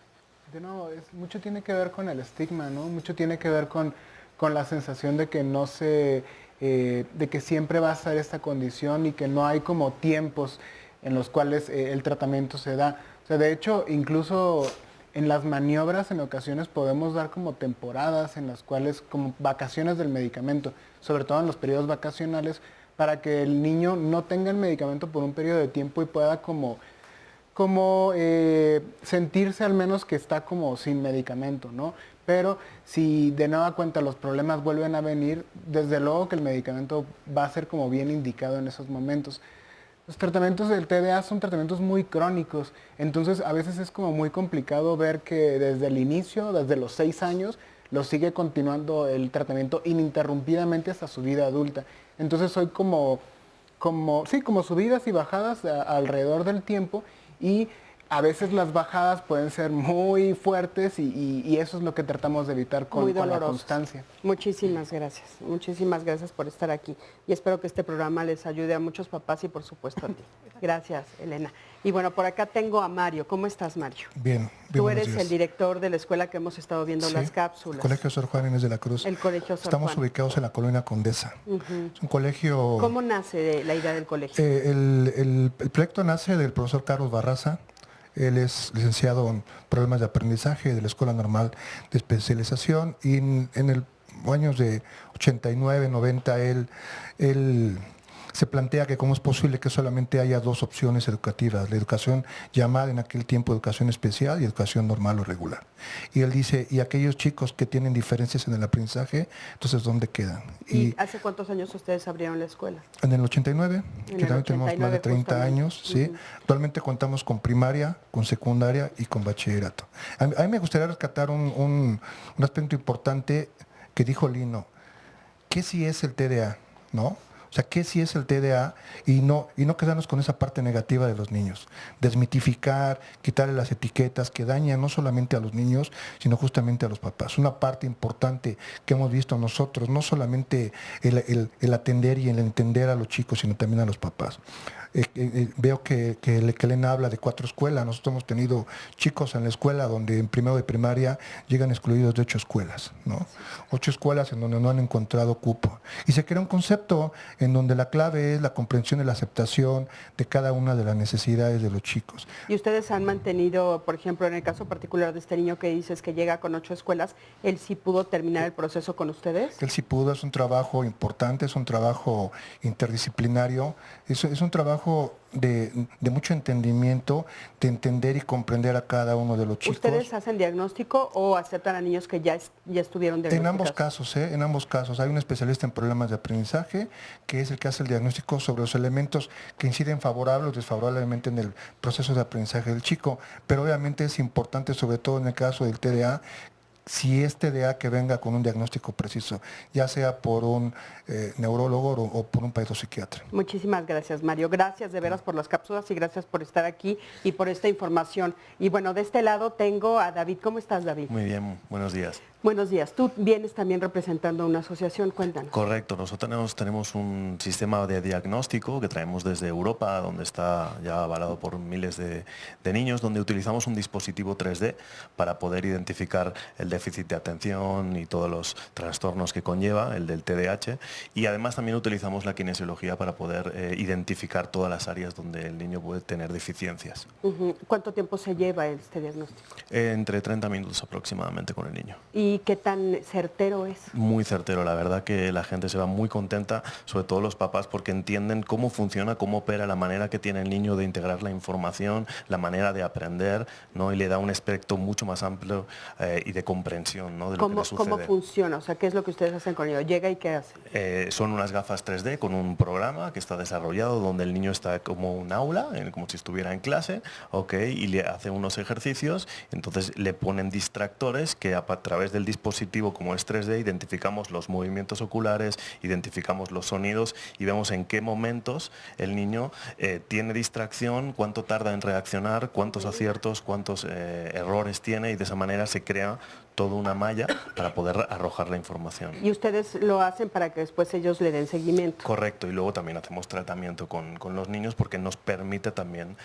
Speaker 6: De nuevo, mucho tiene que ver con el estigma, ¿no? Mucho tiene que ver con la sensación de que no se, de que siempre va a estar esta condición y que no hay como tiempos en los cuales el tratamiento se da. O sea, de hecho, incluso en las maniobras en ocasiones podemos dar como temporadas en las cuales, como vacaciones del medicamento, sobre todo en los periodos vacacionales, para que el niño no tenga el medicamento por un periodo de tiempo y pueda como sentirse al menos que está como sin medicamento, ¿no? Pero si de nueva cuenta los problemas vuelven a venir, desde luego que el medicamento va a ser como bien indicado en esos momentos. Los tratamientos del TDA son tratamientos muy crónicos, entonces a veces es como muy complicado ver que desde el inicio, desde los 6 años, lo sigue continuando el tratamiento ininterrumpidamente hasta su vida adulta. Entonces soy como subidas y bajadas alrededor del tiempo, y a veces las bajadas pueden ser muy fuertes y eso es lo que tratamos de evitar con la constancia.
Speaker 2: Muchísimas gracias por estar aquí y espero que este programa les ayude a muchos papás y por supuesto a ti. Gracias, Elena. Y bueno, por acá tengo a Mario. ¿Cómo estás, Mario?
Speaker 20: Bien.
Speaker 2: Tú eres el director de la escuela que hemos estado viendo las cápsulas.
Speaker 20: El Colegio Sor Juana Inés de la Cruz.
Speaker 2: El Colegio Sor
Speaker 20: Estamos
Speaker 2: Juana.
Speaker 20: ubicados en la colonia Condesa. Es un colegio...
Speaker 2: ¿Cómo nace la idea del colegio?
Speaker 20: El proyecto nace del profesor Carlos Barraza. Él es licenciado en problemas de aprendizaje de la Escuela Normal de Especialización y en el años de 89, 90, él se plantea que cómo es posible que solamente haya 2 opciones educativas, la educación llamada en aquel tiempo educación especial y educación normal o regular. Y él dice, y aquellos chicos que tienen diferencias en el aprendizaje, entonces ¿dónde quedan?
Speaker 2: ¿Y hace cuántos años ustedes abrieron la escuela?
Speaker 20: En el 89, que también tenemos más de 30 años, ¿sí? Actualmente contamos con primaria, con secundaria y con bachillerato. A mí me gustaría rescatar un aspecto importante que dijo Lino, ¿qué si es el TDA? ¿No? O sea, ¿qué sí es el TDA? Y no quedarnos con esa parte negativa de los niños. Desmitificar, quitarle las etiquetas que dañan no solamente a los niños, sino justamente a los papás. Una parte importante que hemos visto nosotros, no solamente el atender y el entender a los chicos, sino también a los papás. Veo que Elena habla de 4 escuelas. Nosotros hemos tenido chicos en la escuela donde en primero de primaria llegan excluidos de 8 escuelas, ¿no? 8 escuelas en donde no han encontrado cupo. Y se crea un concepto en donde la clave es la comprensión y la aceptación de cada una de las necesidades de los chicos.
Speaker 2: ¿Y ustedes han mantenido, por ejemplo, en el caso particular de este niño que dices que llega con 8 escuelas, él sí pudo terminar el proceso con ustedes?
Speaker 20: Él sí pudo, es un trabajo importante, es un trabajo interdisciplinario, es un trabajo de mucho entendimiento, de entender y comprender a cada uno de los chicos.
Speaker 2: ¿Ustedes hacen diagnóstico o aceptan a niños que ya estuvieron diagnosticados?
Speaker 20: En ambos casos. Hay un especialista en problemas de aprendizaje que es el que hace el diagnóstico sobre los elementos que inciden favorable o desfavorablemente en el proceso de aprendizaje del chico. Pero obviamente es importante, sobre todo en el caso del TDA, si es TDA que venga con un diagnóstico preciso, ya sea por un neurólogo o por un pedopsiquiatra.
Speaker 2: Muchísimas gracias, Mario. Gracias de veras por las cápsulas y gracias por estar aquí y por esta información. Y bueno, de este lado tengo a David. ¿Cómo estás, David?
Speaker 21: Muy bien, buenos días.
Speaker 2: Buenos días. Tú vienes también representando a una asociación, cuéntanos.
Speaker 21: Correcto, nosotros tenemos un sistema de diagnóstico que traemos desde Europa, donde está ya avalado por miles de niños, donde utilizamos un dispositivo 3D para poder identificar el déficit de atención y todos los trastornos que conlleva, el del TDAH, y además también utilizamos la kinesiología para poder identificar todas las áreas donde el niño puede tener deficiencias.
Speaker 2: ¿Cuánto tiempo se lleva este diagnóstico?
Speaker 21: Entre 30 minutos aproximadamente con el niño.
Speaker 2: ¿Y qué tan certero es?
Speaker 21: Muy certero, la verdad que la gente se va muy contenta, sobre todo los papás, porque entienden cómo funciona, cómo opera, la manera que tiene el niño de integrar la información, la manera de aprender, ¿no? Y le da un espectro mucho más amplio y de comprensión, ¿no? De lo que le sucede.
Speaker 2: ¿Cómo funciona? O sea, ¿qué es lo que ustedes hacen con ello? ¿Llega y qué hace?
Speaker 21: Son unas gafas 3D con un programa que está desarrollado donde el niño está como un aula, como si estuviera en clase, y le hace unos ejercicios, entonces le ponen distractores que a través de del dispositivo, como es 3D, identificamos los movimientos oculares, identificamos los sonidos y vemos en qué momentos el niño tiene distracción, cuánto tarda en reaccionar, cuántos aciertos, cuántos errores tiene, y de esa manera se crea toda una malla para poder arrojar la información.
Speaker 2: Y ustedes lo hacen para que después ellos le den seguimiento.
Speaker 21: Correcto, y luego también hacemos tratamiento con los niños porque nos permite también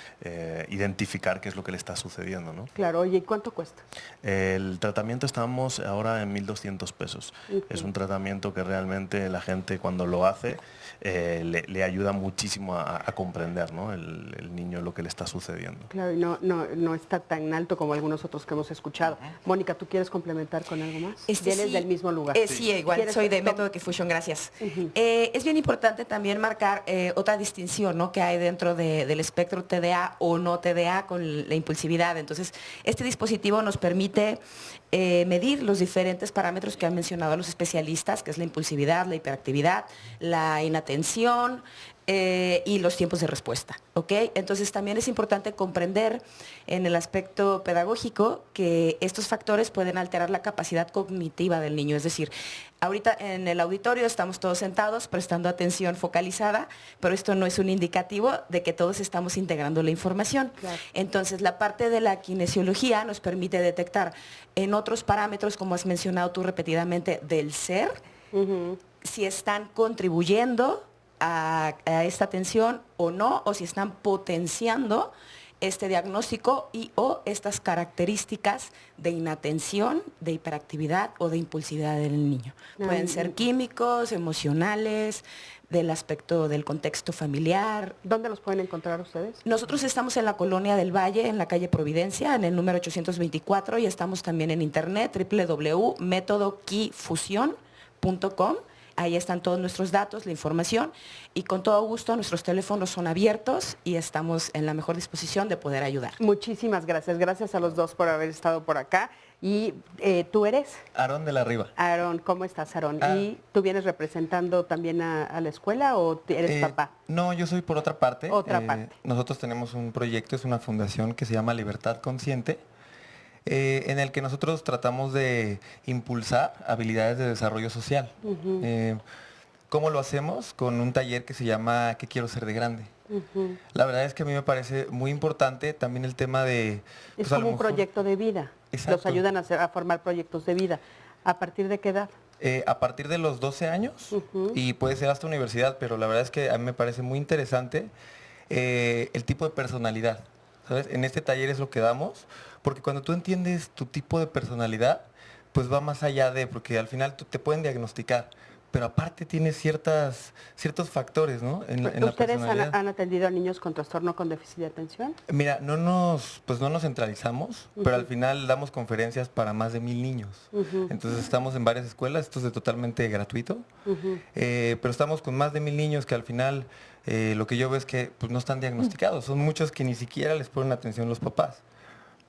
Speaker 21: identificar qué es lo que le está sucediendo, ¿no?
Speaker 2: Claro, oye, ¿y cuánto cuesta?
Speaker 21: El tratamiento estamos ahora en 1.200 pesos. Es un tratamiento que realmente la gente cuando lo hace le ayuda muchísimo a comprender, ¿no? el niño lo que le está sucediendo.
Speaker 2: Claro, y no está tan alto como algunos otros que hemos escuchado. Mónica, ¿tú quieres complementar con algo más? Vienes
Speaker 1: Sí,
Speaker 2: del mismo lugar.
Speaker 1: Sí, igual, soy de Método Kifusion, gracias. Es bien importante también marcar otra distinción, ¿no?, que hay dentro del espectro TDA o no TDA con la impulsividad. Entonces, este dispositivo nos permite medir los diferentes parámetros que han mencionado los especialistas, que es la impulsividad, la hiperactividad, la inatención, y los tiempos de respuesta, ¿ok? Entonces también es importante comprender en el aspecto pedagógico que estos factores pueden alterar la capacidad cognitiva del niño, es decir, ahorita en el auditorio estamos todos sentados prestando atención focalizada, pero esto no es un indicativo de que todos estamos integrando la información. Claro. Entonces la parte de la kinesiología nos permite detectar en otros parámetros, como has mencionado tú repetidamente, del ser, si están contribuyendo a esta atención o no, o si están potenciando este diagnóstico y o estas características de inatención, de hiperactividad o de impulsividad del niño. Pueden ser químicos, emocionales, del aspecto del contexto familiar.
Speaker 2: ¿Dónde los pueden encontrar ustedes?
Speaker 1: Nosotros estamos en la Colonia del Valle, en la calle Providencia, en el número 824, y estamos también en internet, www.metodokifusion.com. Ahí están todos nuestros datos, la información, y con todo gusto nuestros teléfonos son abiertos y estamos en la mejor disposición de poder ayudar.
Speaker 2: Muchísimas gracias. Gracias a los dos por haber estado por acá. ¿Y tú eres?
Speaker 22: Aarón de la Riva.
Speaker 2: Aarón, ¿cómo estás, Aarón? ¿Y tú vienes representando también a la escuela o eres papá?
Speaker 22: No, yo soy por otra parte.
Speaker 2: Otra parte.
Speaker 22: Nosotros tenemos un proyecto, es una fundación que se llama Libertad Consciente, en el que nosotros tratamos de impulsar habilidades de desarrollo social. ¿Cómo lo hacemos? Con un taller que se llama ¿Qué quiero ser de grande? La verdad es que a mí me parece muy importante también el tema de...
Speaker 2: Es como un proyecto de vida.
Speaker 22: Exacto.
Speaker 2: Los ayudan a formar proyectos de vida. ¿A partir de qué edad?
Speaker 22: A partir de los 12 años y puede ser hasta universidad, pero la verdad es que a mí me parece muy interesante el tipo de personalidad. ¿Sabes? En este taller es lo que damos, porque cuando tú entiendes tu tipo de personalidad, pues va más allá de, porque al final te pueden diagnosticar, pero aparte tienes ciertos factores, ¿no? En la
Speaker 2: ¿Ustedes
Speaker 22: personalidad.
Speaker 2: han atendido a niños con trastorno con déficit de atención?
Speaker 22: Mira, no nos centralizamos, pero al final damos conferencias para más de 1,000 niños. Entonces estamos en varias escuelas, esto es totalmente gratuito, pero estamos con más de 1,000 niños que al final lo que yo veo es que pues, no están diagnosticados. Son muchos que ni siquiera les ponen atención los papás.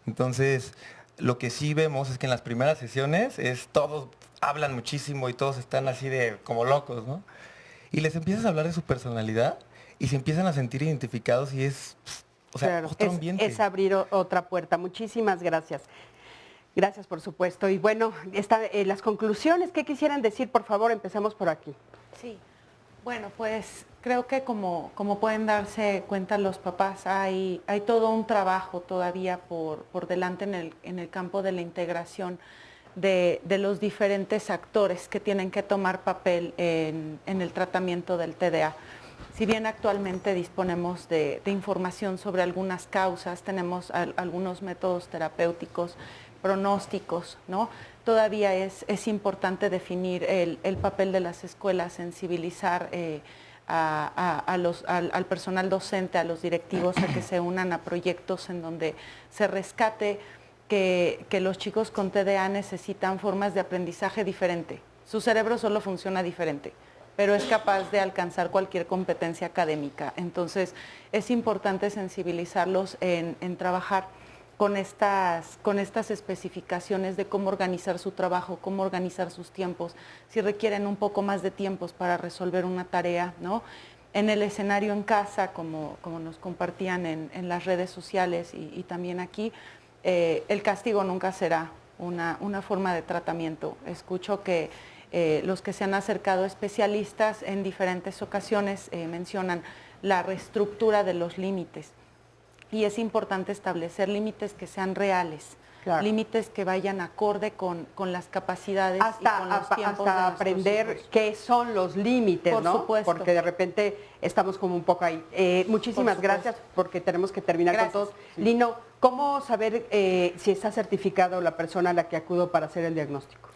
Speaker 22: Entonces, lo que sí vemos es que en las primeras sesiones todos hablan muchísimo y todos están así de como locos, ¿no? Y les empiezas a hablar de su personalidad y se empiezan a sentir identificados y es,
Speaker 2: claro,
Speaker 22: otro ambiente.
Speaker 2: Es abrir otra puerta. Muchísimas gracias. Gracias, por supuesto. Y bueno, las conclusiones, ¿qué quisieran decir? Por favor, empezamos por aquí.
Speaker 3: Sí, bueno, pues creo que como pueden darse cuenta los papás, hay todo un trabajo todavía por delante en el campo de la integración de los diferentes actores que tienen que tomar papel en el tratamiento del TDA. Si bien actualmente disponemos de información sobre algunas causas, tenemos algunos métodos terapéuticos, pronósticos, ¿no? Todavía es importante definir el papel de las escuelas, sensibilizar al personal docente, a los directivos, a que se unan a proyectos en donde se rescate que los chicos con TDA necesitan formas de aprendizaje diferente. Su cerebro solo funciona diferente, pero es capaz de alcanzar cualquier competencia académica. Entonces, es importante sensibilizarlos en trabajar con estas especificaciones de cómo organizar su trabajo, cómo organizar sus tiempos, si requieren un poco más de tiempos para resolver una tarea, ¿no? En el escenario en casa, como nos compartían en las redes sociales y también aquí, el castigo nunca será
Speaker 7: una forma de tratamiento. Escucho que los que se han acercado a especialistas en diferentes ocasiones mencionan la reestructura de los límites. Y es importante establecer límites que sean reales. Claro. Límites que vayan acorde con las capacidades y con los tiempos
Speaker 2: hasta aprender qué son los límites,
Speaker 7: por
Speaker 2: ¿no?
Speaker 7: supuesto.
Speaker 2: Porque de repente estamos como un poco ahí. Muchísimas gracias, porque tenemos que terminar con todos. Sí. Lino, ¿cómo saber si está certificado la persona a la que acudo para hacer el diagnóstico?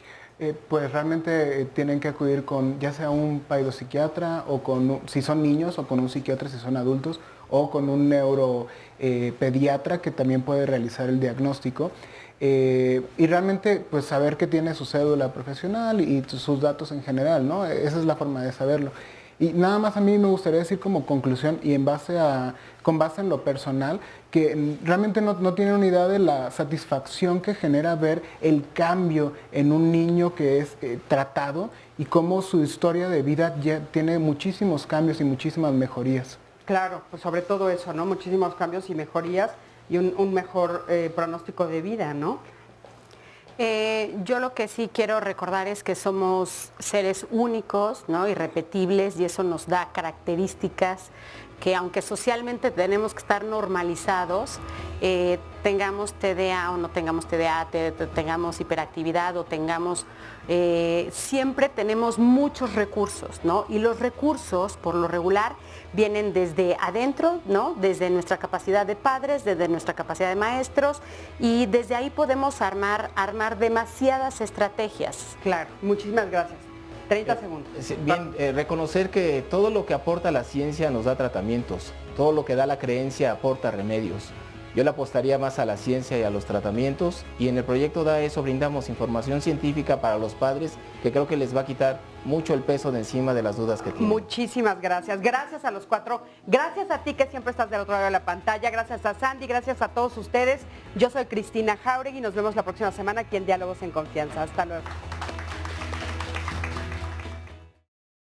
Speaker 6: Pues realmente tienen que acudir con ya sea un paidopsiquiatra o si son niños, o con un psiquiatra si son adultos, o con un neuropediatra que también puede realizar el diagnóstico. Y realmente pues saber que tiene su cédula profesional y sus datos en general, ¿no? Esa es la forma de saberlo. Y nada más a mí me gustaría decir como conclusión y con base en lo personal, que realmente no tienen una idea de la satisfacción que genera ver el cambio en un niño que es tratado y cómo su historia de vida ya tiene muchísimos cambios y muchísimas mejorías.
Speaker 2: Claro, pues sobre todo eso, ¿no? Muchísimos cambios y mejorías y un mejor pronóstico de vida, ¿no?
Speaker 5: Yo lo que sí quiero recordar es que somos seres únicos, ¿no? Irrepetibles, y eso nos da características que, aunque socialmente tenemos que estar normalizados, tengamos TDA o no tengamos TDA, tengamos hiperactividad o tengamos, siempre tenemos muchos recursos, ¿no? Y los recursos, por lo regular, vienen desde adentro, ¿no? Desde nuestra capacidad de padres, desde nuestra capacidad de maestros, y desde ahí podemos armar demasiadas estrategias.
Speaker 2: Claro, muchísimas gracias. 30 segundos.
Speaker 4: Bien, reconocer que todo lo que aporta la ciencia nos da tratamientos, todo lo que da la creencia aporta remedios. Yo le apostaría más a la ciencia y a los tratamientos, y en el proyecto Da Eso brindamos información científica para los padres que creo que les va a quitar mucho el peso de encima de las dudas que tienen.
Speaker 2: Muchísimas gracias. Gracias a los cuatro. Gracias a ti que siempre estás del otro lado de la pantalla. Gracias a Sandy. Gracias a todos ustedes. Yo soy Cristina Jáuregui y nos vemos la próxima semana aquí en Diálogos en Confianza. Hasta luego.